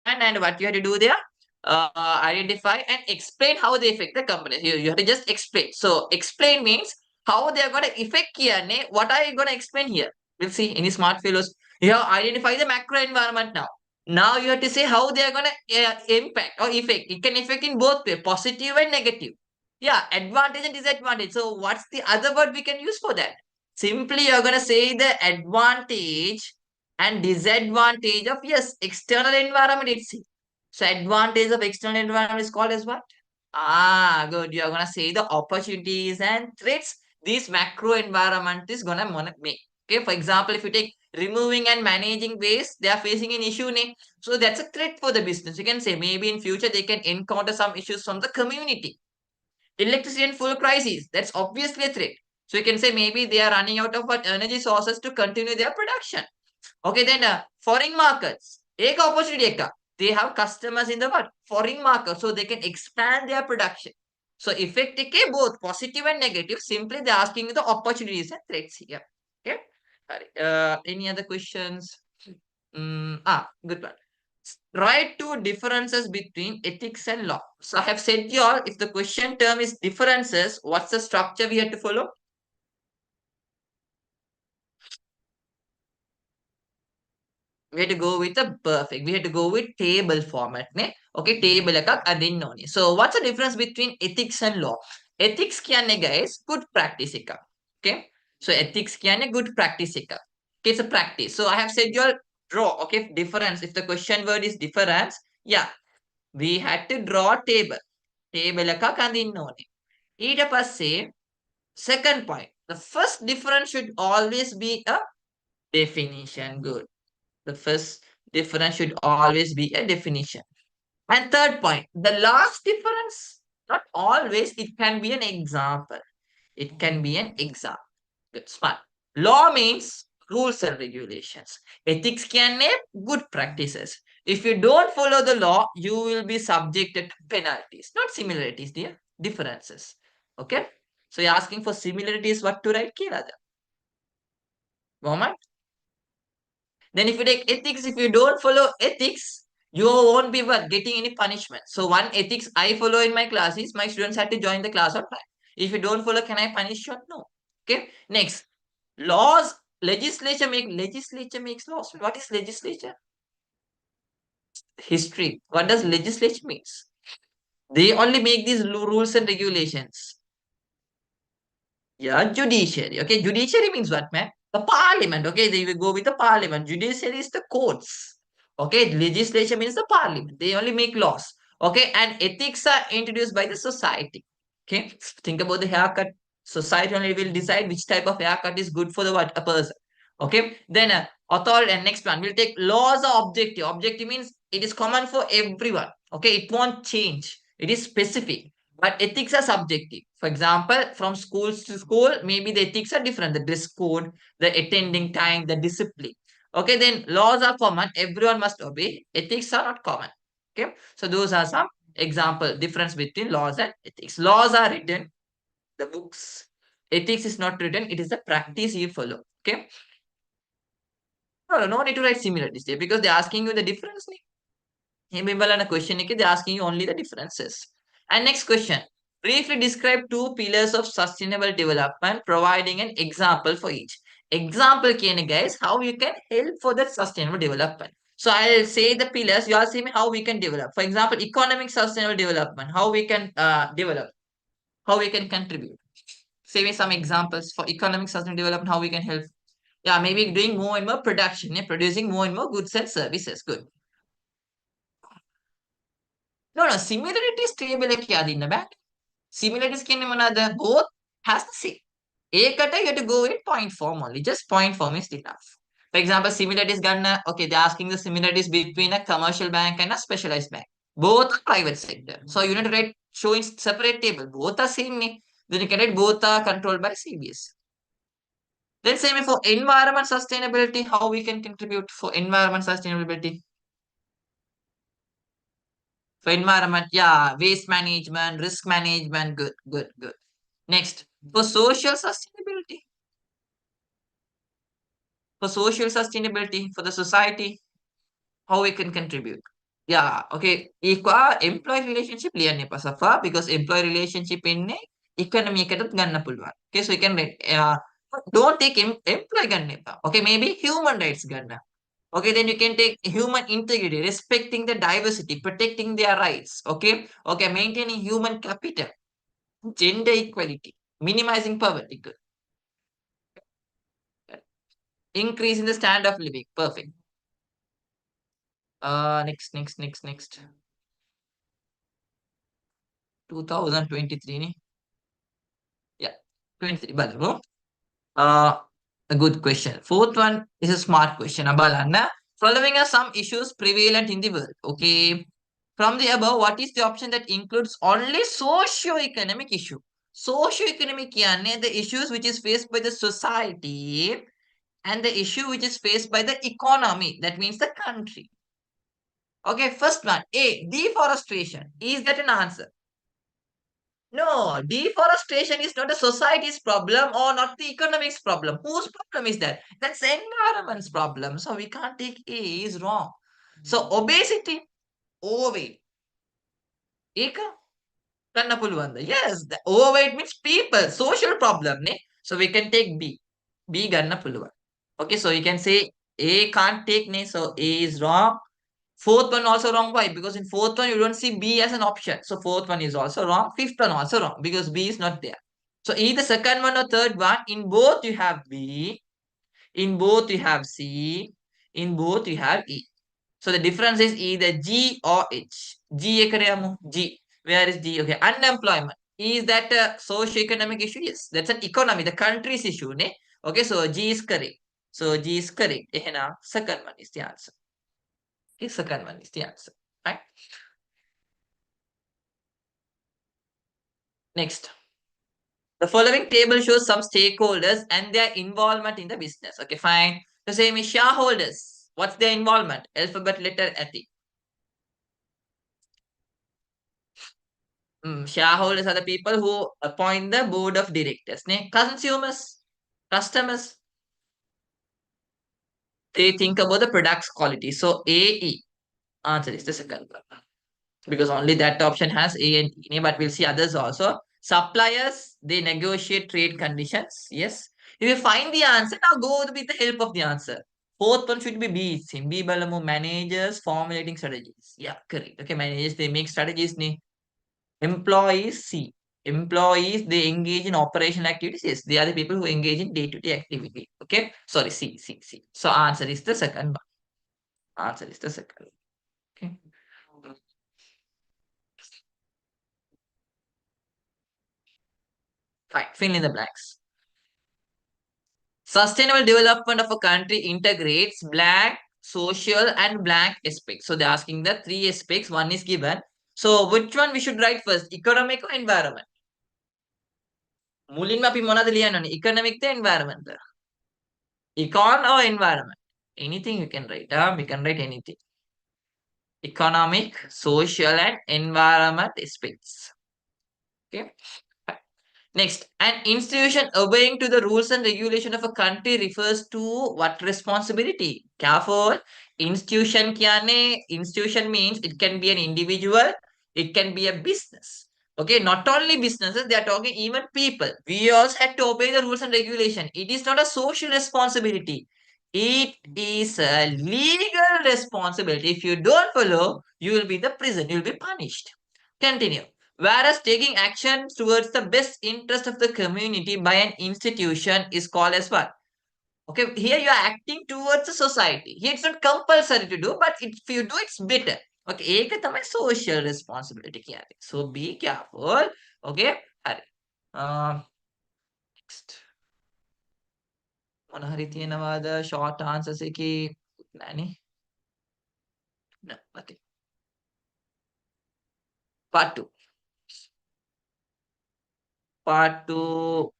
and what you have to do there, identify and explain how they affect the company. You have to just explain. So explain means how they are going to affect here. What are you going to explain here? We'll see. Any smart fellows, you have identify the macro environment now. Now you have to say how they are going to impact or affect. It can affect in both way, positive and negative. Yeah, advantage and disadvantage. So what's the other word we can use for that? Simply you're going to say the advantage and disadvantage of, yes, external environment itself. So advantage of external environment is called as what? Good. You're going to say the opportunities and threats this macro environment is going to make. Okay, for example, if you take removing and managing waste, they are facing an issue. So that's a threat for the business. You can say maybe in future they can encounter some issues from the community. Electricity and fuel crisis, that's obviously a threat. So you can say maybe they are running out of what energy sources to continue their production. Okay, then foreign markets. Ek opportunity ekka. They have customers in the what? Foreign market, so they can expand their production. So effect both positive and negative. Simply they're asking you the opportunities and threats here. Okay. Any other questions? Good one. Write two differences between ethics and law. So I have said you all, if the question term is differences, what's the structure we have to follow? We have to go with a perfect. We have to go with table format. Okay, table එකක් අදින්න ඕනේ. So what's the difference between ethics and law? Ethics කියන්නේ guys good practice එකක්. Okay, so ethics කියන්නේ good practice එකක්. Okay, it's a practice. So I have said you all draw. Okay, difference. If the question word is difference, yeah, we had to draw a table. Table එකක් අදින්න ඕනේ. ඊට පස්සේ second point. The first difference should always be a definition. Good. The first difference should always be a definition. And third point, the last difference, not always, it can be an example. It can be an example. Good, smart. Law means rules and regulations. Ethics can name good practices. If you don't follow the law, you will be subjected to penalties. Not similarities, dear. Differences. Okay? So you're asking for similarities, what to write? Moment. Then if you take ethics, if you don't follow ethics, you won't be getting any punishment. So one ethics I follow in my class is my students had to join the class on time. If you don't follow, can I punish you? No. Okay. Next, laws. Legislature makes laws. What is legislature? History. What does legislature means? They only make these rules and regulations. Yeah, judiciary. Okay, judiciary means what, man? The parliament. Okay, they will go with the parliament. Judiciary is the courts. Okay, legislature means the parliament. They only make laws. Okay, and ethics are introduced by the society. Okay, think about the haircut. Society only will decide which type of haircut is good for the what a person. Okay, then authority and next one we'll take laws are objective. Objective means it is common for everyone. Okay, it won't change. It is specific. But ethics are subjective. For example, from schools to school, maybe the ethics are different. The dress code, the attending time, the discipline. Okay, then laws are common. Everyone must obey. Ethics are not common. Okay, so those are some example difference between laws and ethics. Laws are written, the books. Ethics is not written. It is the practice you follow. Okay, no need to write similarities there because they're asking you the difference. Himibal question they're asking you only the differences. And next question. Briefly describe two pillars of sustainable development, providing an example for each. Example can guys how you can help for that sustainable development. So I'll say the pillars, you all see me how we can develop. For example, economic sustainable development, how we can develop, how we can contribute. Say me some examples for economic sustainable development, how we can help. Yeah, maybe doing more and more production, yeah, producing more and more goods and services. Good. No, similarities තියබල කියන්න බෑ. Similarities කියන්නේ මොනවාද? Both has the same. ඒකට you have to go with point form only. Just point form is enough. For example, similarities ගන්න, okay, they're asking the similarities between a commercial bank and a specialized bank. Both are private sector. So you need to write showing separate table. Both are same. Then you can write both are controlled by CBS. Then same for environment sustainability, how we can contribute for environment sustainability. For environment, yeah, waste management, risk management, good, good, good. Next, for social sustainability, for the society, how we can contribute. Yeah, okay. Equal employee relationship liyan pa safa because employee relationship in economy එකටත් ගන්න පුළුවන්. Okay, so you can don't take employee ගන්න එපා. Okay, maybe human rights ගන්න. Okay, then you can take human integrity, respecting the diversity, protecting their rights. Okay, okay, maintaining human capital, gender equality, minimizing poverty, good. Increasing the standard of living, perfect. Next. 2023 ni? Yeah, 23 බලමු. A good question. Fourth one is a smart question. Abalana. Following are some issues prevalent in the world. Okay. From the above, what is the option that includes only socio-economic issue? Socio-economic කියන්නේ the issues which is faced by the society and the issue which is faced by the economy. That means the country. Okay, first one. A. Deforestation. Is that an answer? No, deforestation is not a society's problem or not the economics problem. Whose problem is that? That's the environment's problem. So we can't take A is wrong. So obesity, overweight. Eka? Kanna puluwanda. Yes, the overweight means people, social problem. Ne? So we can take B. B ganna puluwan. Okay, so you can say A can't take ne. So A is wrong. Fourth one also wrong. Why? Because in fourth one, you don't see B as an option. So fourth one is also wrong. Fifth one also wrong because B is not there. So either second one or third one, in both you have B, in both you have C, in both you have E. So the difference is either G or H. G ekarayamu. G. Where is G? Okay. Unemployment. Is that a socio-economic issue? Yes. That's an economy, the country's issue. Ne? Okay. So G is correct. So G is correct. Ehena, second one is the answer. Okay. Second one is the answer. Right? Next. The following table shows some stakeholders and their involvement in the business. Okay, fine. The same is shareholders. What's their involvement? Alphabet letter T. Shareholders are the people who appoint the board of directors. Consumers, customers, they think about the product's quality. So AE. Answer is the second one. Because only that option has A and E, but we'll see others also. Suppliers, they negotiate trade conditions. Yes. If you find the answer, now go with the help of the answer. Fourth one should be B. B balamu managers formulating strategies. Yeah, correct. Okay, managers, they make strategies. Employees, C. Employees, they engage in operational activities. Yes, they are the people who engage in day-to-day activity. Okay. Sorry, C. So answer is the second one. Answer is the second. Okay. Fine. Fill in the blanks. Sustainable development of a country integrates blank, social, and blank aspects. So they're asking the three aspects. One is given. So which one we should write first? Economic or environment? මුලින්ම අපි මොනවද ලියන්න ඕනේ? Economic the environment the? Econ or environment? Anything you can write. We can write anything. Economic, social, and environment aspects. Okay. Next, an institution obeying to the rules and regulation of a country refers to what responsibility? Careful. Institution means it can be an individual, it can be a business. Okay, not only businesses, they are talking even people. We also have to obey the rules and regulation. It is not a social responsibility. It is a legal responsibility. If you don't follow, you will be the prison. You will be punished. Continue. Whereas taking action towards the best interest of the community by an institution is called as what? Okay, here you are acting towards the society. Here it's not compulsory to do, but if you do, it's better. Okay, ඒක තමයි social responsibility කියන්නේ. So be careful. Okay, හරි. Next. මොන හරි තියෙනවාද short answers එකේ නෑනේ. No, nothing. Part 2. Part 2.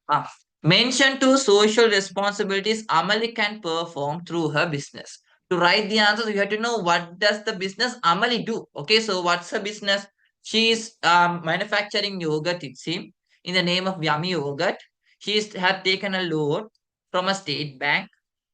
Mention two social responsibilities Amali can perform through her business. To write the answers, you have to know what does the business Amali do. Okay, so what's her business? She's manufacturing yogurt, it seems, in the name of Yummy Yogurt. She's had taken a loan from a state bank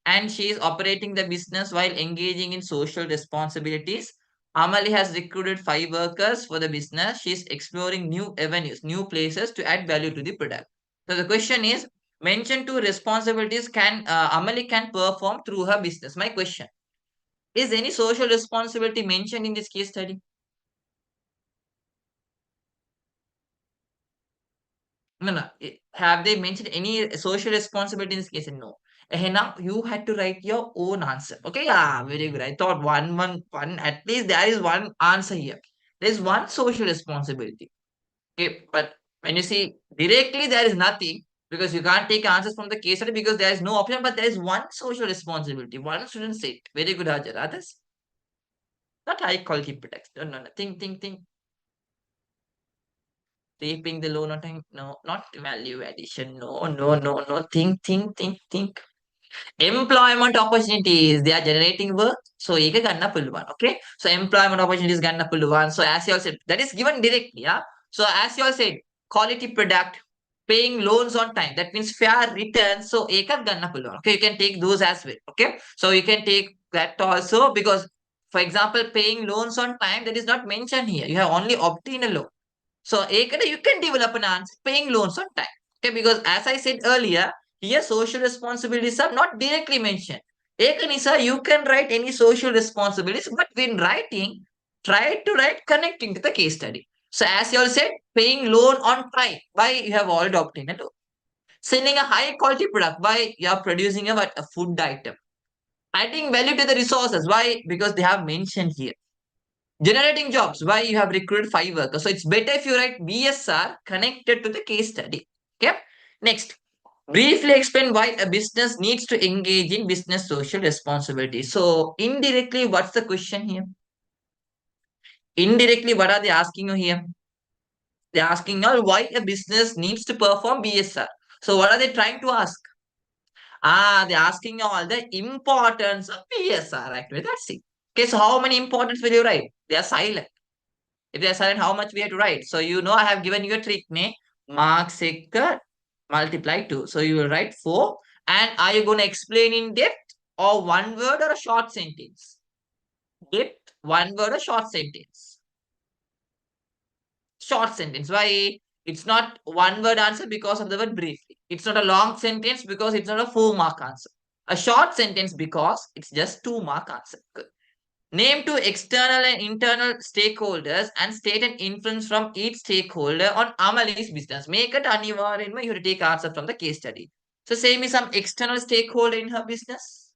and she is operating the business while engaging in social responsibilities. Amali has recruited 5 workers for the business. She is exploring new avenues, new places to add value to the product. So the question is, mention two responsibilities can Amali can perform through her business. My question, is any social responsibility mentioned in this case study? No, no. Have they mentioned any social responsibility in this case? No. Now you had to write your own answer. Okay, yeah, very good. I thought one. At least there is one answer here. There is one social responsibility. Okay, but when you see directly, there is nothing because you can't take answers from the case study because there is no option. But there is one social responsibility. One student said, "Very good, Hajar." Others, not high quality products. No, no, no. Think. Repaying the loan on time. No, not value addition. No. Think. Employment opportunities. They are generating work. So, ඒක ගන්න පුළුවන්. Okay. So, employment opportunities ගන්න පුළුවන්. So, as you all said, that is given directly. Yeah. So, as you all said, quality product, paying loans on time. That means fair return. So, ඒකත් ගන්න පුළුවන්. Okay. You can take those as well. Okay. So, you can take that also because, for example, paying loans on time, that is not mentioned here. You have only obtained a loan. So, you can develop an answer paying loans on time. Okay, because as I said earlier, here social responsibilities are not directly mentioned. Ekanisa, you can write any social responsibilities, but when writing, try to write connecting to the case study. So, as you all said, paying loan on time. Why you have already obtained a loan. Selling a high quality product. Why you are producing a food item. Adding value to the resources. Why? Because they have mentioned here. Generating jobs. Why you have recruited 5 workers. So it's better if you write BSR connected to the case study. Okay. Next, briefly explain why a business needs to engage in business social responsibility. So indirectly, what's the question here? Indirectly, what are they asking you here? They're asking you why a business needs to perform BSR. So what are they trying to ask? They're asking you all the importance of BSR actually. That's it. Okay, so how many importance will you write? They are silent. If they are silent, how much we have to write? So you know I have given you a trick, ne? Marks multiply 2. So you will write 4. And are you going to explain in depth or one word or a short sentence? Depth, one word or short sentence? Short sentence. Why? It's not one word answer because of the word briefly. It's not a long sentence because it's not a 4-mark answer. A short sentence because it's just 2-mark answer. Good. Name two external and internal stakeholders and state an influence from each stakeholder on Amali's business. Make it අනිවාර්යෙන්ම you have to take answer from the case study. So say me some external stakeholder in her business.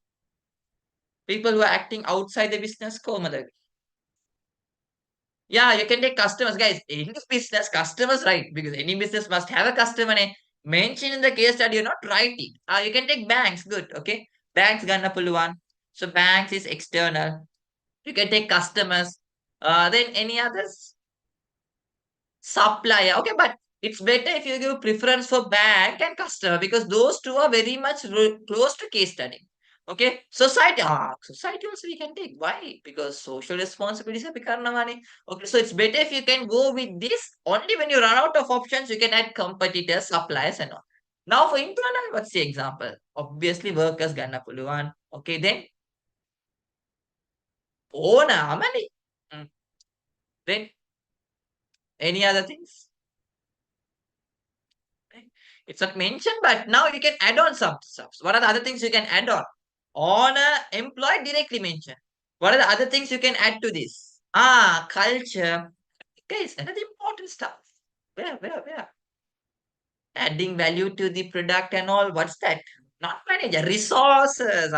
People who are acting outside the business. කොහොමද? Yeah, you can take customers, guys. In this business, customers, right? Because any business must have a customer. Mention in the case study, you're not writing. You can take banks. Good. Okay. Banks gonna පුළුවන්. So banks is external. You can take customers. Then any others? Supplier. Okay, but it's better if you give preference for bank and customer because those two are very much close to case study. Okay, society also we can take. Why? Because social responsibilities are become money. Okay, so it's better if you can go with this. Only when you run out of options, you can add competitors, suppliers, and all. Now for internal, what's the example? Obviously, workers gonna puluan. Okay, then owner money. Then any other things? It's not mentioned, but now you can add on some stuff. What are the other things you can add on? Honor, employed directly mentioned. What are the other things you can add to this? Culture. Guys, another important stuff. Where? Adding value to the product and all. What's that? Not manager. Resources.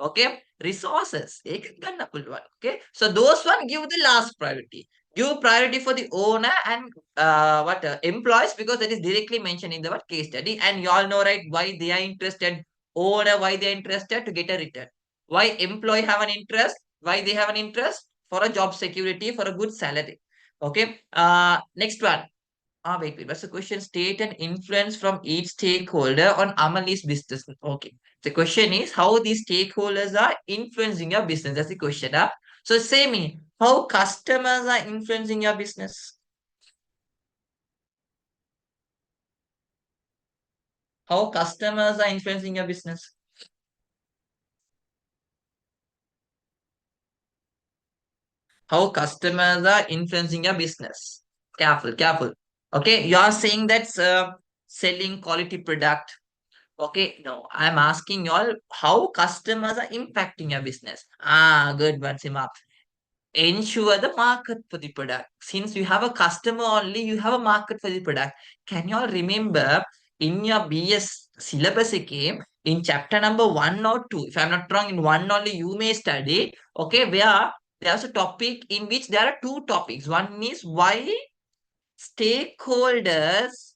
Okay. Resources. Ek ganna pulwan. Okay. So those one give the last priority. Give priority for the owner and what employees because that is directly mentioned in the what case study. And you all know right why they are interested. Owner why they are interested to get a return. Why employee have an interest? Why they have an interest for a job security for a good salary. Okay. Next one. Wait. What's the question? State and influence from each stakeholder on Amal's business. Okay. The question is how these stakeholders are influencing your business. That's the question. So say me, how customers are influencing your business. How customers are influencing your business. How customers are influencing your business. Careful. Okay. You are saying that's selling quality product. Okay, no, I'm asking you all how customers are impacting your business. Good one, Sima. Ensure the market for the product. Since you have a customer only, you have a market for the product. Can you all remember in your BS syllabus it came in chapter number 1 or 2? If I'm not wrong, in one only you may study. Okay, where there's a topic in which there are two topics. One is why stakeholders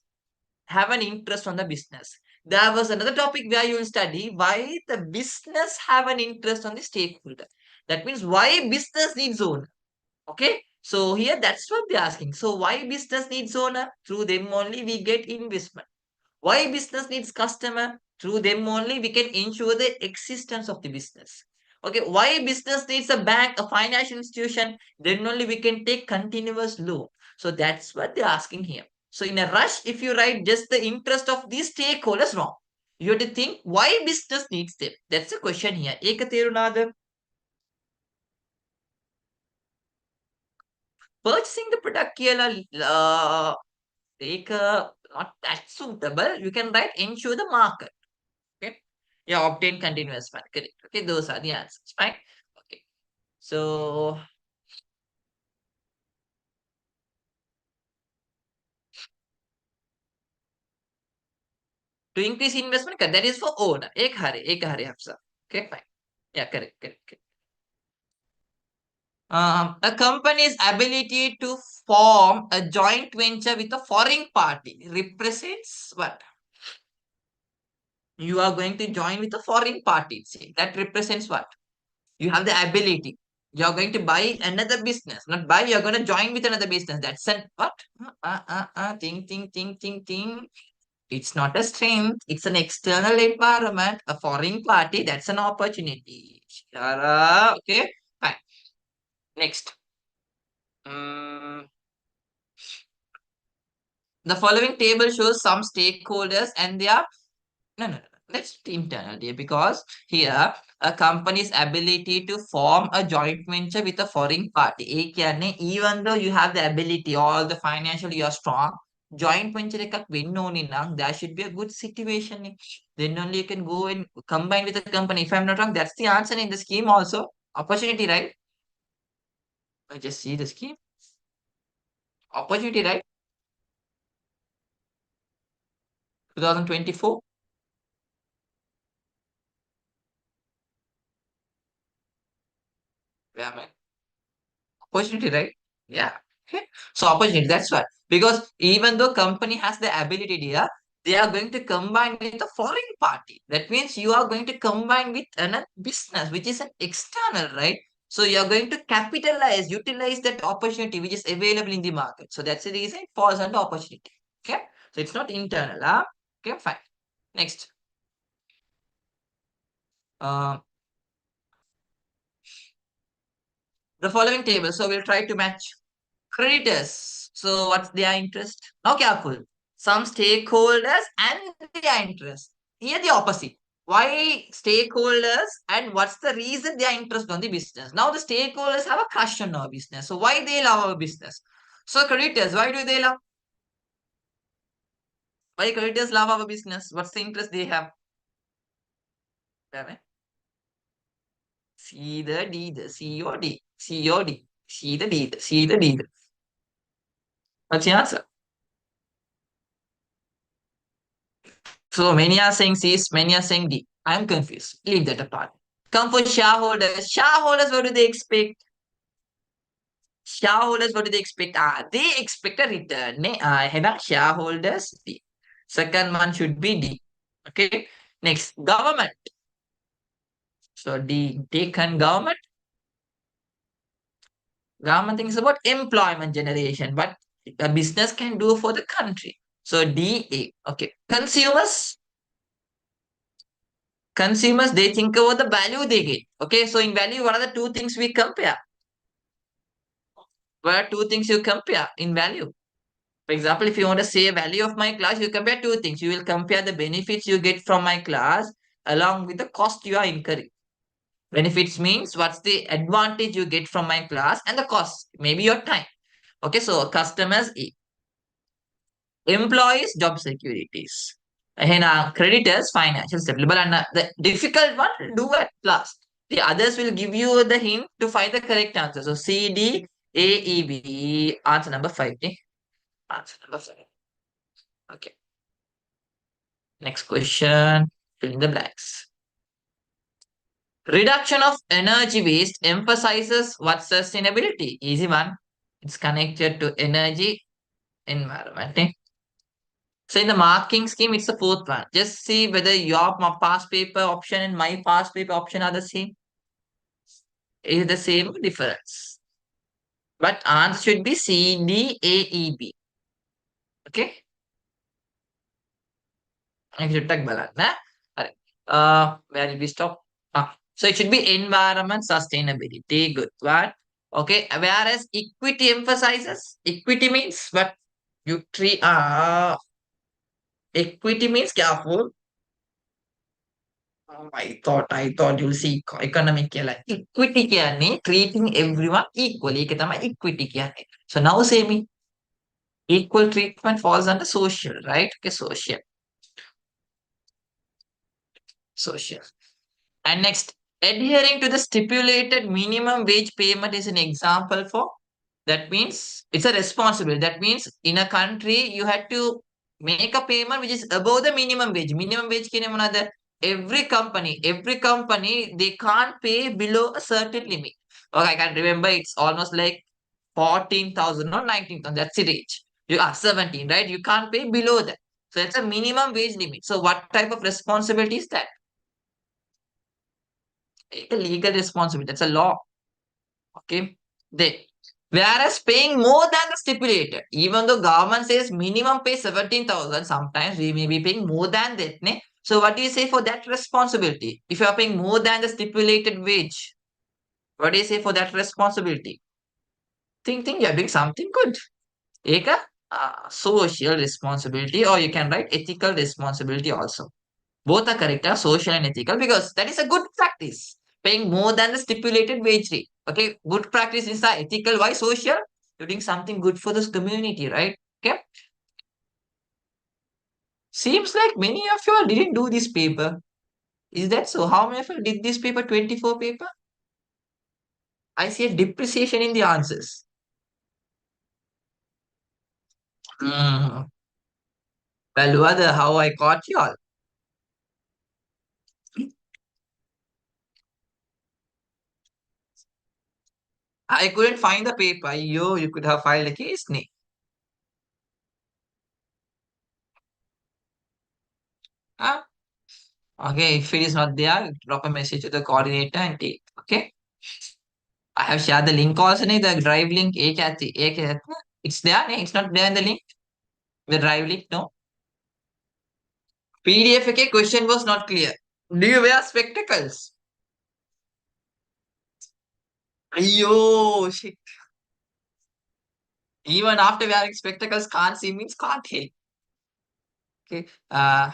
have an interest on the business. There was another topic where you will study why the business have an interest on the stakeholder. That means why business needs owner. Okay. So here that's what they're asking. So why business needs owner? Through them only we get investment. Why business needs customer? Through them only we can ensure the existence of the business. Okay, why business needs a bank, a financial institution? Then only we can take continuous loan. So that's what they're asking here. So in a rush, if you write just the interest of these stakeholders, wrong. You have to think why business needs them. That's the question here. Ekathirunada, purchasing the product here, not that suitable. You can write ensure the market. Okay. Yeah, obtain continuous fund. Correct. Okay, those are the answers. Fine. Okay. So to increase investment, that is for owner. Ek hari hafsa. Okay, fine. Yeah, correct. A company's ability to form a joint venture with a foreign party represents what? You are going to join with a foreign party. See, that represents what? You have the ability. You're going to buy another business. Not buy, you're going to join with another business. That's an what? Think. It's not a strength. It's an external environment. A foreign party. That's an opportunity. Okay. Fine. Next. Mm, the following table shows some stakeholders and their no. Let's internal here because here a company's ability to form a joint venture with a foreign party. ඒ කියන්නේ even though you have the ability, all the financial you are strong, joint venture එකක් වෙන්න ඕනේ නම් there should be a good situation. Then only you can go and combine with a company. If I'm not wrong, that's the answer in the scheme also. Opportunity, right? I just see the scheme. Opportunity, right? 2024. Yeah, man. Opportunity, right? Yeah. Okay. So opportunity, that's what. Because even though company has the ability here, they are going to combine with a foreign party. That means you are going to combine with another business, which is an external, right? So you are going to utilize that opportunity which is available in the market. So that's the reason it falls under opportunity. Okay. So it's not internal. Okay, fine. Next. Uh, the following table. So we'll try to match creditors. So what's their interest? Now careful. Some stakeholders and their interest. Here the opposite. Why stakeholders and what's the reason they are interested on the business? Now the stakeholders have a crush on our business. So why they love our business? So creditors, why do they love? Why creditors love our business? What's the interest they have? See the D, the C or D, C or D, see the D, see the D. What's the answer? So many are saying C, many are saying D. I'm confused. Leave that apart. Come for shareholders. Shareholders, what do they expect? Shareholders, what do they expect? They expect a return. Shareholders, D. Second one should be D. Okay. Next, government. So D, taken government. Government thinks about employment generation, but a business can do for the country. So D, A. Okay. Consumers. Consumers, they think about the value they get. Okay. So in value, what are the two things we compare? What are two things you compare in value? For example, if you want to say value of my class, you compare two things. You will compare the benefits you get from my class along with the cost you are incurring. Benefits means what's the advantage you get from my class and the cost, maybe your time. Okay, so customers, employees, job securities. And creditors, financial stability. And the difficult one, do at last. The others will give you the hint to find the correct answer. So C, D, A, E, B. Answer number 5. Okay? Answer number 5. Okay. Next question. Fill in the blanks. Reduction of energy waste emphasizes what sustainability? Easy one. It's connected to energy, environment. Okay? So in the marking scheme, it's the fourth one. Just see whether your past paper option and my past paper option are the same. Is the same difference. But answer should be C, D, A, E, B. Okay? Next, tak balance. Where did we stop? So it should be environment sustainability. Good one. Okay. Whereas equity emphasizes, equity means what you treat. Equity means careful. I thought you'll see economic කියලා. Equity කියන්නේ treating everyone equally. ඒක තමයි equity කියන්නේ. So now say me equal treatment falls under social, right? Okay, social. Social. And next, adhering to the stipulated minimum wage payment is an example for that means it's a responsibility. That means in a country you had to make a payment which is above the minimum wage. Minimum wage කියන්නේ මොනවාද? Every company they can't pay below a certain limit. Okay, I can remember it's almost like 14,000 or 19,000. That's the age. You are 17, right? You can't pay below that. So it's a minimum wage limit. So what type of responsibility is that? A legal responsibility. That's a law. Okay. They whereas paying more than the stipulated, even though government says minimum pay 17,000, sometimes we may be paying more than that. Ne? So what do you say for that responsibility? If you are paying more than the stipulated wage, what do you say for that responsibility? Think you're doing something good. Eka, social responsibility, or you can write ethical responsibility also. Both are correct, social and ethical, because that is a good practice. Paying more than the stipulated wage rate. Okay, good practice is the ethical. Why social? You're doing something good for this community, right? Okay. Seems like many of you all didn't do this paper. Is that so? How many of you did this paper, 24 paper? I see a depreciation in the answers. Hmm. Well, whether how I caught you all. I couldn't find the paper. You could have filed a case, ne? Huh? Okay, if it is not there, drop a message to the coordinator and take. Okay. I have shared the link also, ne, the drive link. It's there, ne? It's not there in the link. The drive link, no. PDF, okay, question was not clear. Do you wear spectacles? Ayyo, shit. Even after wearing spectacles, can't see means can't help. Okay. Fine,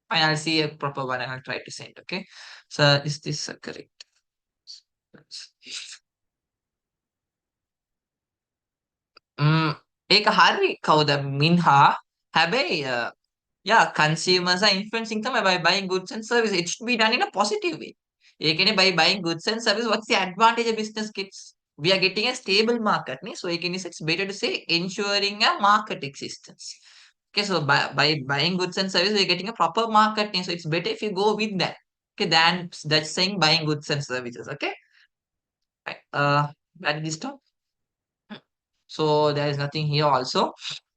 I'll see a proper one and I'll try to send. Okay. So is this correct? ඒක හරි කවුද මින්හා හැබැයි yeah, consumers are influencing them by buying goods and services. It should be done in a positive way. ඒකනේ by buying goods and services, what's the advantage of business kits? We are getting a stable market. So it's better to say ensuring a market existence. Okay, so by buying goods and services, we're getting a proper market. So it's better if you go with that. Okay, than that's saying buying goods and services. Okay. Right. Where did this stop? So there is nothing here also.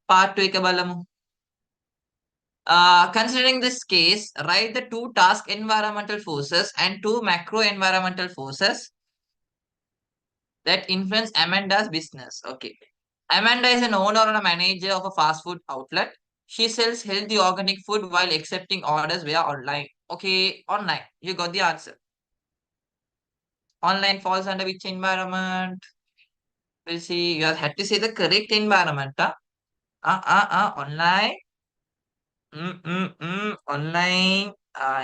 Part 2 එක බලමු. Considering this case, write the two task environmental forces and two macro environmental forces that influence Amanda's business. Okay. Amanda is an owner and a manager of a fast food outlet. She sells healthy organic food while accepting orders via online. Okay, online. You got the answer. Online falls under which environment? We'll see. You had to say the correct environment. Online. Online.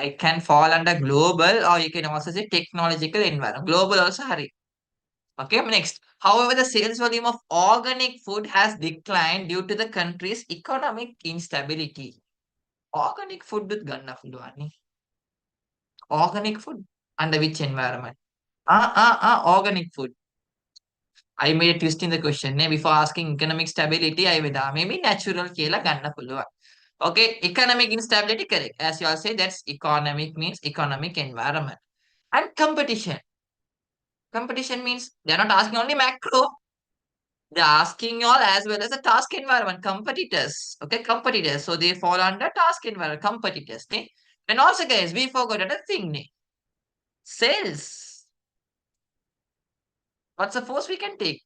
It can fall under global or you can also say technological environment. Global also, Hari. Okay, next. However, the sales volume of organic food has declined due to the country's economic instability. Organic food with ganna food ani. Organic food under which environment? Organic food. I made a twist in the question. Before asking economic stability, I would maybe natural kela ganna puluwa. Okay, economic instability, correct. As you all say, that's economic means economic environment. And competition. Competition means they're not asking only macro, they're asking you all as well as the task environment, competitors. Okay, competitors. So they fall under task environment, competitors. Okay? And also, guys, we forgot another thing. Sales. What's the force we can take?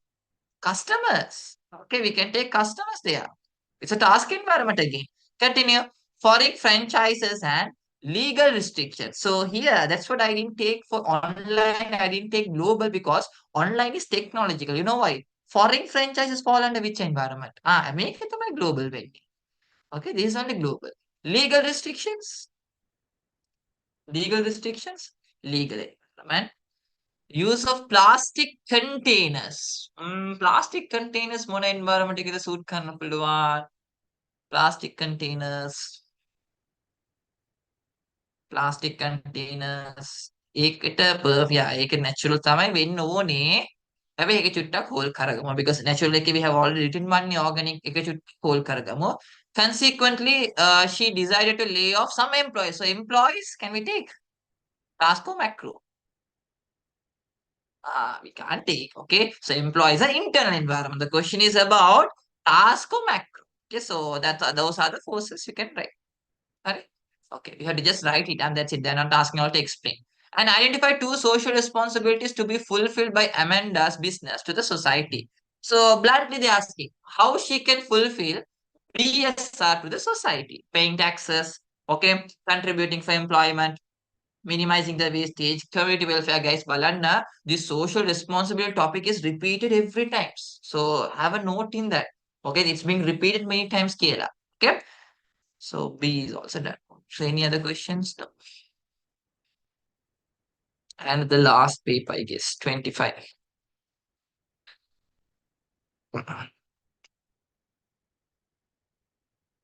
Customers. Okay, we can take customers there. It's a task environment again. Continue. Foreign franchises and legal restrictions. So here, that's what I didn't take for online. I didn't take global because online is technological. You know why? Foreign franchises fall under which environment? Make it my global vending. Okay, this is only global. Legal restrictions. Legal restrictions. Legal environment. Use of plastic containers. Plastic containers මොන environment එකද suit කරන්න පුළුවන්? Plastic containers. Plastic containers. ඒකට yeah, ඒක natural තමයි වෙන්න ඕනේ. හැබැයි ඒක චුට්ටක් හෝල් කරගමු because natural එකේ we have already written one organic එක චුට්ටක් හෝල් කරගමු. Consequently, she decided to lay off some employees. So employees, can we take? Task or macro? We can't take. Okay. So employees are internal environment. The question is about task or macro. Okay. So those are the forces you can write. Correct? Okay. You have to just write it and that's it. They're not asking you to explain. And identify two social responsibilities to be fulfilled by Amanda's business to the society. So bluntly they're asking how she can fulfill BSR to the society. Paying taxes. Okay. Contributing for employment, minimizing the wastage, community welfare, guys. Balanna, this social responsibility topic is repeated every time. So have a note in that. Okay, it's being repeated many times, Kayla. Okay, so B is also done. So any other questions? No. And the last paper, I guess, 25.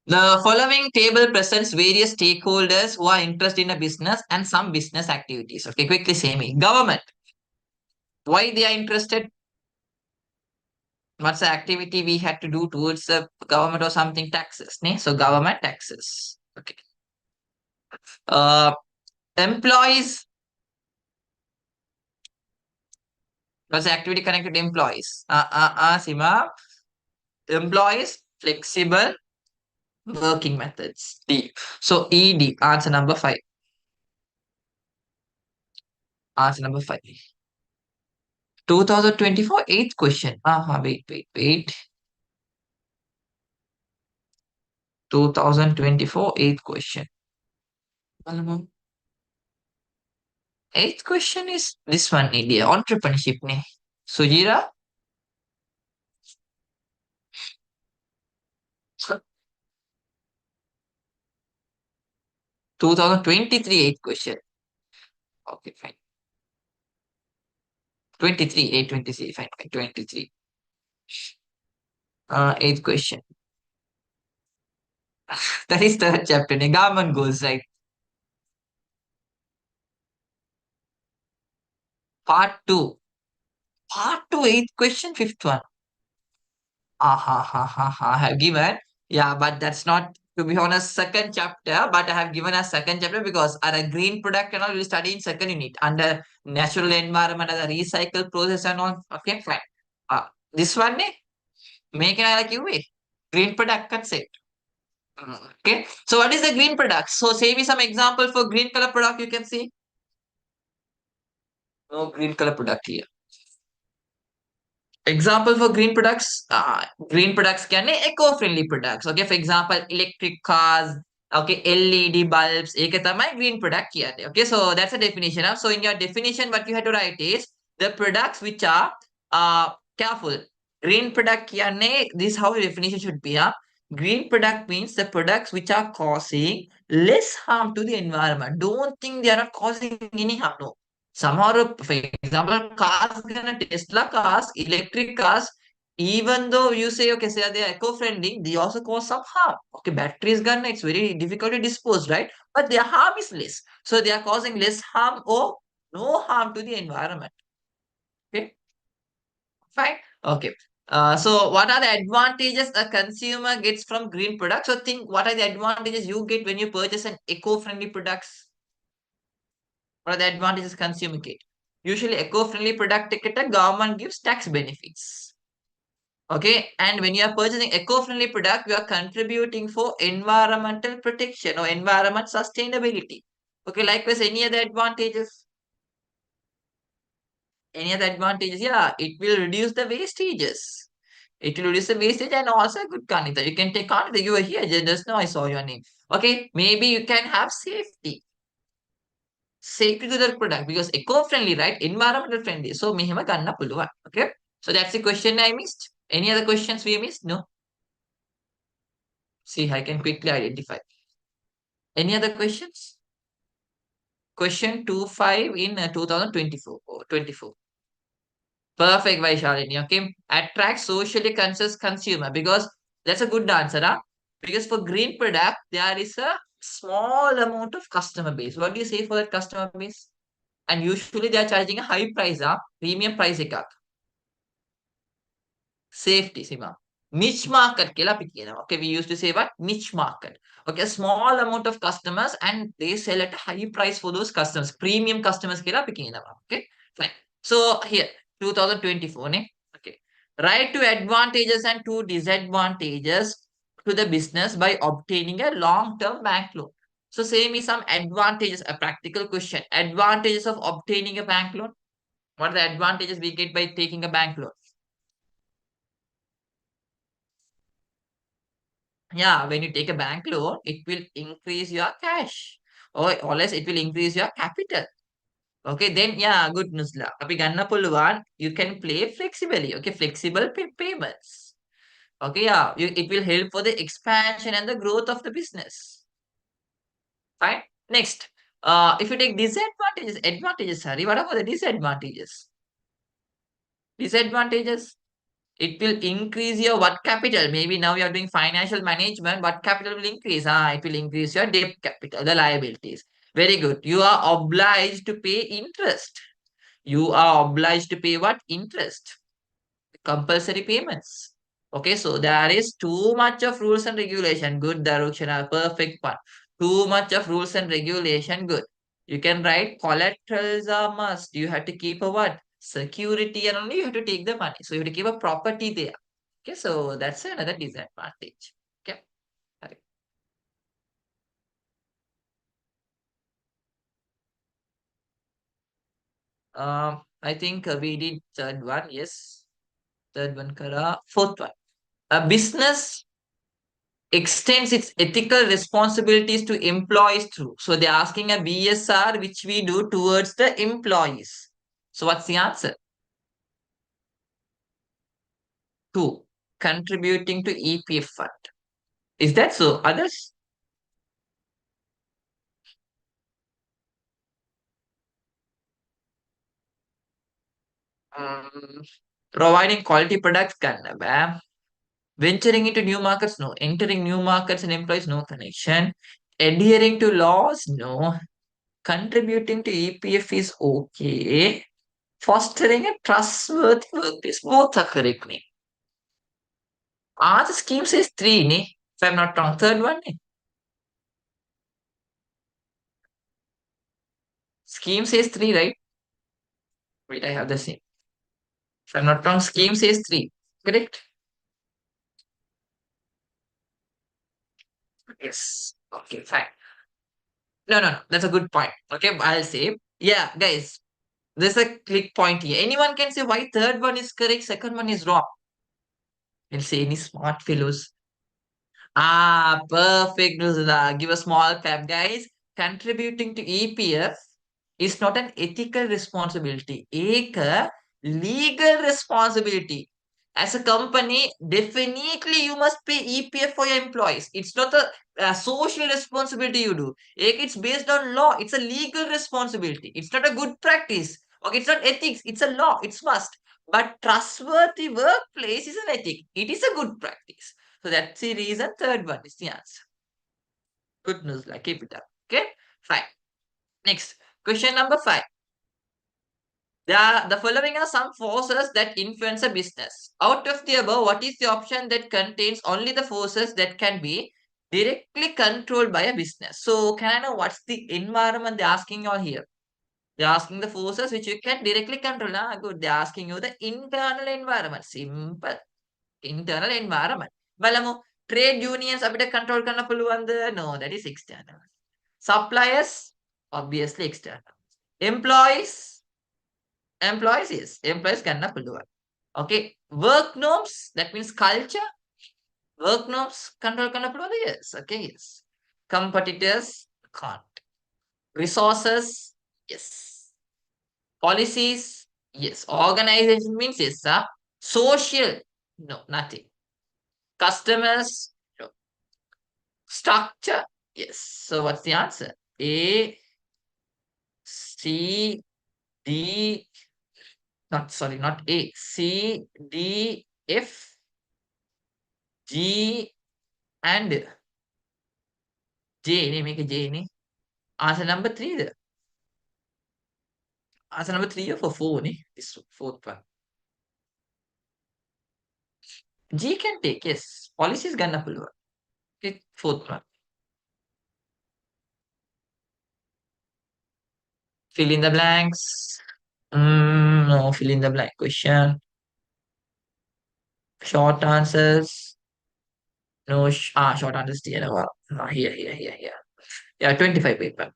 The following table presents various stakeholders who are interested in a business and some business activities. Okay, quickly say me. Government. Why they are interested? What's the activity we had to do towards the government or something? Taxes. Ne? So government taxes. Okay. Uh, Employees. What's the activity connected to employees? Sima. Employees, flexible working methods. D. So ED, answer number 5. Answer number 5. 2024, eighth question. Wait. 2024, eighth question. Eighth question is this one, India. Entrepreneurship ne. Sujira, 2023 eighth question. Okay, fine. 23, 823, fine, fine, 23. Eighth question. That is third chapter. Ne. Government goals, right? Part 2. Part 2, eighth question, fifth one. I have given. Yeah, but that's not, to be honest, second chapter, but I have given a second chapter because our green product and all will study in second unit under natural environment as a recycle process and all. Okay, fine. This one, make it like you way. Green product concept. Okay. So what is the green product? So say me some example for green color product you can see. No green color product here. Example for green products can be eco-friendly products. Okay, for example, electric cars, okay, LED bulbs, एक तमाम green product किया थे. Okay, so that's a definition of. So in your definition, what you have to write is the products which are careful. Green product किया ने, this how the definition should be. Green product means the products which are causing less harm to the environment. Don't think they are not causing any harm. No, somehow, for example, cars, gonna Tesla cars, electric cars, even though you say, okay, say they are eco-friendly, they also cause some harm. Okay, batteries gonna, it's very difficult to dispose, right? But their harm is less. So they are causing less harm or no harm to the environment. Okay, fine. Okay. So what are the advantages a consumer gets from green products? So think what are the advantages you get when you purchase an eco-friendly products? What are the advantages consumer get? Usually, eco-friendly product ticket, the government gives tax benefits. Okay, and when you are purchasing eco-friendly product, you are contributing for environmental protection or environment sustainability. Okay, likewise, any other advantages? Any other advantages? Yeah, it will reduce the wastages. It will reduce the wastage and also good Kanita. You can take Kanita. You were here just now. I saw your name. Okay, maybe you can have safety to the product because eco-friendly, right? Environmental friendly. So mehema ganna puluvan. Okay. So that's the question I missed. Any other questions we missed? No. See, I can quickly identify. Any other questions? Question 25 in 2024 or 24. Perfect, Vaishalini. Okay. Attract socially conscious consumer because that's a good answer. Huh? Because for green product, there is a small amount of customer base. What do you say for that customer base? And usually they are charging a high price, premium price. Safety, Sima. Niche market කියලා අපි කියනවා. Okay, we used to say what? Niche market. Okay, a small amount of customers and they sell at a high price for those customers. Premium customers කියලා අපි කියනවා. Okay, fine. So here, 2024 ne? Okay. Write two advantages and two disadvantages to the business by obtaining a long-term bank loan. So say me some advantages, a practical question. Advantages of obtaining a bank loan. What are the advantages we get by taking a bank loan? Yeah, when you take a bank loan, it will increase your cash or else it will increase your capital. Okay, then yeah, good Nusla. Api ganna puluwan, you can play flexibly. Okay, flexible payments. Okay, yeah, it will help for the expansion and the growth of the business. Fine. Next, if you take advantages, sorry, what are the disadvantages? Disadvantages. It will increase your what capital? Maybe now you are doing financial management. What capital will increase? It will increase your debt capital, the liabilities. Very good. You are obliged to pay interest. You are obliged to pay what? Interest. Compulsory payments. Okay, so there is too much of rules and regulation. Good, Darukshana, perfect one. Too much of rules and regulation. Good. You can write collaterals are must. You have to keep a what? Security and only you have to take the money. So you have to keep a property there. Okay, so that's another disadvantage. Okay. Correct. I think we did third one. Yes. Third one, Kara. Fourth one. A business. extends its ethical responsibilities to employees through. So they're asking a BSR which we do towards the employees. So what's the answer? Two, contributing to EPF fund. Is that so? Others? Um, providing quality products, kannaba. Venturing into new markets, no. Entering new markets and employees, no connection. Adhering to laws, no. Contributing to EPF is okay. Fostering a trustworthy workplace, both are correct. Ne? The scheme says three, ne? If I'm not wrong. Third one, ne? Scheme says three, right? Wait, I have the same. If I'm not wrong, scheme says three. Correct? Yes. Okay, fine. No, no, no. That's a good point. Okay, I'll say. Yeah, guys, there's a click point here. Anyone can say why third one is correct, second one is wrong. I'll say any smart fellows. Perfect, Nuzula. Give a small clap, guys. Contributing to EPF is not an ethical responsibility. Ek legal responsibility. As a company, definitely you must pay EPF for your employees. It's not a social responsibility you do. Ek, it's based on law. It's a legal responsibility. It's not a good practice. Okay, it's not ethics. It's a law. It's must. But trustworthy workplace is an ethic. It is a good practice. So that's the reason third one is the answer. Good news, like keep it up. Okay, fine. Next, question number five. The following are some forces that influence a business. Out of the above, what is the option that contains only the forces that can be directly controlled by a business? So can I know what's the environment they're asking you here? They're asking the forces which you can directly control. Good. They're asking you the internal environment. Simple. Internal environment. බලමු trade unions අපිට control කරන්න පුළුවන්ද? No, that is external. Suppliers, obviously external. Employees, employees yes, employees කරන්න පුළුවන්. Okay, work norms, that means culture. Work norms control කරන්න පුළුවන්ද? Yes, okay, yes. Competitors, can't. Resources, yes. Policies, yes. Organization means yes, sir. Social, no, nothing. Customers, no. Structure, yes. So what's the answer? A, C, D, not sorry, not A, C, D, F, G, and J. Make a J. Ne? Answer number three. There. Answer number three or for four. Ne? This fourth one. G can take, yes. Policy is gonna pull. Okay, fourth one. Fill in the blanks. No, fill in the blank question. Short answers. No, short answers. Here. Yeah, 25 paper.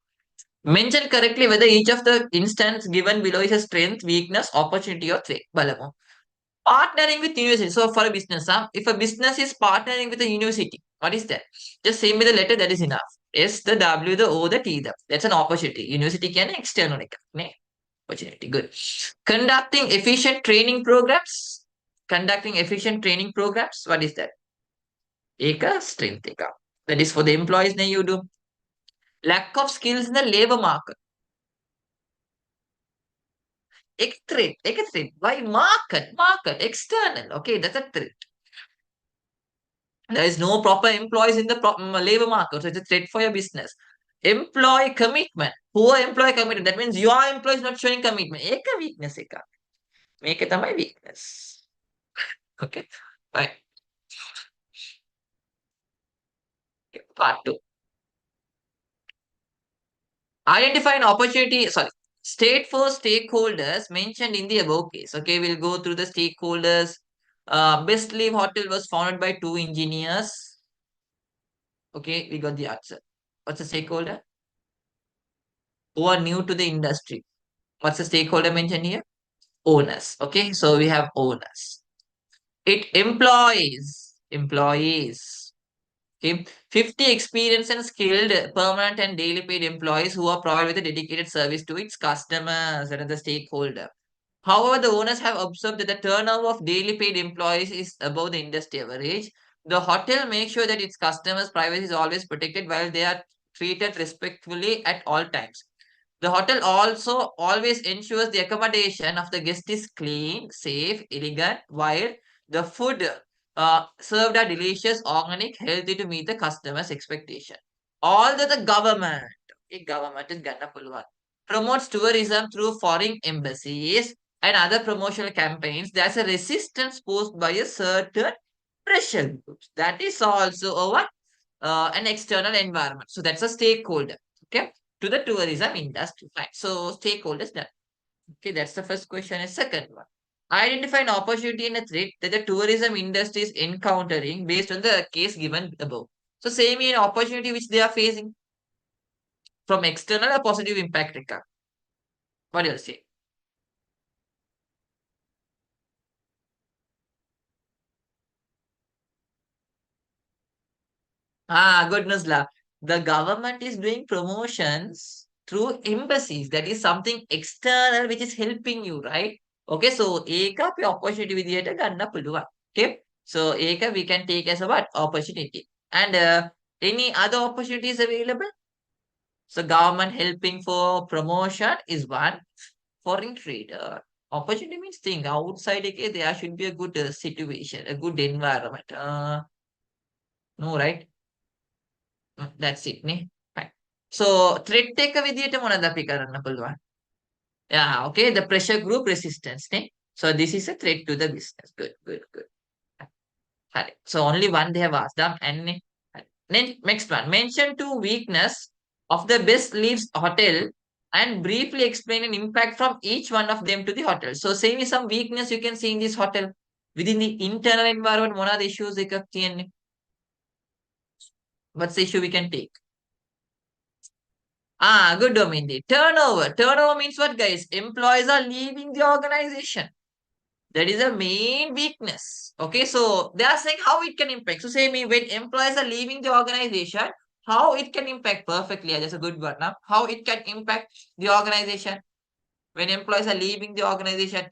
Mention correctly whether each of the instance given below is a strength, weakness, opportunity, or threat. Balamo. Partnering with university. So for a business, if a business is partnering with a university, what is that? Just same with the letter, that is enough. S, the W, the O, the T, the. That's an opportunity. University can external opportunity. Good. Conducting efficient training programs. Conducting efficient training programs. What is that? Eka, strength. Eka. That is for the employees. You do. Lack of skills in the labor market. Threat. Why market, external. Okay, that's a threat. There is no proper employees in the labor market, so it's a threat for your business. Employee commitment. Poor employee commitment. That means your employee is not showing commitment. Eka weakness, eka. Make it my weakness. Okay, right. Okay. Part two. Identify an opportunity. Sorry. State for stakeholders mentioned in the above case. Okay, we'll go through the stakeholders. Best Leave Hotel was founded by two engineers. Okay, we got the answer. What's the stakeholder? Who are new to the industry. What's the stakeholder mentioned here? Owners. Okay, so we have owners. It employs. Okay. 50 experienced and skilled permanent and daily paid employees who are provided with a dedicated service to its customers and the stakeholder. However, the owners have observed that the turnover of daily paid employees is above the industry average. The hotel makes sure that its customers' privacy is always protected while they are treated respectfully at all times. The hotel also always ensures the accommodation of the guest is clean, safe, elegant, while the food served are delicious, organic, healthy to meet the customer's expectation. Although the government is gonna pull one, promotes tourism through foreign embassies and other promotional campaigns, there's a resistance posed by a certain pressure groups. That is also a what? An external environment. So that's a stakeholder. Okay, to the tourism industry. Fine. So stakeholders done. Okay, that's the first question. And second one, identify an opportunity and a threat that the tourism industry is encountering based on the case given above. So same in opportunity which they are facing from external or positive impact record. What do you say? Good Nuzla. The government is doing promotions through embassies. That is something external which is helping you, right? Okay, so ඒක අපි opportunity විදියට ගන්න පුළුවන්. Okay, so ඒක we can take as a what? Opportunity. And any other opportunities available? So government helping for promotion is one. Foreign trade. Opportunity means thing. Outside, okay, there should be a good situation, a good environment. No, right? That's it නේ. Fine. So threat එක විදියට මොනවද අපි කරන්න පුළුවන්? Yeah, okay, the pressure group resistance නේ. So this is a threat to the business. Good, good, good. හරි. So only one they have asked. And then next one. Mention two weakness of the best leaves hotel and briefly explain an impact from each one of them to the hotel. So say me some weakness you can see in this hotel. Within the internal environment, මොනවාද issues එකක් තියෙන්නේ? What's the issue we can take? Good Domindi. Turnover. Turnover means what, guys? Employees are leaving the organization. That is a main weakness. Okay, so they are saying how it can impact. So say me when employees are leaving the organization, how it can impact perfectly. That's a good word now. How it can impact the organization. When employees are leaving the organization,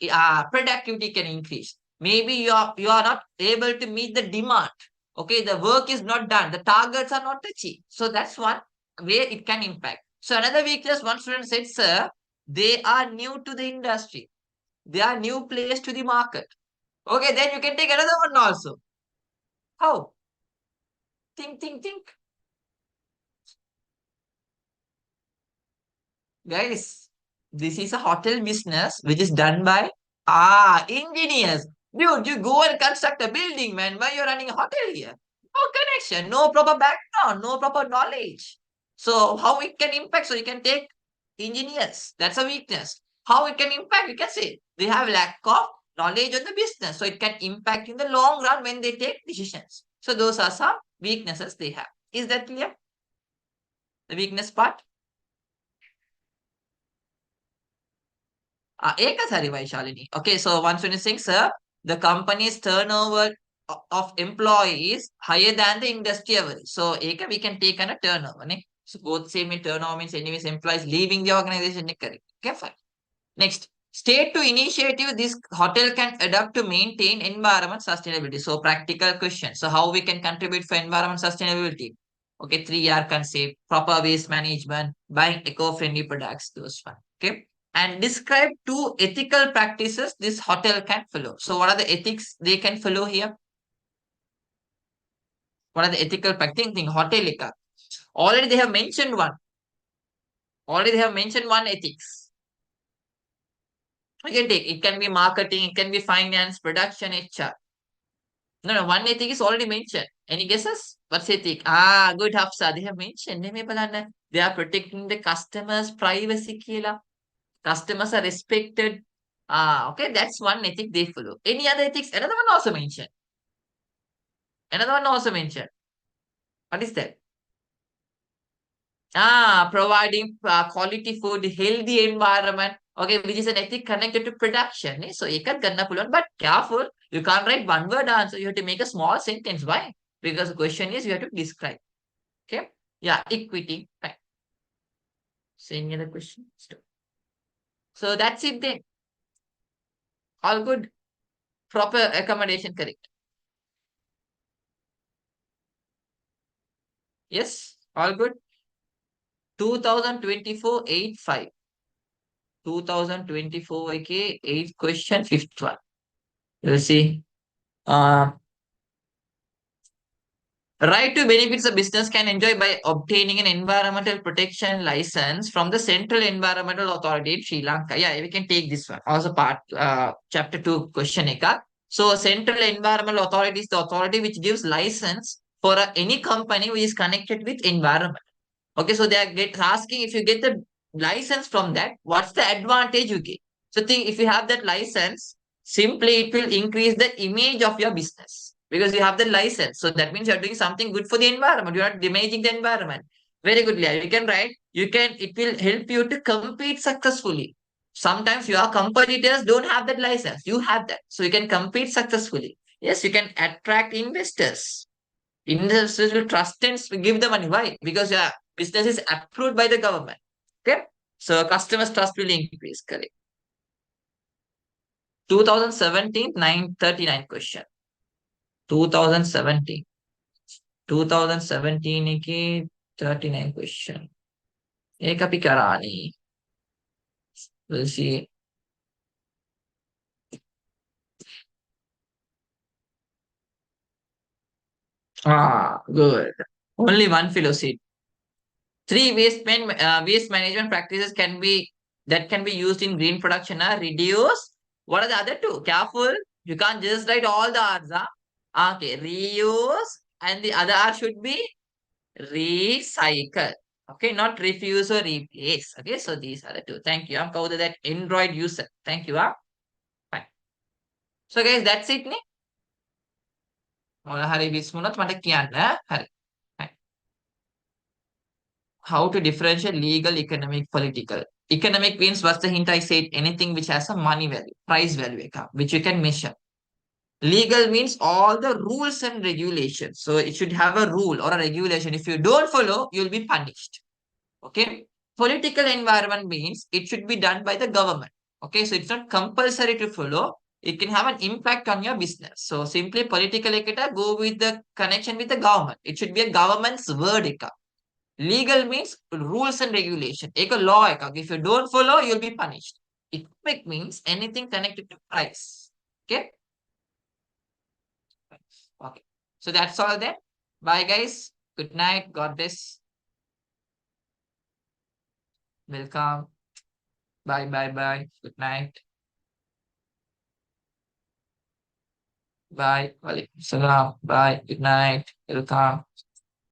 productivity can increase. Maybe you are not able to meet the demand. Okay, the work is not done. The targets are not achieved. So that's one way it can impact. So another weakness, one student said, sir, they are new to the industry. They are new place to the market. Okay, then you can take another one also. How? Think, think, think. Guys, this is a hotel business which is done by engineers. Dude, you go and construct a building, man. Why you're running a hotel here? No connection, no proper background, no proper knowledge. So how it can impact? So you can take engineers. That's a weakness. How it can impact? You can say they have lack of knowledge on the business. So it can impact in the long run when they take decisions. So those are some weaknesses they have. Is that clear? The weakness part? ඒක හරි වයිශාලිනී. Okay, so 126, sir, the company's turnover of employees higher than the industry average. So ඒක we can take on a turnover නේ. So both same in turnover means anyways employees leaving the organization නේ correct. Okay, fine. Next, state to initiative this hotel can adapt to maintain environment sustainability. So practical question. So how we can contribute for environment sustainability? Okay, 3R concept, proper waste management, buying eco-friendly products, those one. Okay. And describe two ethical practices this hotel can follow. So what are the ethics they can follow here? What are the ethical practices? Think hotel ekak. Already they have mentioned one. Already they have mentioned one ethics. You can take it can be marketing, it can be finance, production, HR. No, one ethic is already mentioned. Any guesses? What's ethic? Good Hafsa. They have mentioned. They are protecting the customer's privacy. Customers are respected. Okay, that's one ethic they follow. Any other ethics? Another one also mentioned. Another one also mentioned. What is that? Providing quality food, healthy environment. Okay, which is an ethic connected to production. So, ekat ganna puluhan, but careful. You can't write one word answer. You have to make a small sentence. Why? because the question is you have to describe. Okay. Yeah, equity. Fine. So any other question? So that's it then. All good. Proper accommodation, correct. Yes, all good. 2024 8-5. 2024 okay, 8th question, 5th one. We'll see. Uh, Right to benefits a business can enjoy by obtaining an environmental protection license from the Central Environmental Authority in Sri Lanka. Yeah, we can take this one. Also part chapter 2 question Eka. So Central Environmental Authority is the authority which gives license for any company which is connected with environment. Okay, so they are asking if you get the license from that, what's the advantage you get? So think if you have that license, simply it will increase the image of your business because you have the license. So that means you're doing something good for the environment. You're not damaging the environment. Very good, Leah. You can write, it will help you to compete successfully. Sometimes your competitors don't have that license. You have that. So you can compete successfully. Yes, you can attract investors. Investors will trust and give the money. Why? Because your business is approved by the government. Okay. So customers' trust will increase. Correct. 2017, 939 question. 2017. 2017 की 39 question. एक अभी करानी. We'll see. Good. Only one philosophy. Three waste management practices can be used in green production. Reduce. What are the other two? Careful. You can't just write all the R's. Okay. Reuse. And the other R should be recycle. Okay. Not refuse or replace. Okay. So these are the two. Thank you. I'm covered that Android user. Thank you. Fine. So guys, that's it. Ne? Hari bismunat mata kiyan. Hari. How to differentiate legal, economic, political. Economic means what's the hint I said? Anything which has a money value, price value, which you can measure. Legal means all the rules and regulations. So it should have a rule or a regulation. If you don't follow, you'll be punished. Okay. Political environment means it should be done by the government. Okay. So it's not compulsory to follow. It can have an impact on your business. So simply political ekata go with the connection with the government. It should be a government's word. Legal means rules and regulation. Take a law. If you don't follow, you'll be punished. Economic means anything connected to price. Okay. Okay. So that's all then. Bye, guys. Good night. God bless. Welcome. Bye, bye, bye. Good night. Bye. Walaikum salam. Bye. Good night. Welcome.